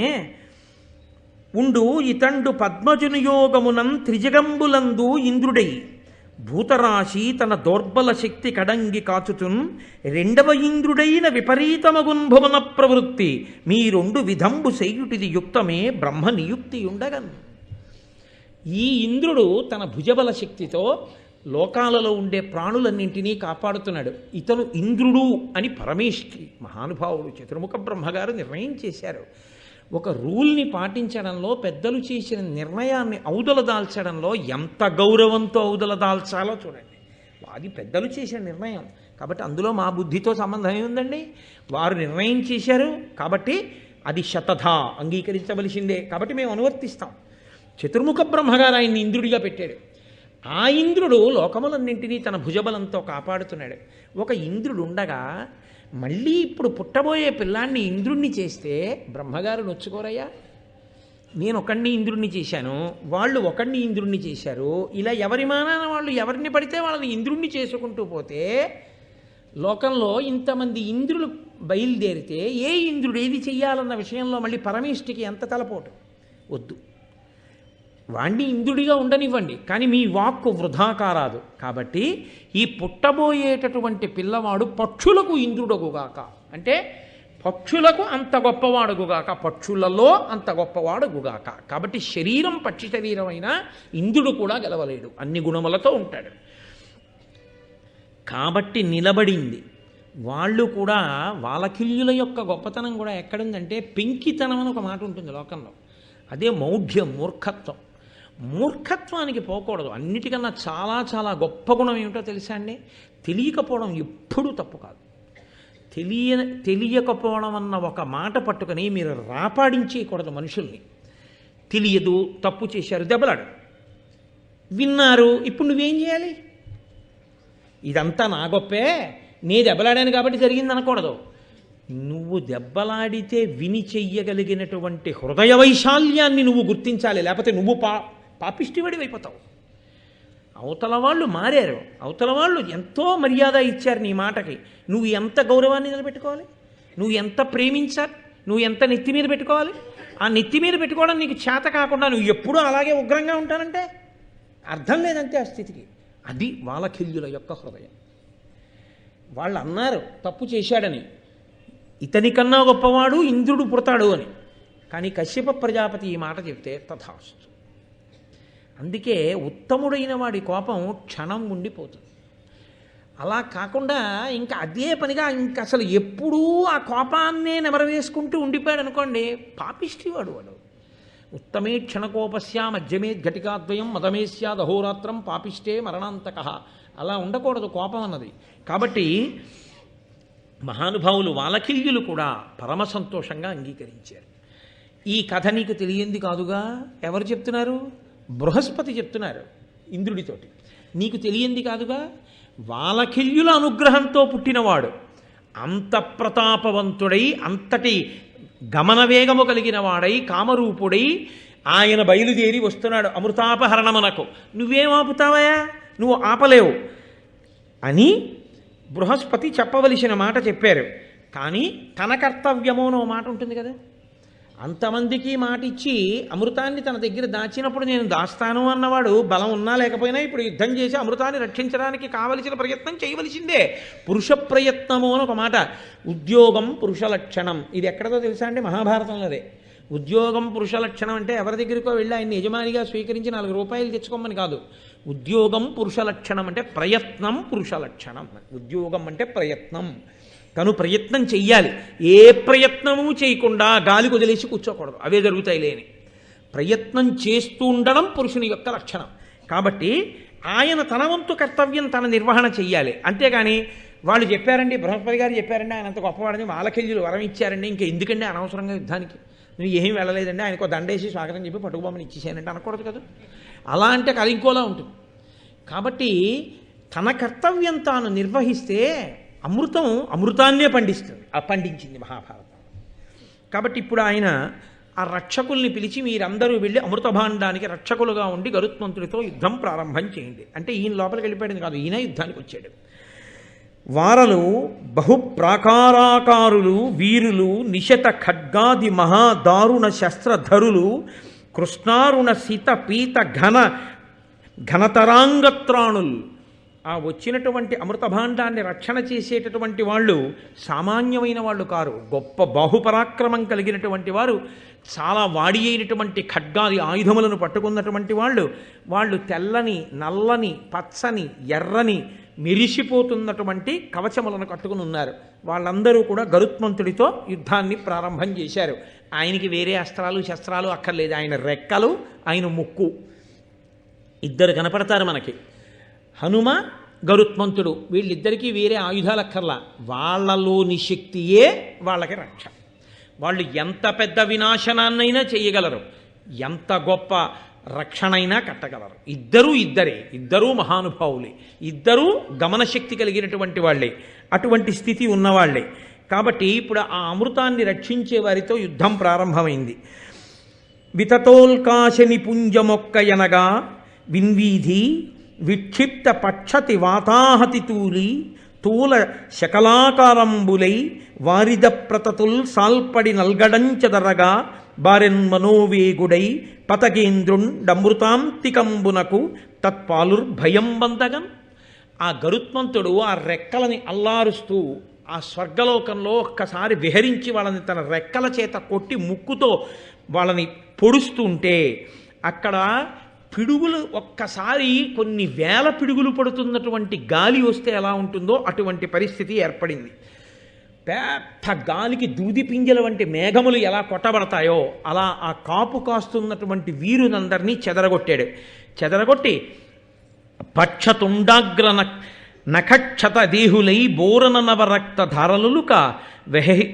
ఉండు ఇతండు పద్మజునియోగమునం త్రిజగంబులందు ఇంద్రుడై భూతరాశి తన దౌర్బల శక్తి కడంగి కాచుతున్ రెండవ ఇంద్రుడైన విపరీతమగున్ భువన ప్రవృత్తి మీ రెండు విధంబు చేయుటిది యుక్తమే బ్రహ్మ నియుక్తి ఉండగన్. ఈ ఇంద్రుడు తన భుజబల శక్తితో లోకాలలో ఉండే ప్రాణులన్నింటినీ కాపాడుతున్నాడు. ఇతను ఇంద్రుడు అని పరమేష్ఠి మహానుభావుడు చతుర్ముఖ బ్రహ్మగారు నిర్ణయం చేశారు. ఒక రూల్ని పాటించడంలో, పెద్దలు చేసిన నిర్ణయాన్ని ఔదల దాల్చడంలో ఎంత గౌరవంతో ఔదల దాల్చాలో చూడండి. అది పెద్దలు చేసిన నిర్ణయం కాబట్టి అందులో మా బుద్ధితో సంబంధం ఏముందండి? వారు నిర్ణయం చేశారు కాబట్టి అది శతధా అంగీకరించవలసిందే. కాబట్టి మేము అనువర్తిస్తాం. చతుర్ముఖ బ్రహ్మగారు ఆయన్ని ఇంద్రుడిగా పెట్టాడు. ఆ ఇంద్రుడు లోకములన్నింటినీ తన భుజబలంతో కాపాడుతున్నాడు. ఒక ఇంద్రుడు ఉండగా మళ్ళీ ఇప్పుడు పుట్టబోయే పిల్లాన్ని ఇంద్రుణ్ణి చేస్తే బ్రహ్మగారు నొచ్చుకోరయ్యా? నేను ఒకడిని ఇంద్రుణ్ణి చేశాను, వాళ్ళు ఒకడిని ఇంద్రుణ్ణి చేశారు, ఇలా ఎవరి మానాన వాళ్ళు ఎవరిని పడితే వాళ్ళని ఇంద్రుణ్ణి చేసుకుంటూ పోతే లోకంలో ఇంతమంది ఇంద్రులు బయలుదేరితే ఏ ఇంద్రుడు ఏది చెయ్యాలన్న విషయంలో మళ్ళీ పరమేష్ఠికి ఎంత తలపోటు? వద్దు, వాణ్ణి ఇంద్రుడిగా ఉండనివ్వండి, కానీ మీ వాక్కు వృధా కారాదు. కాబట్టి ఈ పుట్టబోయేటటువంటి పిల్లవాడు పక్షులకు ఇంద్రుడగుగాక, అంటే పక్షులకు అంత గొప్పవాడుగుగాక, పక్షులలో అంత గొప్పవాడుగుగాక. కాబట్టి శరీరం పక్షి శరీరం అయినా ఇంద్రుడు కూడా గెలవలేడు, అన్ని గుణములతో ఉంటాడు. కాబట్టి నిలబడింది. వాళ్ళు కూడా వాలకిల్యుల యొక్క గొప్పతనం కూడా ఎక్కడుందంటే పెంకితనం అని ఒక మాట ఉంటుంది లోకంలో. అదే మౌఢ్యం, మూర్ఖత్వం. మూర్ఖత్వానికి పోకూడదు. అన్నిటికన్నా చాలా చాలా గొప్ప గుణం ఏమిటో తెలుసా అండి? తెలియకపోవడం ఎప్పుడూ తప్పు కాదు. తెలియకపోవడం అన్న ఒక మాట పట్టుకొని మీరు రాపాడించేయకూడదు మనుషుల్ని. తెలియదు, తప్పు చేశారు, దెబ్బలాడు. విన్నారు, ఇప్పుడు నువ్వేం చేయాలి? ఇదంతా నా గొప్పే, నే దెబ్బలాడాను కాబట్టి జరిగింది అనకూడదు. నువ్వు దెబ్బలాడితే విని చెయ్యగలిగినటువంటి హృదయ వైశాల్యాన్ని నువ్వు గుర్తించాలి. లేకపోతే నువ్వు పాపిష్టివాడి అయిపోతావు. అవతల వాళ్ళు మారారు, అవతల వాళ్ళు ఎంతో మర్యాద ఇచ్చారు నీ మాటకి. నువ్వు ఎంత గౌరవాన్ని నిలబెట్టుకోవాలి? నువ్వు ఎంత ప్రేమించాలి? నువ్వు ఎంత నెత్తి మీద పెట్టుకోవాలి? ఆ నెత్తి మీద పెట్టుకోవడం నీకు చేత కాకుండా నువ్వు ఎప్పుడూ అలాగే ఉగ్రంగా ఉంటానంటే అర్థం లేదంతే ఆ స్థితికి. అది వాలకిల్యుల యొక్క హృదయం. వాళ్ళు అన్నారు తప్పు చేశాడని, ఇతనికన్నా గొప్పవాడు ఇంద్రుడు పుడతాడు అని. కానీ కశ్యప ప్రజాపతి ఈ మాట చెప్తే తథాస్తు. అందుకే ఉత్తముడైన వాడి కోపం క్షణం ఉండిపోతుంది. అలా కాకుండా ఇంకా అదే పనిగా ఇంకా అసలు ఎప్పుడూ ఆ కోపాన్నే నెమరవేసుకుంటూ ఉండిపోయాడు అనుకోండి, పాపిష్టివాడు వాడు. ఉత్తమే క్షణకోపస్య మధ్యమే ఘటికాద్వయం మదమే స్యాదహోరాత్రం పాపిష్టే మరణాంతక. అలా ఉండకూడదు కోపం అన్నది. కాబట్టి మహానుభావులు వాలకిల్యులు కూడా పరమ సంతోషంగా అంగీకరించారు. ఈ కథ నీకు తెలియంది కాదుగా. ఎవరు చెప్తున్నారు? బృహస్పతి చెప్తున్నారు ఇంద్రుడితోటి. నీకు తెలియంది కాదుగా. వాలకిల్యుల అనుగ్రహంతో పుట్టినవాడు, అంత ప్రతాపవంతుడై, అంతటి గమనవేగము కలిగిన వాడై, కామరూపుడై ఆయన బయలుదేరి వస్తున్నాడు అమృతాపహరణమునకు. నువ్వేం ఆపుతావయా? నువ్వు ఆపలేవు అని బృహస్పతి చెప్పవలసిన మాట చెప్పారు. కానీ తన కర్తవ్యమో నో మాట ఉంటుంది కదా. అంతమందికి మాట ఇచ్చి అమృతాన్ని తన దగ్గర దాచినప్పుడు నేను దాస్తాను అన్నవాడు బలం ఉన్నా లేకపోయినా ఇప్పుడు యుద్ధం చేసి అమృతాన్ని రక్షించడానికి కావలసిన ప్రయత్నం చేయవలసిందే. పురుష ప్రయత్నము అని ఒక మాట. ఉద్యోగం పురుష లక్షణం. ఇది ఎక్కడదో తెలుసా అండి? మహాభారతంలోదే. ఉద్యోగం పురుష లక్షణం అంటే ఎవరి దగ్గరికో వెళ్ళి ఆయన్ని యజమానిగా స్వీకరించి 4 రూపాయలు తెచ్చుకోమని కాదు. ఉద్యోగం పురుష లక్షణం అంటే ప్రయత్నం పురుష లక్షణం. ఉద్యోగం అంటే ప్రయత్నం. తను ప్రయత్నం చెయ్యాలి. ఏ ప్రయత్నము చేయకుండా గాలికి వదిలేసి కూర్చోకూడదు, అవే జరుగుతాయి లేని. ప్రయత్నం చేస్తూ ఉండడం పురుషుని యొక్క లక్షణం. కాబట్టి ఆయన తన వంతు కర్తవ్యం తన నిర్వహణ చెయ్యాలి. అంతేగాని వాళ్ళు చెప్పారండి, బృహస్పతి గారు చెప్పారండి ఆయన అంత గొప్పవాడని, వాలకిల్యులు వరం ఇచ్చారండి, ఇంకా ఎందుకండి అనవసరంగా యుద్ధానికి నువ్వు ఏం వెళ్ళలేదండి, ఆయనకు దండేసి స్వాగతం చెప్పి పట్టుకుబొమ్మని ఇచ్చేసానంటే అనకూడదు కదా. అలా అంటే అది ఇంకోలా ఉంటుంది. కాబట్టి తన కర్తవ్యం తాను నిర్వహిస్తే అమృతాన్నే పండించింది మహాభారతం. కాబట్టి ఇప్పుడు ఆయన ఆ రక్షకుల్ని పిలిచి మీరందరూ వెళ్ళి అమృత భాండానికి రక్షకులుగా ఉండి గరుత్మంతుడితో యుద్ధం ప్రారంభం చేయండి అంటే ఈయన లోపలికి వెళ్ళిపోయాడు కాదు, ఈయన యుద్ధానికి వచ్చాడు. వారలు బహుప్రాకారాకారులు వీరులు నిశత ఖడ్గాది మహాదారుణ శస్త్రధరులు కృష్ణారుణ సీత పీత ఘనతరాంగత్రాణులు. ఆ వచ్చినటువంటి అమృతభాండాన్ని రక్షణ చేసేటటువంటి వాళ్ళు సామాన్యమైన వాళ్ళు కారు, గొప్ప బాహుపరాక్రమం కలిగినటువంటి వారు, చాలా వాడి అయినటువంటి ఖడ్గాది ఆయుధములను పట్టుకున్నటువంటి వాళ్ళు తెల్లని నల్లని పచ్చని ఎర్రని మెరిసిపోతున్నటువంటి కవచములను కట్టుకుని ఉన్నారు. వాళ్ళందరూ కూడా గరుత్మంతుడితో యుద్ధాన్ని ప్రారంభం చేశారు. ఆయనకి వేరే అస్త్రాలు శస్త్రాలు అక్కర్లేదు, ఆయన రెక్కలు ఆయన ముక్కు ఇద్దరు కనపడతారు మనకి. హనుమ గరుత్మంతుడు వీళ్ళిద్దరికీ వేరే ఆయుధాలు అక్కర్లా, వాళ్ళలోని శక్తియే వాళ్ళకి రక్ష. వాళ్ళు ఎంత పెద్ద వినాశనాన్నైనా చేయగలరు, ఎంత గొప్ప రక్షణైనా కట్టగలరు. ఇద్దరూ మహానుభావులే, ఇద్దరూ గమనశక్తి కలిగినటువంటి వాళ్ళే, అటువంటి స్థితి ఉన్నవాళ్లే. కాబట్టి ఇప్పుడు ఆ అమృతాన్ని రక్షించే వారితో యుద్ధం ప్రారంభమైంది. వితతోల్కాశ నిపుంజమొక్కయనగా విన్వీధి విక్షిప్త పక్షతి వాతాహతి తూల శకలాకారంబులై వారిద ప్రతతుల్ సాల్పడి నల్గడంచదరగా బారెన్ మనోవేగుడై పతగేంద్రుండమృతాంతికంబునకు తత్పాలుర్భయం బందగన్. ఆ గరుత్మంతుడు ఆ రెక్కలని అల్లారుస్తూ ఆ స్వర్గలోకంలో ఒక్కసారి విహరించి వాళ్ళని తన రెక్కల చేత కొట్టి ముక్కుతో వాళ్ళని పొడుస్తుంటే అక్కడ పిడుగులు ఒక్కసారి కొన్ని వేల పిడుగులు పడుతున్నటువంటి గాలి వస్తే ఎలా ఉంటుందో అటువంటి పరిస్థితి ఏర్పడింది. పెద్ద గాలికి దూది పింజల వంటి మేఘములు ఎలా కొట్టబడతాయో అలా ఆ కాపు కాస్తున్నటువంటి వీరునందరినీ చెదరగొట్టి పక్షతుండాగ్ర నఖక్షత దేహులై బోరన నవరక్త ధారలుక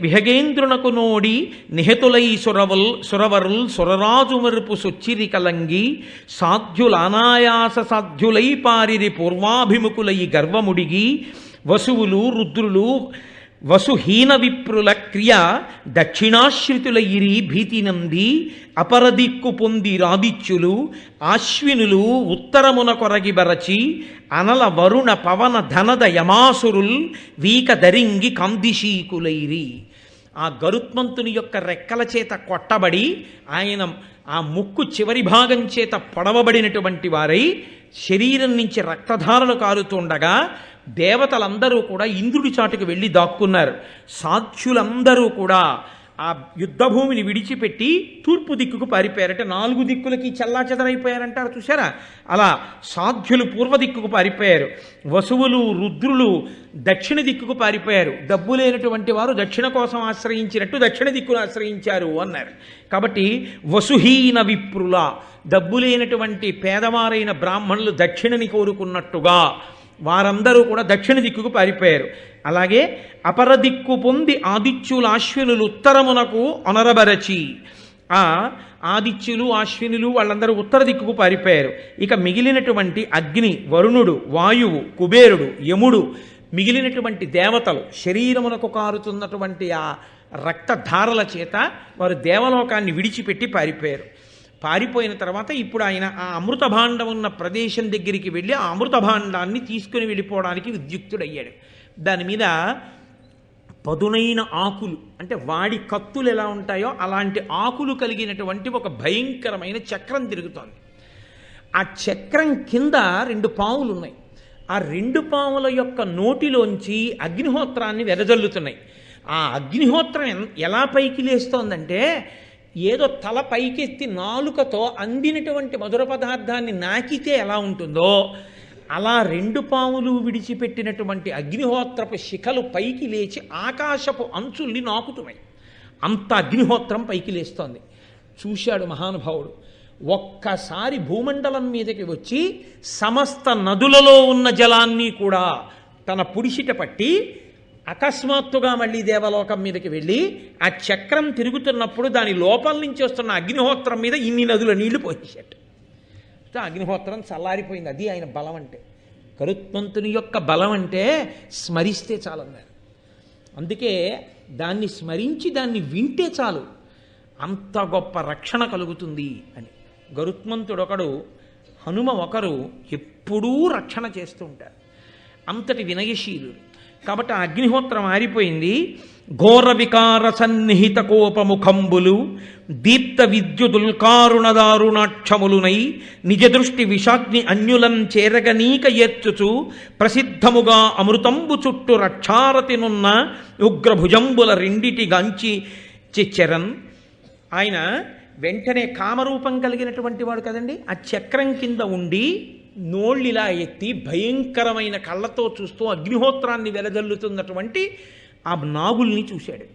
విహగేంద్రునకు నోడి నిహతులై సురవరుల్ సురరాజు మరుపు సొచ్చిరి కలంగి సాధ్యులనాయాస సాధ్యులై పారిరి పూర్వాభిముఖులై గర్వముడిగి వసువులు రుద్రులు వసుహీన విప్రుల క్రియ దక్షిణాశ్రితులయిరి భీతినంది అపరదిక్కు పొంది రాదిత్యులు ఆశ్వినులు ఉత్తరమున కొరగి బరచి అనల వరుణ పవన ధనద యమాసురుల్ వీక దరింగి కందిశీకులైరి. ఆ గరుత్మంతుని యొక్క రెక్కల చేత కొట్టబడి ఆయన ఆ ముక్కు చివరి భాగం చేత పొడవబడినటువంటి వారై శరీరం నుంచి రక్తధారలు కారుతుండగా దేవతలందరూ కూడా ఇంద్రుడి చాటుకు వెళ్ళి దాక్కున్నారు. సాధ్యులందరూ కూడా ఆ యుద్ధభూమిని విడిచిపెట్టి తూర్పు దిక్కుకు పారిపోయారంటే 4 దిక్కులకి చెల్లాచెదరైపోయారంటారు చూసారా, అలా సాధ్యులు పూర్వ దిక్కుకు పారిపోయారు, వసువులు రుద్రులు దక్షిణ దిక్కుకు పారిపోయారు, డబ్బు లేనటువంటి వారు దక్షిణ కోసం ఆశ్రయించినట్టు దక్షిణ దిక్కును ఆశ్రయించారు అన్నారు. కాబట్టి వసుహీన విప్రుల డబ్బు లేనటువంటి పేదవారైన బ్రాహ్మణులు దక్షిణని కోరుకున్నట్టుగా వారందరూ కూడా దక్షిణ దిక్కుకు పారిపోయారు. అలాగే అపర దిక్కు పొంది ఆదిత్యులు అశ్వినులు ఉత్తరమునకు అనరబరచి ఆ ఆదిత్యులు అశ్వినులు వాళ్ళందరూ ఉత్తర దిక్కుకు పారిపోయారు. ఇక మిగిలినటువంటి అగ్ని, వరుణుడు, వాయువు, కుబేరుడు, యముడు, మిగిలినటువంటి దేవతలు శరీరమునకు కారుతున్నటువంటి ఆ రక్తధారల చేత వారు దేవలోకాన్ని విడిచిపెట్టి పారిపోయారు. పారిపోయిన తర్వాత ఇప్పుడు ఆయన ఆ అమృత భాండం ఉన్న ప్రదేశం దగ్గరికి వెళ్ళి ఆ అమృత భాండాన్ని తీసుకుని వెళ్ళిపోవడానికి ఉద్యుక్తుడయ్యాడు. దాని మీద పదునైన ఆకులు అంటే వాడి కత్తులు ఎలా ఉంటాయో అలాంటి ఆకులు కలిగినటువంటి ఒక భయంకరమైన చక్రం తిరుగుతోంది. ఆ చక్రం కింద 2 పాములు ఉన్నాయి. ఆ 2 పాముల యొక్క నోటిలోంచి అగ్నిహోత్రాన్ని వెదజల్లుతున్నాయి. ఆ అగ్నిహోత్రం ఎలా పైకి లేస్తోందంటే ఏదో తల పైకెత్తి నాలుకతో అందినటువంటి మధుర పదార్థాన్ని నాకితే ఎలా ఉంటుందో అలా 2 పాములు విడిచిపెట్టినటువంటి అగ్నిహోత్రపు శిఖలు పైకి లేచి ఆకాశపు అంచుల్ని నాకుతున్నాయి. అంత అగ్నిహోత్రం పైకి లేస్తోంది. చూశాడు మహానుభావుడు. ఒక్కసారి భూమండలం మీదకి వచ్చి సమస్త నదులలో ఉన్న జలాన్ని కూడా తన పుడిసిట పట్టి అకస్మాత్తుగా మళ్ళీ దేవలోకం మీదకి వెళ్ళి ఆ చక్రం తిరుగుతున్నప్పుడు దాని లోపల నుంచి వస్తున్న అగ్నిహోత్రం మీద ఇన్ని నదుల నీళ్లు పోసేశాడు. అగ్నిహోత్రం చల్లారిపోయింది. అది ఆయన బలం అంటే. గరుత్మంతుని యొక్క బలం అంటే స్మరిస్తే చాలన్నారు. అందుకే దాన్ని స్మరించి దాన్ని వింటే చాలు, అంత గొప్ప రక్షణ కలుగుతుంది అని. గరుత్మంతుడొకడు, హనుమ ఒకరు ఎప్పుడూ రక్షణ చేస్తూ ఉంటారు. అంతటి వినయశీలుడు. కాబట్టి ఆ అగ్నిహోత్రం ఆరిపోయింది. ఘోర వికార సన్నిహిత కోపముఖంబులు దీప్త విద్యుదుల్కారుణదారుణాక్షములునై నిజ దృష్టి విషాగ్ని అన్యులం చేరగనీక ఏర్చుచు ప్రసిద్ధముగా అమృతంబు చుట్టు రక్షారతినున్న ఉగ్రభుజంబుల రెండిటి గాంచి చెచ్చరన్. ఆయన వెంటనే కామరూపం కలిగినటువంటి వాడు కదండి. ఆ చక్రం కింద ఉండి నోళ్ళిలా ఎత్తి భయంకరమైన కళ్ళతో చూస్తూ అగ్నిహోత్రాన్ని వెలజల్లుతున్నటువంటి ఆ నాగుల్ని చూశాడు.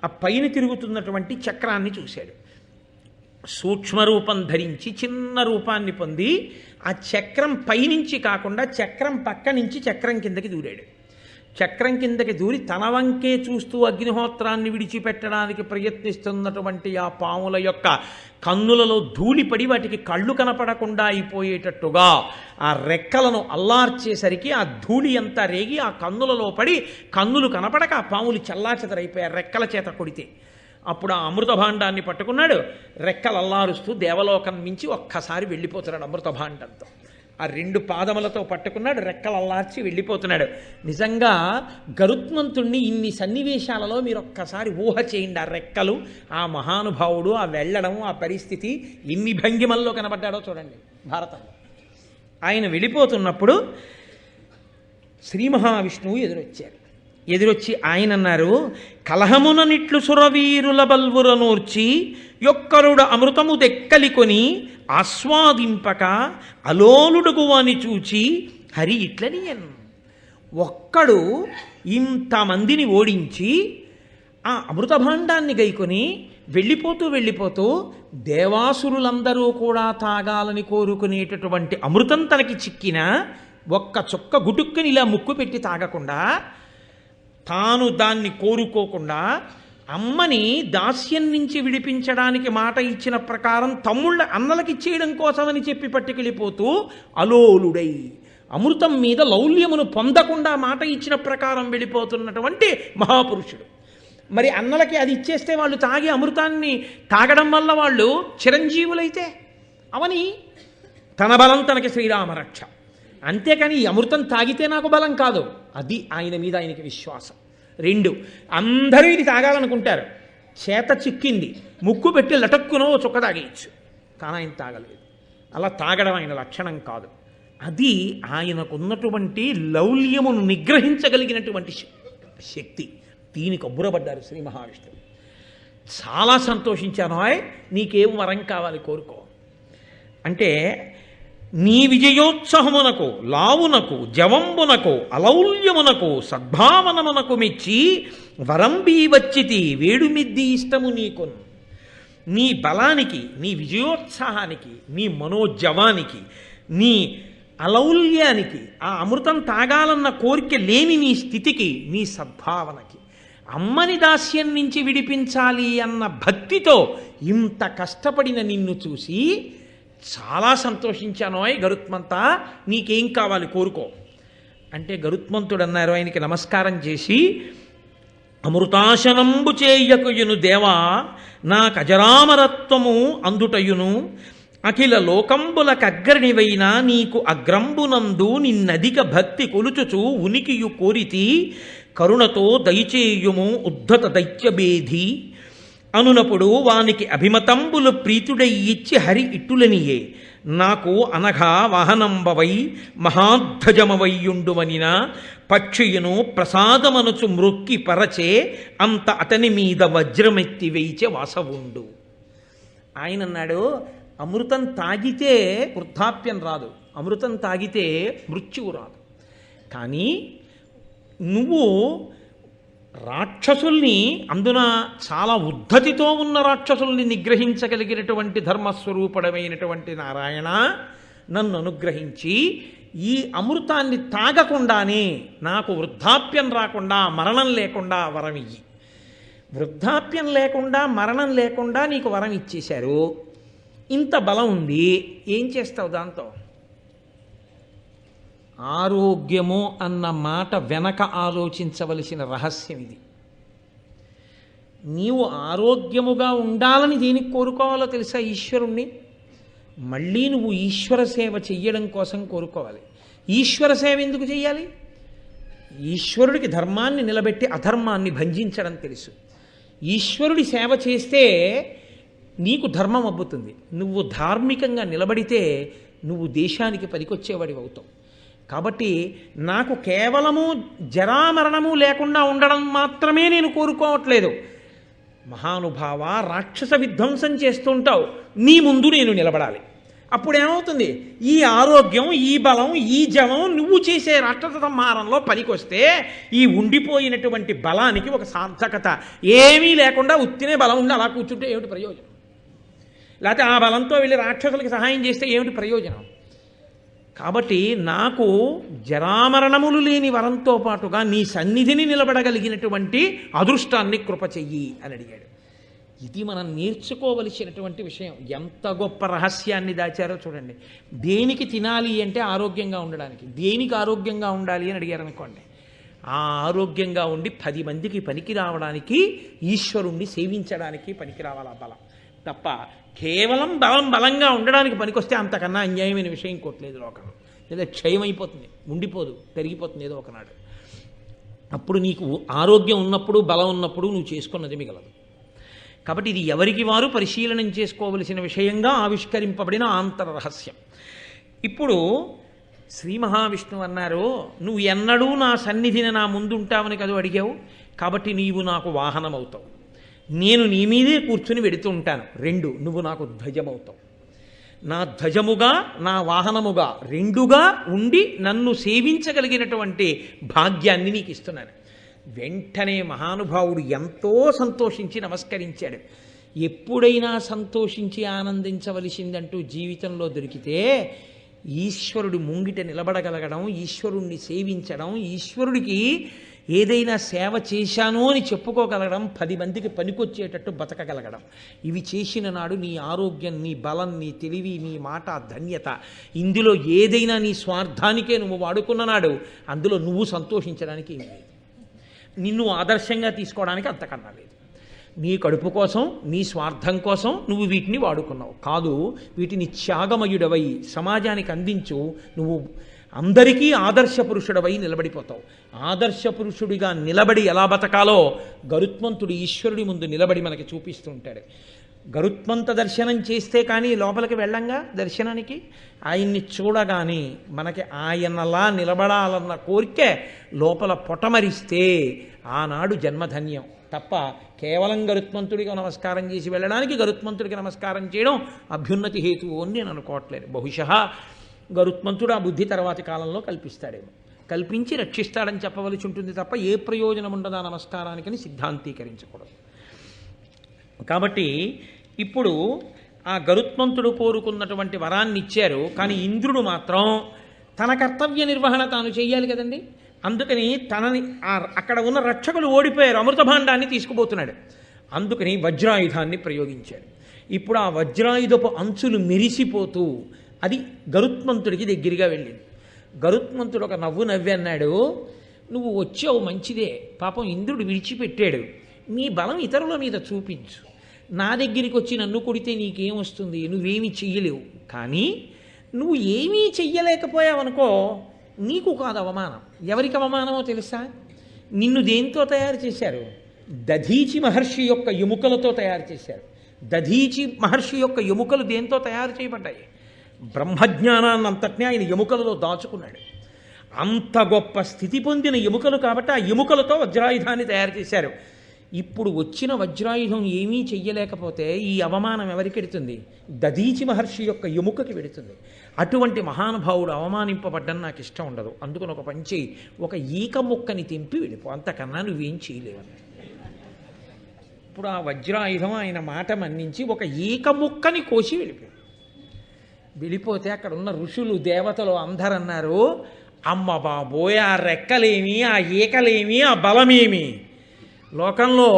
ఆ పైన తిరుగుతున్నటువంటి చక్రాన్ని చూశాడు. సూక్ష్మరూపం ధరించి చిన్న రూపాన్ని పొంది ఆ చక్రం పైనుంచి కాకుండా చక్రం పక్క నుంచి చక్రం కిందకి దూరాడు. చక్రం కిందకి దూరి తన వంకే చూస్తూ అగ్నిహోత్రాన్ని విడిచిపెట్టడానికి ప్రయత్నిస్తున్నటువంటి ఆ పాముల యొక్క కన్నులలో ధూళిపడి వాటికి కళ్ళు కనపడకుండా అయిపోయేటట్టుగా ఆ రెక్కలను అల్లార్చేసరికి ఆ ధూళి అంతా రేగి ఆ కన్నులలో పడి కన్నులు కనపడక ఆ పాములు చల్లాచెదరైపోయారు రెక్కల చేత కొడితే. అప్పుడు ఆ అమృత భాండాన్ని పట్టుకున్నాడు. రెక్కలు అల్లారుస్తూ దేవలోకం మించి ఒక్కసారి వెళ్ళిపోతున్నాడు అమృత భాండంతో. ఆ రెండు పాదములతో పట్టుకున్నాడు, రెక్కలు అల్లార్చి వెళ్ళిపోతున్నాడు. నిజంగా గరుత్మంతుణ్ణి ఇన్ని సన్నివేశాలలో మీరు ఒక్కసారి ఊహ చేయండి. ఆ రెక్కలు, ఆ మహానుభావుడు, ఆ వెళ్ళడం, ఆ పరిస్థితి ఎన్ని భంగిమల్లో కనబడ్డాడో చూడండి భారతంలో. ఆయన వెళ్ళిపోతున్నప్పుడు శ్రీ మహావిష్ణువు ఎదురొచ్చి ఆయన అన్నారు, కలహమున నిట్లు సురవీరుల బల్వురనూర్చి యొక్కరుడు అమృతము దెక్కలికొని ఆస్వాదింపక అలోలుడుగువని చూచి హరి ఇట్లనియన్. ఒక్కడు ఇంతమందిని ఓడించి ఆ అమృత భాండాన్ని గైకొని వెళ్ళిపోతూ దేవాసురులందరూ కూడా తాగాలని కోరుకునేటటువంటి అమృతం తనకి చిక్కిన ఒక్క చుక్క గుటుక్కుని ఇలా ముక్కు పెట్టి తాగకుండా, తాను దాన్ని కోరుకోకుండా అమ్మని దాస్యం నుంచి విడిపించడానికి మాట ఇచ్చిన ప్రకారం తమ్ముళ్ళ అన్నలకి ఇచ్చేయడం కోసమని చెప్పి పట్టుకెళ్ళిపోతూ అలోలుడై అమృతం మీద లౌల్యమును పొందకుండా మాట ఇచ్చిన ప్రకారం వెళ్ళిపోతున్నటువంటి మహాపురుషుడు. మరి అన్నలకి అది ఇచ్చేస్తే వాళ్ళు తాగి అమృతాన్ని తాగడం వల్ల వాళ్ళు చిరంజీవులైతే అవని తన బలం తనకి శ్రీరామరక్ష. అంతేకాని ఈ అమృతం తాగితే నాకు బలం కాదు. అది ఆయన మీద ఆయనకి విశ్వాసం. రెండు, అందరూ ఇది తాగాలనుకుంటారు. చేత చిక్కింది, ముక్కు పెట్టి లటక్కునో చుక్క తాగేయచ్చు, కానీ ఆయన తాగలేదు. అలా తాగడం ఆయన లక్షణం కాదు. అది ఆయనకున్నటువంటి లౌల్యమును నిగ్రహించగలిగినటువంటి శక్తి. దీనికి అబ్బురపడ్డారు శ్రీ మహావిష్ణువు. చాలా సంతోషించాను. నీకేం వరం కావాలి కోరుకో అంటే, నీ విజయోత్సహమునకు లావునకు జవంబునకు అలౌల్యమునకు సద్భావనమునకు మెచ్చి వరంబీ వచ్చితి వేడుమిద్ది ఇష్టము నీకున్. నీ బలానికి, నీ విజయోత్సాహానికి, నీ మనోజవానికి, నీ అలౌల్యానికి, ఆ అమృతం తాగాలన్న కోరిక లేని నీ స్థితికి, నీ సద్భావనకి, అమ్మని దాస్యం నుంచి విడిపించాలి అన్న భక్తితో ఇంత కష్టపడిన నిన్ను చూసి చాలా సంతోషించాను. గరుత్మంత, నీకేం కావాలి కోరుకో అంటే, గరుత్మంతుడు అన్నారు ఆయనకి నమస్కారం చేసి, అమృతాశనంబు చేయకుయును దేవా నాకు అజరామరత్వము అందుటయును అఖిల లోకంబుల కగ్గరినివైన నీకు అగ్రంబునందు నిన్నధిక భక్తి కొలుచుచు ఉనికియు కోరితి కరుణతో దయచేయుము ఉద్ధత దైత్యభేది అనునప్పుడు వానికి అభిమతంబులు ప్రీతుడై ఇచ్చి హరి ఇట్టులనియే నాకు అనఘా వాహనంబవై మహాధ్వజమవయ్యుండువనిన పక్షియును ప్రసాదమనుచు మృక్కి పరచే అంత అతని మీద వజ్రమెత్తి వేయిచే వాసవుండు. ఆయన అన్నాడు, అమృతం తాగితే వృద్ధాప్యం రాదు, అమృతం తాగితే మృత్యువు రాదు. కానీ నువ్వు రాక్షసుల్ని, అందున చాలా ఉద్ధతితో ఉన్న రాక్షసుల్ని నిగ్రహించగలిగినటువంటి ధర్మస్వరూపడమైనటువంటి నారాయణ, నన్ను అనుగ్రహించి ఈ అమృతాన్ని తాగకుండానే నాకు వృద్ధాప్యం రాకుండా మరణం లేకుండా వరం ఇయ్యి. వృద్ధాప్యం లేకుండా మరణం లేకుండా నీకు వరం ఇచ్చేశారు. ఇంత బలం ఉంది, ఏం చేస్తావు దాంతో? ఆరోగ్యము అన్న మాట వెనక ఆలోచించవలసిన రహస్యం ఇది. నీవు ఆరోగ్యముగా ఉండాలని దేనికి కోరుకోవాలో తెలుసా? ఈశ్వరుణ్ణి. మళ్ళీ నువ్వు ఈశ్వర సేవ చెయ్యడం కోసం కోరుకోవాలి. ఈశ్వర సేవ ఎందుకు చెయ్యాలి? ఈశ్వరుడికి ధర్మాన్ని నిలబెట్టి అధర్మాన్ని భంజించడం తెలుసు. ఈశ్వరుడి సేవ చేస్తే నీకు ధర్మం అబ్బుతుంది. నువ్వు ధార్మికంగా నిలబడితే నువ్వు దేశానికి పనికొచ్చేవాడివి అవుతావు. కాబట్టి నాకు కేవలము జరామరణము లేకుండా ఉండడం మాత్రమే నేను కోరుకోవట్లేదు. మహానుభావ, రాక్షస విధ్వంసం చేస్తుంటావు, నీ ముందు నేను నిలబడాలి. అప్పుడు ఏమవుతుంది? ఈ ఆరోగ్యం, ఈ బలం, ఈ జవం నువ్వు చేసే రాక్షస సంహారంలో పనికొస్తే ఈ ఉండిపోయినటువంటి బలానికి ఒక సార్థకత. ఏమీ లేకుండా ఉత్తినే బలం ఉండి అలా కూర్చుంటే ఏమిటి ప్రయోజనం? లేకపోతే ఆ బలంతో వెళ్ళి రాక్షసులకి సహాయం చేస్తే ఏమిటి ప్రయోజనం? కాబట్టి నాకు జరామరణములు లేని వరంతో పాటుగా నీ సన్నిధిని నిలబడగలిగినటువంటి అదృష్టాన్ని కృప చెయ్యి అని అడిగాడు. ఇది మనం నేర్చుకోవలసినటువంటి విషయం. ఎంత గొప్ప రహస్యాన్ని దాచారో చూడండి. దేనికి తినాలి అంటే ఆరోగ్యంగా ఉండడానికి. దేనికి ఆరోగ్యంగా ఉండాలి అని అడిగారు అనుకోండి, ఆ ఆరోగ్యంగా ఉండి 10 మందికి పనికి రావడానికి, ఈశ్వరుణ్ణి సేవించడానికి పనికి రావాలి ఆ బలం. తప్ప కేవలం బలంగా ఉండడానికి పనికొస్తే అంతకన్నా అన్యాయమైన విషయం ఇంకోట్లేదు లోకంలో. లేదా క్షయమైపోతుంది, ఉండిపోదు, పెరిగిపోతుంది ఏదో ఒకనాడు. అప్పుడు నీకు ఆరోగ్యం ఉన్నప్పుడు, బలం ఉన్నప్పుడు నువ్వు చేసుకున్నది మిగలదు. కాబట్టి ఇది ఎవరికి వారు పరిశీలనం చేసుకోవలసిన విషయంగా ఆవిష్కరింపబడిన ఆంతర రహస్యం. ఇప్పుడు శ్రీ మహావిష్ణువు అన్నారు, నువ్వు ఎన్నడూ నా సన్నిధిని నా ముందుంటావని కదా అడిగావు, కాబట్టి నీవు నాకు వాహనం అవుతావు. నేను నీ మీదే కూర్చుని వెడుతూ ఉంటాను. 2, నువ్వు నాకు ధ్వజమవుతావు. నా ధ్వజముగా, నా వాహనముగా, 2గా ఉండి నన్ను సేవించగలిగినటువంటి భాగ్యాన్ని నీకు ఇస్తున్నాను. వెంటనే మహానుభావుడు ఎంతో సంతోషించి నమస్కరించాడు. ఎప్పుడైనా సంతోషించి ఆనందించవలసిందంటూ జీవితంలో దొరికితే ఈశ్వరుడు ముంగిట నిలబడగలగడం, ఈశ్వరుణ్ణి సేవించడం, ఈశ్వరుడికి ఏదైనా సేవ చేశాను అని చెప్పుకోగలగడం, 10 మందికి పనికొచ్చేటట్టు బతకగలగడం. ఇవి చేసిన నాడు నీ ఆరోగ్యం, నీ బలం, నీ తెలివి, నీ మాట, ధన్యత, ఇందులో ఏదైనా నీ స్వార్థానికే నువ్వు వాడుకున్న నాడు అందులో నువ్వు సంతోషించడానికి ఏమి లేదు. నిన్ను ఆదర్శంగా తీసుకోవడానికి అంతకన్నా లేదు. నీ కడుపు కోసం, నీ స్వార్థం కోసం నువ్వు వీటిని వాడుకున్నావు కాదు. వీటిని త్యాగమయుడవై సమాజానికి అందించు. నువ్వు అందరికీ ఆదర్శ పురుషుడవై నిలబడిపోతావు. ఆదర్శ పురుషుడిగా నిలబడి ఎలా బతకాలో గరుత్మంతుడు ఈశ్వరుడి ముందు నిలబడి మనకి చూపిస్తూ ఉంటాడు. గరుత్మంత దర్శనం చేస్తే కానీ లోపలికి వెళ్ళంగా దర్శనానికి, ఆయన్ని చూడగానే మనకి ఆయనలా నిలబడాలన్న కోరిక లోపల పొటమరిస్తే ఆనాడు జన్మధన్యం. తప్ప కేవలం గరుత్మంతుడికి నమస్కారం చేసి వెళ్ళడానికి గరుత్మంతుడికి నమస్కారం చేయడం అభ్యున్నతి హేతువు అని నేను అనుకోవట్లేదు. బహుశः గరుత్మంతుడు ఆ బుద్ధి తర్వాతి కాలంలో కల్పిస్తాడేమో, కల్పించి రక్షిస్తాడని చెప్పవలసి ఉంటుంది తప్ప ఏ ప్రయోజనం ఉండదు ఆ నమస్కారానికని సిద్ధాంతీకరించకూడదు. కాబట్టి ఇప్పుడు ఆ గరుత్మంతుడు కోరుకున్నటువంటి వరాన్ని ఇచ్చారు. కానీ ఇంద్రుడు మాత్రం తన కర్తవ్య నిర్వహణ తాను చేయాలి కదండి. అందుకని తనని అక్కడ ఉన్న రక్షకులు ఓడిపోయారు, అమృతభాండాన్ని తీసుకుపోతున్నాడు. అందుకని వజ్రాయుధాన్ని ప్రయోగించాడు. ఇప్పుడు ఆ వజ్రాయుధపు అంచులు మెరిసిపోతూ అది గరుత్మంతుడికి దగ్గరగా వెళ్ళింది. గరుత్మంతుడు ఒక నవ్వు నవ్వి అన్నాడు, నువ్వు వచ్చావు మంచిదే, పాపం ఇంద్రుడు విడిచిపెట్టాడు, నీ బలం ఇతరుల మీద చూపించు. నా దగ్గరికి వచ్చి నన్ను కొడితే నీకేమొస్తుంది? నువ్వేమీ చెయ్యలేవు. కానీ నువ్వు ఏమీ చెయ్యలేకపోయావనుకో, నీకు కాదు అవమానం. ఎవరికి అవమానమో తెలుసా? నిన్ను దేంతో తయారు చేశారు? దధీచి మహర్షి యొక్క ఎముకలతో తయారు చేశారు. దధీచి మహర్షి యొక్క ఎముకలు దేంతో తయారు చేయబడ్డాయి? బ్రహ్మజ్ఞానాన్ని అంతటినీ ఆయన ఎముకలలో దాచుకున్నాడు. అంత గొప్ప స్థితి పొందిన ఎముకలు కాబట్టి ఆ ఎముకలతో వజ్రాయుధాన్ని తయారు చేశారు. ఇప్పుడు వచ్చిన వజ్రాయుధం ఏమీ చెయ్యలేకపోతే ఈ అవమానం ఎవరికి వెడుతుంది? దధీచి మహర్షి యొక్క ఎముకకి వెడుతుంది. అటువంటి మహానుభావుడు అవమానింపబడ్డం నాకు ఇష్టం ఉండదు. అందుకని ఒక పంచి, ఒక ఈక ముక్కని తెంపి వెళ్ళిపో, అంతకన్నా నువ్వేం చేయలేవని. ఇప్పుడు ఆ వజ్రాయుధం ఆయన మాట మన్నించి ఒక ఈక ముక్కని కోసి వెళ్ళిపోయాడు. వెళ్ళిపోతే అక్కడ ఉన్న ఋషులు దేవతలు అందరూ అన్నారు, అమ్మ బాబోయ్, ఆ రెక్కలేమి, ఆ ఈకలేమి, ఆ బలమేమి. లోకంలో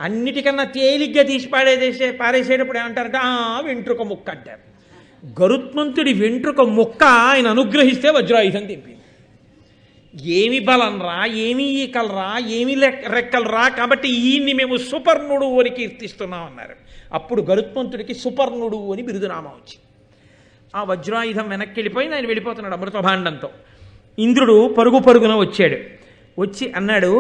అన్నిటికన్నా తేలిగ్గా తీసి పారేసేటప్పుడు ఏమంటారంటే వెంట్రుక ముక్క అంటారు. గరుత్మంతుడి వెంట్రుక ముక్క ఆయన అనుగ్రహిస్తే వజ్రాయుధం తెంపింది. ఏమి బలం రా, ఏమి ఈకలరా, ఏమి రెక్కలరా, కాబట్టి ఈయన్ని మేము సుపర్ణుడు అని కీర్తిస్తున్నాం అన్నారు. అప్పుడు గరుత్మంతుడికి సుపర్ణుడు అని బిరుదునామా వచ్చింది. ఆ వజ్రాయుధం వెనక్కి వెళ్ళిపోయి ఆయన వెళ్ళిపోతున్నాడు అమృతభాండంతో. ఇంద్రుడు పరుగు పరుగున వచ్చాడు. వచ్చి అన్నాడు,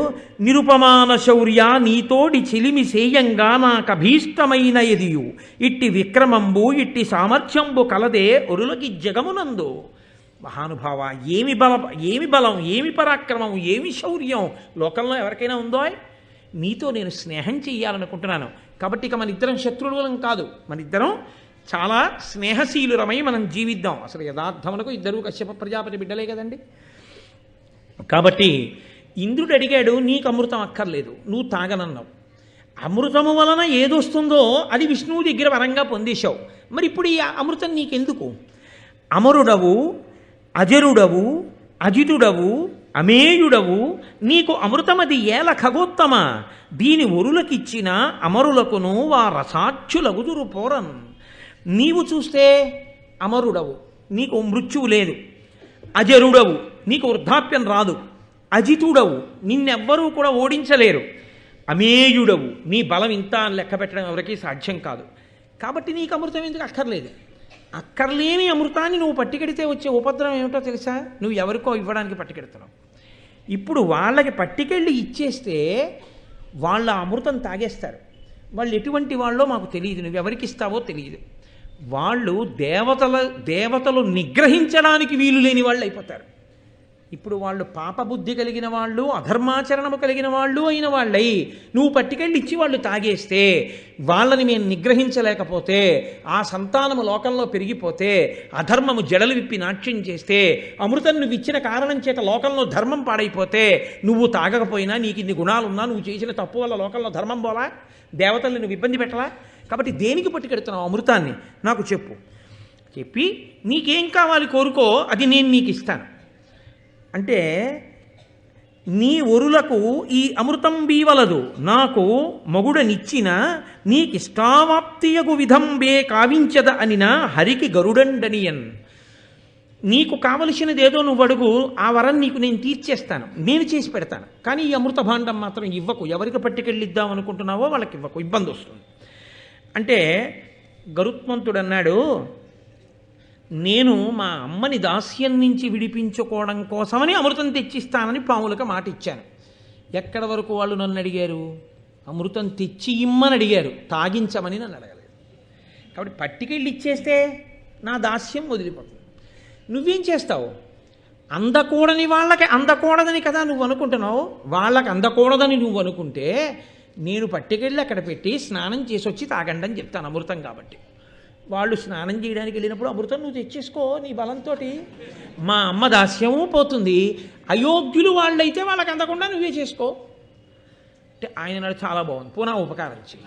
నిరుపమాన శౌర్య నీతోడి చిలిమి సేయంగా నాకభీష్టమైన ఎదియు ఇట్టి విక్రమంబు ఇట్టి సామర్థ్యంబు కలదే ఒరులకి జగమునందు. మహానుభావ, ఏమి బలం, ఏమి పరాక్రమం, ఏమి శౌర్యం లోకంలో ఎవరికైనా ఉందో? నీతో నేను స్నేహం చెయ్యాలనుకుంటున్నాను. కాబట్టి ఇక మన ఇద్దరం శత్రువులం కాదు, మన ఇద్దరం చాలా స్నేహశీలురమై మనం జీవిద్దాం. అసలు యథార్థమునకు ఇద్దరు కశ్యప ప్రజాపతి బిడ్డలే కదండి. కాబట్టి ఇంద్రుడు అడిగాడు, నీకు అమృతం అక్కర్లేదు, నువ్వు తాగనన్నావు. అమృతము వలన ఏదొస్తుందో అది విష్ణువు దగ్గర వరంగా పొందేశావు. మరి ఇప్పుడు ఈ అమృతం నీకెందుకు? అమరుడవు, అజరుడవు, అజితుడవు, అమేయుడవు, నీకు అమృతమది ఏల ఖగోత్తమ. దీని ఒరులకిచ్చిన అమరులకును వారసాక్షులగుదురు పోరన్. నీవు చూస్తే అమరుడవు, నీకు మృత్యువు లేదు. అజరుడవు, నీకు వృద్ధాప్యం రాదు. అజితుడవు, నిన్నెవ్వరూ కూడా ఓడించలేరు. అమేయుడవు, నీ బలం ఇంత అని లెక్క పెట్టడం ఎవరికీ సాధ్యం కాదు. కాబట్టి నీకు అమృతం ఎందుకు అక్కర్లేదు. అక్కర్లేని అమృతాన్ని నువ్వు పట్టుకెడితే వచ్చే ఉపద్రవం ఏమిటో తెలుసా? నువ్వు ఎవరికో ఇవ్వడానికి పట్టుకెడుతున్నావు. ఇప్పుడు వాళ్ళకి పట్టుకెళ్ళి ఇచ్చేస్తే వాళ్ళ అమృతం తాగేస్తారు. వాళ్ళు ఎటువంటి వాళ్ళో మాకు తెలియదు, నువ్వెవరికి ఇస్తావో తెలియదు. వాళ్ళు దేవతలు నిగ్రహించడానికి వీలు లేని వాళ్ళు అయిపోతారు. ఇప్పుడు వాళ్ళు పాపబుద్ధి కలిగిన వాళ్ళు, అధర్మాచరణము కలిగిన వాళ్ళు అయిన వాళ్ళై నువ్వు పట్టుకెళ్ళి ఇచ్చి వాళ్ళు తాగేస్తే, వాళ్ళని మేము నిగ్రహించలేకపోతే, ఆ సంతానము లోకంలో పెరిగిపోతే, అధర్మము జడలు విప్పి నాట్యం చేస్తే, అమృతం నువ్వు ఇచ్చిన కారణం చేత లోకంలో ధర్మం పాడైపోతే, నువ్వు తాగకపోయినా నీకు ఇన్ని గుణాలున్నా నువ్వు చేసిన తప్పు వల్ల లోకంలో ధర్మం పోలా, దేవతల్ని నువ్వు ఇబ్బంది పెట్టలా. కాబట్టి దేనికి పట్టుకెడుతున్నావు అమృతాన్ని నాకు చెప్పు. చెప్పి నీకేం కావాలి కోరుకో, అది నేను నీకు ఇస్తాను అంటే, నీ ఒరులకు ఈ అమృతం బీవలదు, నాకు మగుడనిచ్చిన నీకిష్టావాప్తియగు విధంబే కావించద అనిన హరికి గరుడండనియన్. నీకు కావలసినదేదో నువ్వు అడుగు, ఆ వరం నీకు నేను తీర్చేస్తాను, నేను చేసి పెడతాను. కానీ ఈ అమృత భాండం మాత్రం ఇవ్వకు. ఎవరికి పట్టుకెళ్ళిద్దాం అనుకుంటున్నావో వాళ్ళకి ఇవ్వకు, ఇబ్బంది వస్తుంది అంటే. గరుత్మంతుడు అన్నాడు, నేను మా అమ్మని దాస్యం నుంచి విడిపించుకోవడం కోసమని అమృతం తెచ్చిస్తానని పాములకు మాట ఇచ్చాను. ఎక్కడి వరకు వాళ్ళు నన్ను అడిగారు? అమృతం తెచ్చి ఇమ్మని అడిగారు, తాగించమని నన్ను అడగలేదు. కాబట్టి పట్టుకెళ్ళి ఇచ్చేస్తే నా దాస్యం వదిలిపోతుంది. నువ్వేం చేస్తావు? అందకూడని వాళ్ళకి అందకూడదని కదా నువ్వు అనుకుంటున్నావు. వాళ్ళకి అందకూడదని నువ్వు అనుకుంటే నేను పట్టుకెళ్ళి అక్కడ పెట్టి స్నానం చేసి వచ్చి తాగండి అని చెప్తాను, అమృతం కాబట్టి. వాళ్ళు స్నానం చేయడానికి వెళ్ళినప్పుడు అమృతం నువ్వు తెచ్చేసుకో నీ బలంతో. మా అమ్మ దాస్యము పోతుంది. అయోగ్యులు వాళ్ళైతే వాళ్ళకి అందకుండా నువ్వే చేసుకో అంటే ఆయన నాడు చాలా బాగుంది. పూనా ఉపకారం చేయి,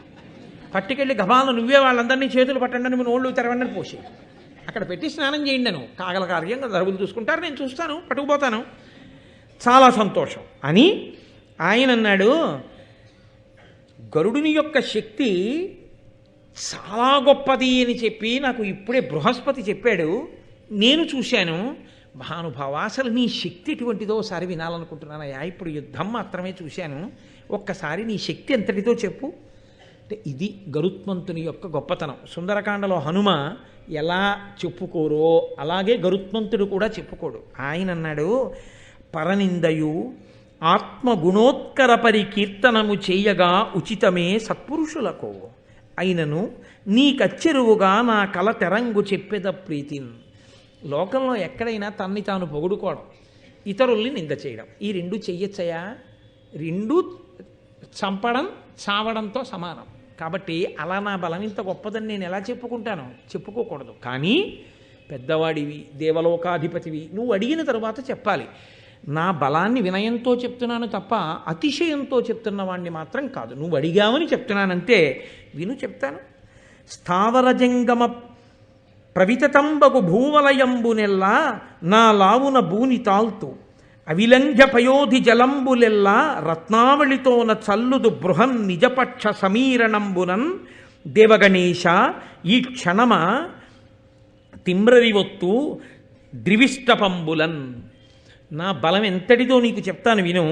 పట్టుకెళ్ళి గబాలను నువ్వే వాళ్ళందరినీ చేతులు పట్టండి, నువ్వు నోళ్ళు తెరవండి పోసి అక్కడ పెట్టి స్నానం చేయండి. నేను కాగల కార్యంగా దరువులు చూసుకుంటారు, నేను చూస్తాను, పట్టుకుపోతాను, చాలా సంతోషం అని ఆయన అన్నాడు. గరుడుని యొక్క శక్తి చాలా గొప్పది అని చెప్పి నాకు ఇప్పుడే బృహస్పతి చెప్పాడు. నేను చూశాను. మహానుభావ, అసలు నీ శక్తి ఎటువంటిదో ఒకసారి వినాలనుకుంటున్నానయ్యా. ఇప్పుడు యుద్ధం మాత్రమే చూశాను, ఒక్కసారి నీ శక్తి ఎంతటితో చెప్పు అంటే. ఇది గరుత్మంతుని యొక్క గొప్పతనం. సుందరకాండలో హనుమ ఎలా చెప్పుకోరో అలాగే గరుత్మంతుడు కూడా చెప్పుకోడు. ఆయన అన్నాడు, పరనిందయు ఆత్మగుణోత్కర పరికీర్తనము చేయగా ఉచితమే సత్పురుషులకు అయినను నీకచ్చెరువుగా నా కల తెరంగు చెప్పేద ప్రీతిన్. లోకంలో ఎక్కడైనా తన్ని తాను పొగుడుకోవడం, ఇతరుల్ని నింద చేయడం, ఈ రెండు చెయ్యొచ్చయా? రెండు చంపడం చావడంతో సమానం. కాబట్టి అలా నా బలం ఇంత గొప్పదని నేను ఎలా చెప్పుకుంటాను? చెప్పుకోకూడదు. కానీ పెద్దవాడివి, దేవలోకాధిపతివి, నువ్వు అడిగిన తరువాత చెప్పాలి. నా బలాన్ని వినయంతో చెప్తున్నాను తప్ప అతిశయంతో చెప్తున్న వాడిని మాత్రం కాదు. నువ్వు అడిగావని చెప్తున్నానంతే, విను చెప్తాను. స్థావర జంగమ ప్రవితతంబగు భూవలయంబునెల్లా నా లావున భూని తాల్తు అవిలంఘ్య పయోధి జలంబులెల్లా రత్నావళితోన చల్లుదు బృహన్ నిజపక్ష సమీరణంబునన్ దేవగణేశ ఈ క్షణమ తిమ్రరివొత్తు ద్రివిష్టపంబులన్. నా బలం ఎంతటిదో నీకు చెప్తాను విను.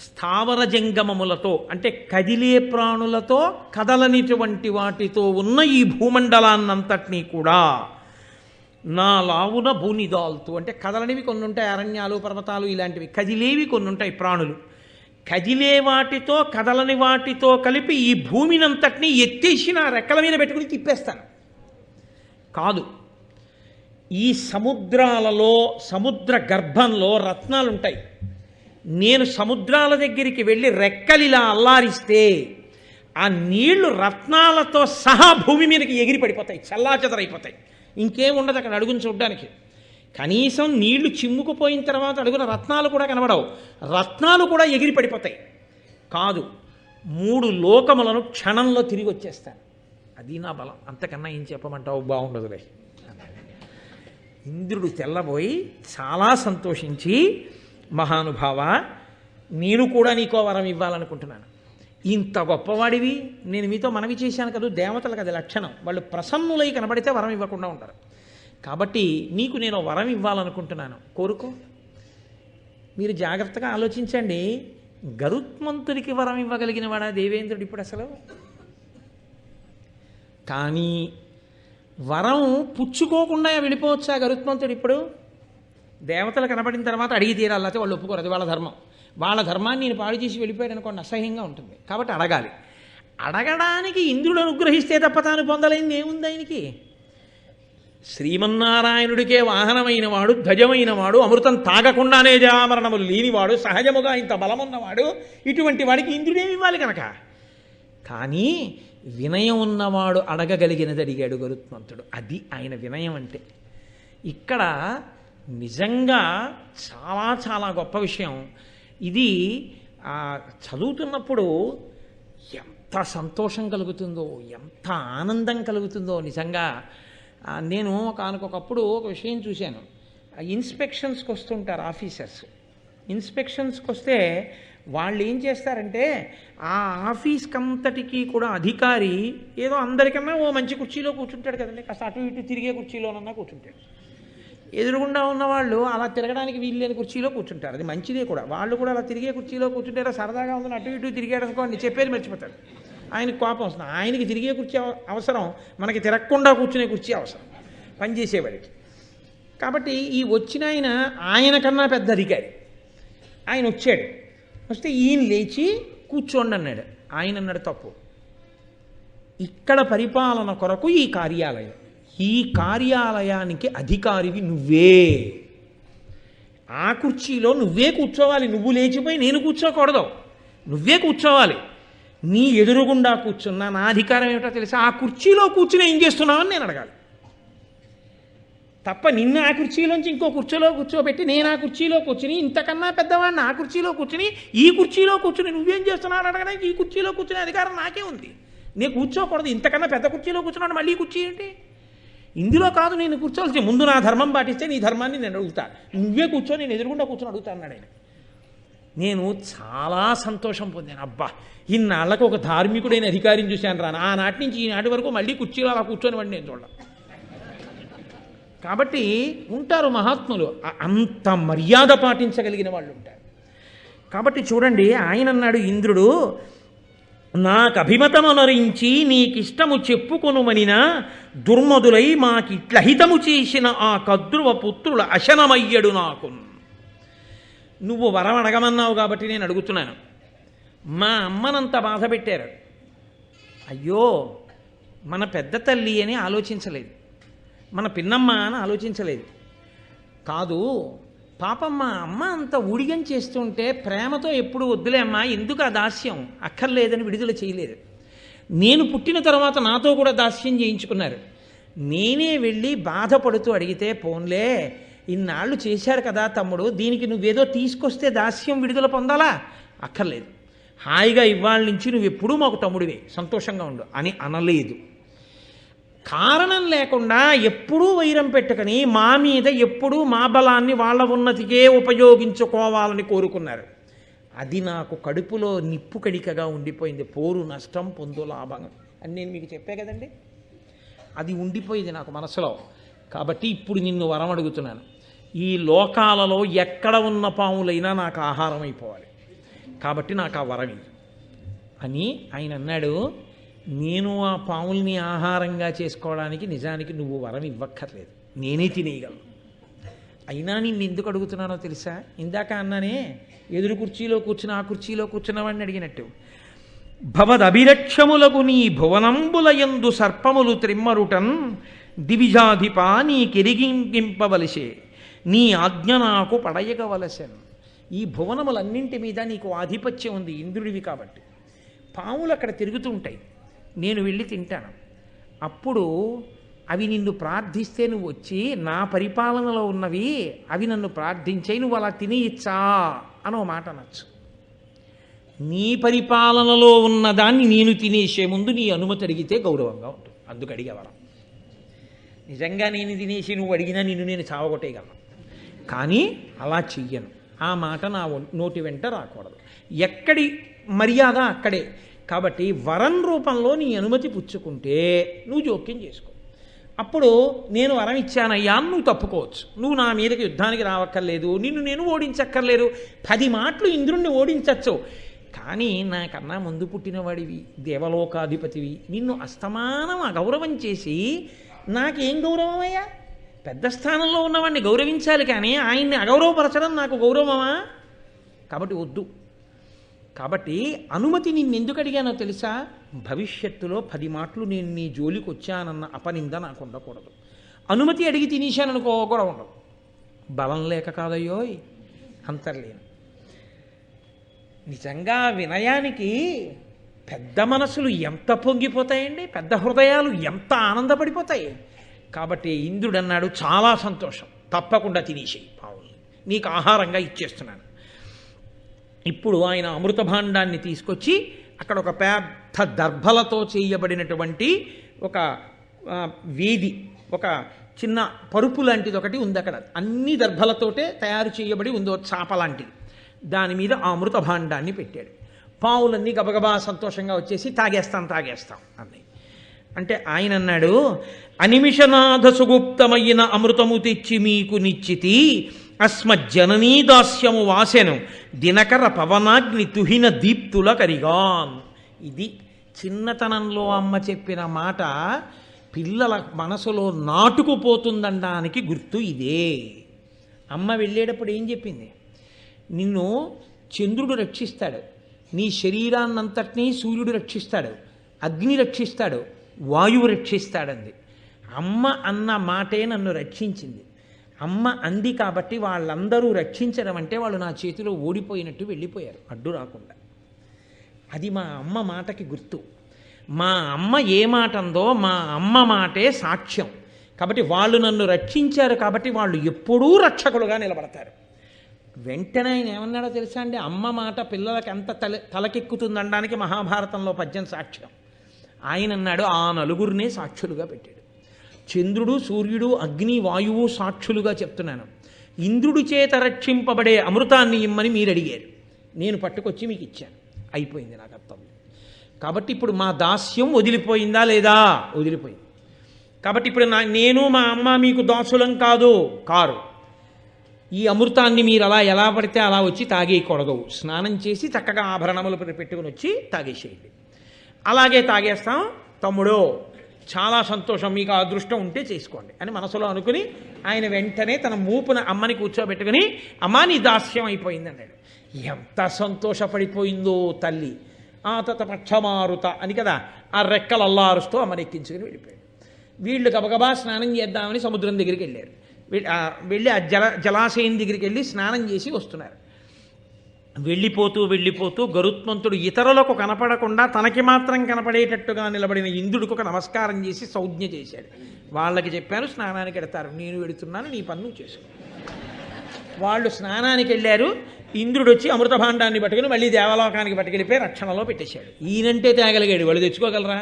స్థావర జంగమములతో అంటే కదిలే ప్రాణులతో కదలనిటువంటి వాటితో ఉన్న ఈ భూమండలాన్నంతటినీ కూడా నా లావున భూనిదాల్తూ అంటే కదలనివి కొన్ని ఉంటాయి, అరణ్యాలు పర్వతాలు ఇలాంటివి. కదిలేవి కొన్ని ఉంటాయి ప్రాణులు. కదిలే వాటితో కదలని వాటితో కలిపి ఈ భూమినంతటినీ ఎత్తేసి నా రెక్కల మీద పెట్టుకుని తిప్పేస్తాను. కాదు, ఈ సముద్రాలలో సముద్ర గర్భంలో రత్నాలు ఉంటాయి. నేను సముద్రాల దగ్గరికి వెళ్ళి రెక్కలిలా అల్లారిస్తే ఆ నీళ్లు రత్నాలతో సహా భూమి మీదకి ఎగిరి పడిపోతాయి, చల్లాచెదరైపోతాయి. ఇంకేముండదు అక్కడ అడుగుని చూడ్డానికి. కనీసం నీళ్లు చిమ్ముకుపోయిన తర్వాత అడుగున రత్నాలు కూడా కనబడవు, రత్నాలు కూడా ఎగిరి పడిపోతాయి. కాదు, 3 లోకములను క్షణంలో తిరిగి వచ్చేస్తాను. అది నా బలం. అంతకన్నా ఏం చెప్పమంటావు? బాగుండదులే. ఇంద్రుడు తెల్లబోయి చాలా సంతోషించి, మహానుభావ, నేను కూడా నీకో వరం ఇవ్వాలనుకుంటున్నాను. ఇంత గొప్పవాడివి, నేను మీతో మనవి చేశాను కదా, దేవతలకు అది లక్షణం. వాళ్ళు ప్రసన్నులై కనబడితే వరం ఇవ్వకుండా ఉంటారు. కాబట్టి నీకు నేను వరం ఇవ్వాలనుకుంటున్నాను, కోరుకో. మీరు జాగ్రత్తగా ఆలోచించండి. గరుత్మంతుడికి వరం ఇవ్వగలిగిన వాడా దేవేంద్రుడు ఇప్పుడు అసలు? కానీ వరం పుచ్చుకోకుండా వెళ్ళిపోవచ్చా గరుత్మంతుడు? ఇప్పుడు దేవతలు కనబడిన తర్వాత అడిగి తీరాలి, లేకపోతే వాళ్ళు ఒప్పుకోరు. అది వాళ్ళ ధర్మం. వాళ్ళ ధర్మాన్ని నేను పాడు చేసి వెళ్ళిపోయాడు అనుకోండి, అసహ్యంగా ఉంటుంది. కాబట్టి అడగాలి. అడగడానికి ఇంద్రుడు అనుగ్రహిస్తే తప్ప తాను పొందలేనిది ఏముంది ఆయనకి? శ్రీమన్నారాయణుడికే వాహనమైన వాడు, ధ్వజమైన వాడు, అమృతం తాగకుండానే జరామరణములు లేనివాడు, సహజముగా ఇంత బలమున్నవాడు, ఇటువంటి వాడికి ఇంద్రుడేమి ఇవ్వాలి కనుక. కానీ వినయం ఉన్నవాడు అడగగలిగినది అడిగాడు గరుత్మంతుడు. అది ఆయన వినయం అంటే. ఇక్కడ నిజంగా చాలా చాలా గొప్ప విషయం ఇది. చదువుతున్నప్పుడు ఎంత సంతోషం కలుగుతుందో, ఎంత ఆనందం కలుగుతుందో నిజంగా. నేను ఒకనకొకప్పుడు ఒక విషయం చూశాను. ఇన్స్పెక్షన్స్కి వస్తుంటారు ఆఫీసర్స్. ఇన్స్పెక్షన్స్కి వస్తే వాళ్ళు ఏం చేస్తారంటే ఆ ఆఫీస్కి అంతటికీ కూడా అధికారి ఏదో అందరికన్నా ఓ మంచి కుర్చీలో కూర్చుంటాడు కదండి, కాస్త అటు ఇటు తిరిగే కుర్చీలోనన్నా కూర్చుంటాడు. ఎదురుగుండా ఉన్నవాళ్ళు అలా తిరగడానికి వీలు లేని కుర్చీలో కూర్చుంటారు. అది మంచిదే కూడా. వాళ్ళు కూడా అలా తిరిగే కుర్చీలో కూర్చుంటారో సరదాగా ఉందని అటు ఇటు తిరిగాడు అనుకోండి, చెప్పేది మర్చిపోతాడు. ఆయనకు కోపం వస్తుంది. ఆయనకి తిరిగే కుర్చీ అవసరం, మనకి తిరగకుండా కూర్చునే కుర్చీ అవసరం పనిచేసేవాడికి. కాబట్టి ఈ వచ్చిన ఆయన కన్నా పెద్ద అధికారి. ఆయన వచ్చాడు. వస్తే ఈయన లేచి కూర్చోండి అన్నాడు. ఆయన అన్నాడు, తప్పు. ఇక్కడ పరిపాలన కొరకు ఈ కార్యాలయం, ఈ కార్యాలయానికి అధికారివి నువ్వే. ఆ కుర్చీలో నువ్వే కూర్చోవాలి. నువ్వు లేచిపోయి నేను కూర్చోకూడదు, నువ్వే కూర్చోవాలి. నీ ఎదురుగుండా కూర్చున్నా నా అధికారం ఏమిటో తెలుసా? ఆ కుర్చీలో కూర్చుని ఏం చేస్తున్నావని నేను అడగాలి తప్ప నిన్ను ఆ కుర్చీలోంచి ఇంకో కుర్చీలో కూర్చోబెట్టి నేను ఆ కుర్చీలో కూర్చుని ఇంతకన్నా పెద్దవాడిని ఆ కుర్చీలో కూర్చుని ఈ కుర్చీలో కూర్చుని నువ్వేం చేస్తున్నావు అడగడానికి ఈ కుర్చీలో కూర్చునే అధికారం నాకే ఉంది. నేను కూర్చోకూడదు. ఇంతకన్నా పెద్ద కుర్చీలో కూర్చున్నాడు, మళ్ళీ కుర్చీ ఏంటి? ఇందులో కాదు నేను కూర్చోవలసి. ముందు నా ధర్మం పాటిస్తే నీ ధర్మాన్ని నేను అడుగుతా. నువ్వే కూర్చో, నేను ఎదురుగుండా కూర్చొని అడుగుతా అన్నాడు ఆయన. నేను చాలా సంతోషం పొందాను. అబ్బా, ఇన్నాళ్ళకు ఒక ధార్మికుడైన అధికారిని చూశాను రా. ఆనాటి నుంచి ఈనాటి వరకు మళ్ళీ కుర్చీలో అలా కూర్చొని వాడిని నేను చూడాలి. కాబట్టి ఉంటారు మహాత్ములు, అంత మర్యాద పాటించగలిగిన వాళ్ళు ఉంటారు. కాబట్టి చూడండి, ఆయన అన్నాడు ఇంద్రుడు, నాకు అభిమతమనరించి నీకిష్టము చెప్పుకొనుమనినా దుర్మదులై మాకిట్లహితము చేసిన ఆ కద్రువ పుత్రుల అశనమయ్యడు నాకు. నువ్వు వరం అడగమన్నావు కాబట్టి నేను అడుగుతున్నాను. మా అమ్మనంత బాధ పెట్టారు. అయ్యో, మన పెద్ద తల్లి అని ఆలోచించలేదు, మన పిన్నమ్మ అని ఆలోచించలేదు. కాదు, పాపం మా అమ్మ అంత ఊడిగం చేస్తుంటే ప్రేమతో ఎప్పుడు వద్దులే అమ్మా, ఎందుకు ఆ దాస్యం అక్కర్లేదని విడుదల చేయలేదు. నేను పుట్టిన తర్వాత నాతో కూడా దాస్యం చేయించుకున్నారు. నేనే వెళ్ళి బాధపడుతూ అడిగితే, పోన్లే ఇన్నాళ్ళు చేశారు కదా తమ్ముడు, దీనికి నువ్వేదో తీసుకొస్తే దాస్యం విడుదల పొందాలా? అక్కర్లేదు, హాయిగా ఇవాళ నుంచి నువ్వు ఎప్పుడూ మాకు తమ్ముడివే, సంతోషంగా ఉండు అని అనలేదు. కారణం లేకుండా ఎప్పుడూ వైరం పెట్టుకుని మా మీద ఎప్పుడూ మా బలాన్ని వాళ్ళ ఉన్నతికే ఉపయోగించుకోవాలని కోరుకున్నారు. అది నాకు కడుపులో నిప్పు కడికగా ఉండిపోయింది. పోరు నష్టం పొందు లాభం అని నేను మీకు చెప్పే కదండి. అది ఉండిపోయింది నాకు మనసులో. కాబట్టి ఇప్పుడు నిన్ను వరం అడుగుతున్నాను, ఈ లోకాలలో ఎక్కడ ఉన్న పాములైనా నాకు ఆహారం అయిపోవాలి, కాబట్టి నాకు ఆ వరం ఇవ్వు అని ఆయన అన్నాడు. నేను ఆ పాముల్ని ఆహారంగా చేసుకోవడానికి నిజానికి నువ్వు వరం ఇవ్వక్కర్లేదు, నేనే తినేయగలను. అయినా నిన్ను ఎందుకు అడుగుతున్నానో తెలుసా? ఇందాక అన్నానే, ఎదురు కుర్చీలో కూర్చుని ఆ కుర్చీలో కూర్చున్నవాడిని అడిగినట్టు. భవదభిరక్షములకు నీ భువనంబులయందు సర్పములు త్రిమ్మరుటన్ దివిజాధిపా నీ కెరిగింపవలసే నీ ఆజ్ఞ నాకు పడయగవలసెన్. ఈ భువనములన్నింటి మీద నీకు ఆధిపత్యం ఉంది, ఇంద్రుడివి కాబట్టి. పాములు అక్కడ తిరుగుతూ ఉంటాయి, నేను వెళ్ళి తింటాను. అప్పుడు అవి నిన్ను ప్రార్థిస్తే నువ్వు వచ్చి నా పరిపాలనలో ఉన్నవి అవి నన్ను ప్రార్థించాయి, నువ్వు అలా తినేయచ్చా అనో మాట అనొచ్చు. నీ పరిపాలనలో ఉన్నదాన్ని నేను తినేసే ముందు నీ అనుమతి అడిగితే గౌరవంగా ఉంటుంది, అందుకు అడిగేవరం. నిజంగా నేను తినేసి నువ్వు అడిగినా నిన్ను నేను చావగొట్టేయగలను, కానీ అలా చెయ్యను. ఆ మాట నా నోటి వెంట రాకూడదు. ఎక్కడి మర్యాద అక్కడే. కాబట్టి వరం రూపంలో నీ అనుమతి పుచ్చుకుంటే నువ్వు జోక్యం చేసుకో. అప్పుడు నేను వరం ఇచ్చానయ్యా నువ్వు తప్పుకోవచ్చు, నువ్వు నా మీదకి యుద్ధానికి రావక్కర్లేదు, నిన్ను నేను ఓడించక్కర్లేదు. 10 మాటలు ఇంద్రుణ్ణి ఓడించచ్చు, కానీ నాకన్నా ముందు పుట్టినవాడివి, దేవలోకాధిపతివి, నిన్ను అస్తమానం అగౌరవం చేసి నాకేం గౌరవం అయ్యా? పెద్ద స్థానంలో ఉన్నవాడిని గౌరవించాలి, కానీ ఆయన్ని అగౌరవపరచడం నాకు గౌరవమా? కాబట్టి వద్దు. కాబట్టి అనుమతి నిన్నెందుకు అడిగానో తెలుసా? భవిష్యత్తులో 10 మాటలు నేను నీ జోలికి వచ్చానన్న అపనింద నాకు ఉండకూడదు. అనుమతి అడిగి తినేశాననుకో కూడా ఉండదు. బలం లేక కాదయ్యోయ్, అంతర్లేను. నిజంగా వినయానికి పెద్ద మనసులు ఎంత పొంగిపోతాయండి, పెద్ద హృదయాలు ఎంత ఆనందపడిపోతాయి. కాబట్టి ఇంద్రుడు అన్నాడు, చాలా సంతోషం, తప్పకుండా తినేసేయి పావుల్ని, నీకు ఆహారంగా ఇచ్చేస్తున్నాను. ఇప్పుడు ఆయన అమృత భాండాన్ని తీసుకొచ్చి అక్కడ ఒక పెద్ద దర్భలతో చేయబడినటువంటి ఒక వేది, ఒక చిన్న పరుపు లాంటిది ఒకటి ఉంది అక్కడ. అన్ని దర్భలతోటే తయారు చేయబడి ఉంది, చాప లాంటిది. దాని మీద ఆ అమృత భాండాన్ని పెట్టాడు. పావులన్నీ గబగబా సంతోషంగా వచ్చేసి తాగేస్తాం అన్నాయి. అంటే ఆయన అన్నాడు, అనిమిషనాథ సుగుప్తమైన అమృతము తెచ్చి మీకు నిశ్చితి, అస్మజ్జననీ దాస్యము వాసెను దినకర పవనాగ్ని తుహిన దీప్తుల కరిగాన్. ఇది చిన్నతనంలో అమ్మ చెప్పిన మాట పిల్లల మనసులో నాటుకుపోతుందనడానికి గుర్తు ఇదే. అమ్మ వెళ్ళేటప్పుడు ఏం చెప్పింది? నిన్ను చంద్రుడు రక్షిస్తాడు, నీ శరీరాన్నంతటినీ సూర్యుడు రక్షిస్తాడు, అగ్ని రక్షిస్తాడు, వాయువు రక్షిస్తాడంది. అమ్మ అన్న మాటే నన్ను రక్షించింది. అమ్మ అంది కాబట్టి వాళ్ళందరూ రక్షించడం అంటే వాళ్ళు నా చేతిలో ఓడిపోయినట్టు వెళ్ళిపోయారు అడ్డు రాకుండా. అది మా అమ్మ మాటకి గుర్తు. మా అమ్మ ఏ మాట అందో మా అమ్మ మాటే సాక్ష్యం. కాబట్టి వాళ్ళు నన్ను రక్షించారు కాబట్టి వాళ్ళు ఎప్పుడూ రక్షకులుగా నిలబడతారు. వెంటనే ఆయన ఏమన్నాడో తెలుసా అండి? అమ్మ మాట పిల్లలకి ఎంత తలకెక్కుతుందనడానికి మహాభారతంలో పద్యం సాక్ష్యం. ఆయన అన్నాడు, ఆ నలుగురినే సాక్షులుగా పెట్టాడు. చంద్రుడు, సూర్యుడు, అగ్ని, వాయువు సాక్షులుగా చెప్తున్నాను. ఇంద్రుడి చేత రక్షింపబడే అమృతాన్ని ఇమ్మని మీరు అడిగారు, నేను పట్టుకొచ్చి మీకు ఇచ్చాను. అయిపోయింది నా కర్తవ్యం. కాబట్టి ఇప్పుడు మా దాస్యం వదిలిపోయిందా లేదా? వదిలిపోయింది. కాబట్టి ఇప్పుడు నేను మా అమ్మ మీకు దాసులం కారు. ఈ అమృతాన్ని మీరు అలా ఎలా పడితే అలా వచ్చి తాగేయకూడదు. స్నానం చేసి చక్కగా ఆభరణములు పెట్టుకుని వచ్చి తాగేసేయండి. అలాగే తాగేస్తాం తమ్ముడో, చాలా సంతోషం, మీకు ఆ అదృష్టం ఉంటే చేసుకోండి అని మనసులో అనుకుని ఆయన వెంటనే తన మూపున అమ్మని కూర్చోబెట్టుకుని, అమ్మా నీ దాస్యం అయిపోయింది అన్నాడు. ఎంత సంతోషపడిపోయిందో తల్లి. ఆ తతపక్షమారుత అని కదా, ఆ రెక్కలు అల్లారుస్తూ అమ్మని ఎక్కించుకుని వెళ్ళిపోయాడు. వీళ్ళు గబగబా స్నానం చేద్దామని సముద్రం దగ్గరికి వెళ్ళారు. వెళ్ళి ఆ జలాశయం దగ్గరికి వెళ్ళి స్నానం చేసి వస్తున్నారు. వెళ్ళిపోతూ గరుత్మంతుడు ఇతరులకు కనపడకుండా తనకి మాత్రం కనపడేటట్టుగా నిలబడిన ఇంద్రుడికి ఒక నమస్కారం చేసి సౌజ్ఞ చేశాడు. వాళ్ళకి చెప్పాను స్నానానికి వెడతారు, నేను వెడుతున్నాను, నీ పన్ను చేసుకో. వాళ్ళు స్నానానికి వెళ్ళారు. ఇంద్రుడు వచ్చి అమృత భాండాన్ని పట్టుకుని మళ్ళీ దేవలోకానికి పట్టుకెళ్ళిపోయి రక్షణలో పెట్టేశాడు. ఈయనంటే తేగలిగాడు, వాళ్ళు తెచ్చుకోగలరా?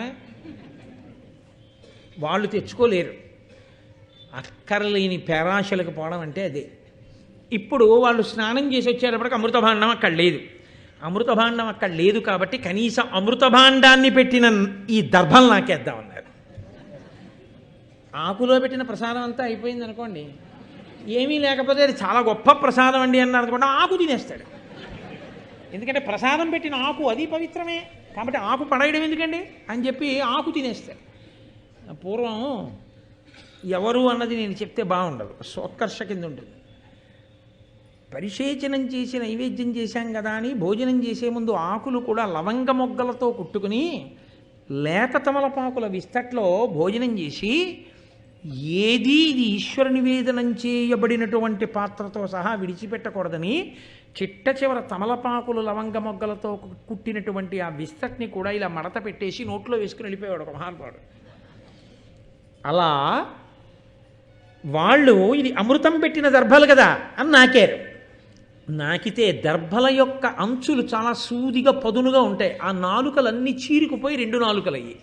వాళ్ళు తెచ్చుకోలేరు. అక్కర్లేని పేరాశలకు పోవడం అంటే అదే. ఇప్పుడు వాళ్ళు స్నానం చేసి వచ్చేటప్పటికి అమృతభాండం అక్కడ లేదు. అమృతభాండం అక్కడ లేదు కాబట్టి కనీసం అమృతభాండాన్ని పెట్టిన ఈ దర్భలు నాకేద్దామన్నారు. ఆకులో పెట్టిన ప్రసాదం అంతా అయిపోయింది అనుకోండి, ఏమీ లేకపోతే అది చాలా గొప్ప ప్రసాదం అండి అన్నారు అనుకోండి, ఆకు తినేస్తాడు. ఎందుకంటే ప్రసాదం పెట్టిన ఆకు అది పవిత్రమే కాబట్టి ఆకు పడేయడం ఎందుకండి అని చెప్పి ఆకు తినేస్తాడు. పూర్వం ఎవరు అన్నది నేను చెప్తే బాగుండదు, సోత్కర్ష కింద ఉంటుంది. పరిశేచనం చేసి నైవేద్యం చేశాం కదా అని భోజనం చేసే ముందు ఆకులు కూడా లవంగ మొగ్గలతో కుట్టుకుని లేత తమలపాకుల విస్తట్లో భోజనం చేసి ఏదీ ఇది ఈశ్వర నివేదనం చేయబడినటువంటి పాత్రతో సహా విడిచిపెట్టకూడదని చిట్ట చివర తమలపాకులు లవంగ మొగ్గలతో కుట్టినటువంటి ఆ విస్తట్ని కూడా ఇలా మడత పెట్టేసి నోట్లో వేసుకుని వెళ్ళిపోయాడు ఒక మహానుభావుడు. అలా వాళ్ళు ఇది అమృతం పెట్టిన దర్భలు కదా అని నాకారు. నాకితే దర్భల యొక్క అంచులు చాలా సూదిగా పదునుగా ఉంటాయి. ఆ నాలుకలన్నీ చీరుకుపోయి 2 నాలుకలయ్యి.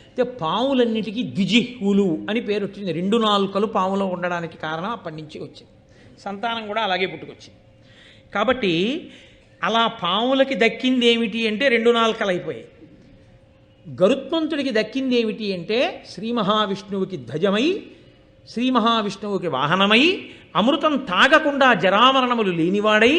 అయితే పావులన్నిటికీ ద్విజిహ్వులు అని పేరు వచ్చింది. 2 నాలుకలు పావులో ఉండడానికి కారణం అప్పటి నుంచి వచ్చింది. సంతానం కూడా అలాగే పుట్టుకొచ్చింది. కాబట్టి అలా పావులకి దక్కింది ఏమిటి అంటే 2 నాలుకలు అయిపోయాయి. గరుత్మంతుడికి దక్కింది ఏమిటి అంటే శ్రీ మహావిష్ణువుకి ధ్వజమై, శ్రీ మహావిష్ణువుకి వాహనమై, అమృతం తాగకుండా జరామరణములు లేనివాడై,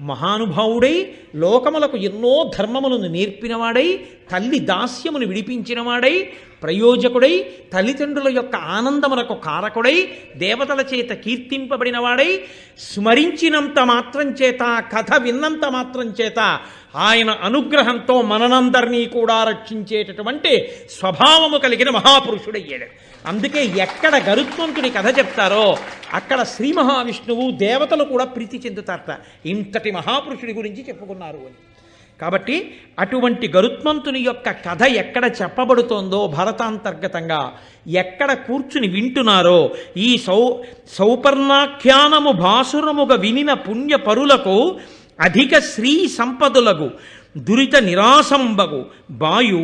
మహానుభావుడై, లోకములకు ఎన్నో ధర్మములను నేర్పినవాడై, తల్లి దాస్యమును విడిపించినవాడై, ప్రయోజకుడై, తల్లిదండ్రుల యొక్క ఆనందములకు కారకుడై, దేవతల చేత కీర్తింపబడినవాడై, స్మరించినంత మాత్రం చేత, కథ విన్నంత మాత్రం చేత ఆయన అనుగ్రహంతో మనందరినీ కూడా రక్షించేటటువంటి స్వభావము కలిగిన మహాపురుషుడయ్యాడు. అందుకే ఎక్కడ గరుత్మంతుడి కథ చెప్తారో అక్కడ శ్రీ మహావిష్ణువు దేవతలు కూడా ప్రీతి చెందుతారట. ఇంతటి మహాపురుషుడి గురించి చెప్పుకున్నారు అని. కాబట్టి అటువంటి గరుత్మంతుని యొక్క కథ ఎక్కడ చెప్పబడుతోందో భరతాంతర్గతంగా ఎక్కడ కూర్చుని వింటున్నారో ఈ సౌపర్ణాఖ్యానము భాసురముగా వినిన పుణ్య పరులకు అధిక శ్రీ సంపదులకు దురిత నిరాసంబగు బాయు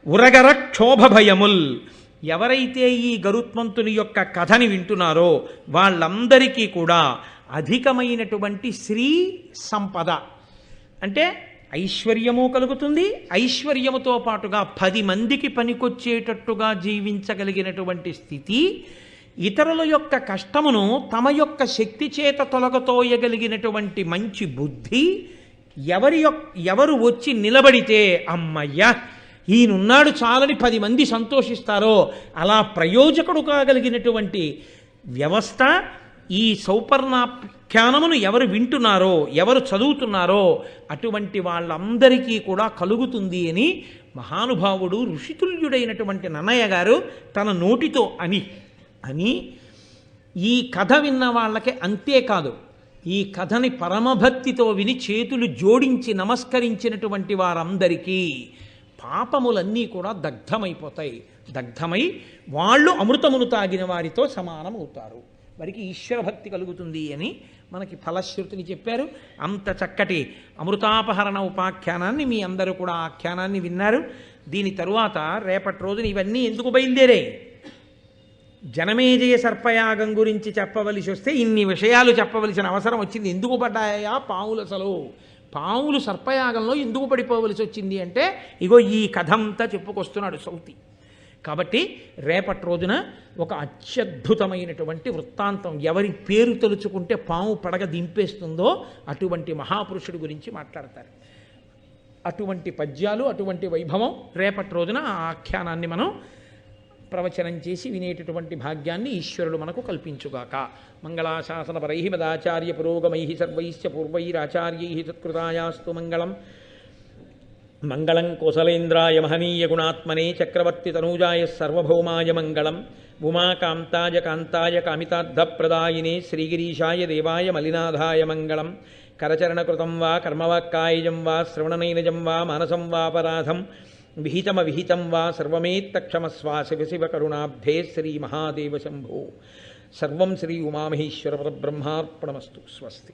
ఉరగర క్షోభభయముల్. ఎవరైతే ఈ గరుత్మంతుని యొక్క కథని వింటున్నారో వాళ్ళందరికీ కూడా అధికమైనటువంటి శ్రీ సంపద అంటే ఐశ్వర్యము కలుగుతుంది. ఐశ్వర్యముతో పాటుగా 10 మందికి పనికొచ్చేటట్టుగా జీవించగలిగినటువంటి స్థితి, ఇతరుల యొక్క కష్టమును తమ యొక్క శక్తి చేత తొలగతోయగలిగినటువంటి మంచి బుద్ధి, ఎవరు వచ్చి నిలబడితే అమ్మయ్య ఈయనున్నాడు చాలని 10 మంది సంతోషిస్తారో అలా ప్రయోజకుడు కాగలిగినటువంటి వ్యవస్థ ఈ సౌపర్ణాఖ్యానమును ఎవరు వింటున్నారో, ఎవరు చదువుతున్నారో అటువంటి వాళ్ళందరికీ కూడా కలుగుతుంది అని మహానుభావుడు ఋషితుల్యుడైనటువంటి నన్నయ్య గారు తన నోటితో అని ఈ కథ విన్న వాళ్ళకి అంతేకాదు, ఈ కథని పరమభక్తితో విని చేతులు జోడించి నమస్కరించినటువంటి వారందరికీ పాపములన్నీ కూడా దగ్ధమైపోతాయి. దగ్ధమై వాళ్ళు అమృతమును తాగిన వారితో సమానమవుతారు. వారికి ఈశ్వర భక్తి కలుగుతుంది అని మనకి ఫలశ్రుతిని చెప్పారు. అంత చక్కటి అమృతాపహరణ ఉపాఖ్యానాన్ని మీ అందరూ కూడా ఆఖ్యానాన్ని విన్నారు. దీని తరువాత రేపటి రోజున ఇవన్నీ ఎందుకు బయలుదేరాయి? జనమేజయ సర్పయాగం గురించి చెప్పవలసి వస్తే ఇన్ని విషయాలు చెప్పవలసిన అవసరం వచ్చింది. ఎందుకు పడ్డాయా పావులు? అసలు పావులు సర్పయాగంలో ఎందుకు పడిపోవలసి వచ్చింది అంటే ఇగో ఈ కథంతా చెప్పుకొస్తున్నాడు సౌతి. కాబట్టి రేపటి రోజున ఒక అత్యద్భుతమైనటువంటి వృత్తాంతం, ఎవరి పేరు తలుచుకుంటే పాము పడగ దింపేస్తుందో అటువంటి మహాపురుషుడి గురించి మాట్లాడతారు. అటువంటి పద్యాలు, అటువంటి వైభవం రేపటి రోజున ఆ ఆఖ్యానాన్ని మనం ప్రవచనం చేసి వినేటటువంటి భాగ్యాన్ని ఈశ్వరుడు మనకు కల్పించుగాక. మంగళాశాసనపరై మదాచార్య పురోగమై సర్వైశ్చ పూర్వైరాచార్యై సత్కృతాయాస్తు మంగళం. మంగళం కోసలేంద్రాయ మహనీయ గుణాత్మనే చక్రవర్తి తనూజాయ సర్వభౌమాయ మంగళం. ఉమాకాంతాయ కాంతాయ కామితార్థప్రదాయినే శ్రీగిరీశాయ దేవాయ మలినాథాయ మంగళం. కరచరణకృతం వా కర్మవాక్కాయజం వా శ్రవణనైనజం వా మానసం వాపరాధం విహితం వా సర్వమేత్తక్షమస్వా శివ శివ కరుణాబ్ధే శ్రీ మహాదేవ శంభో. సర్వం శ్రీ ఉమామహేశ్వర పరబ్రహ్మార్పణమస్తు. స్వస్తి.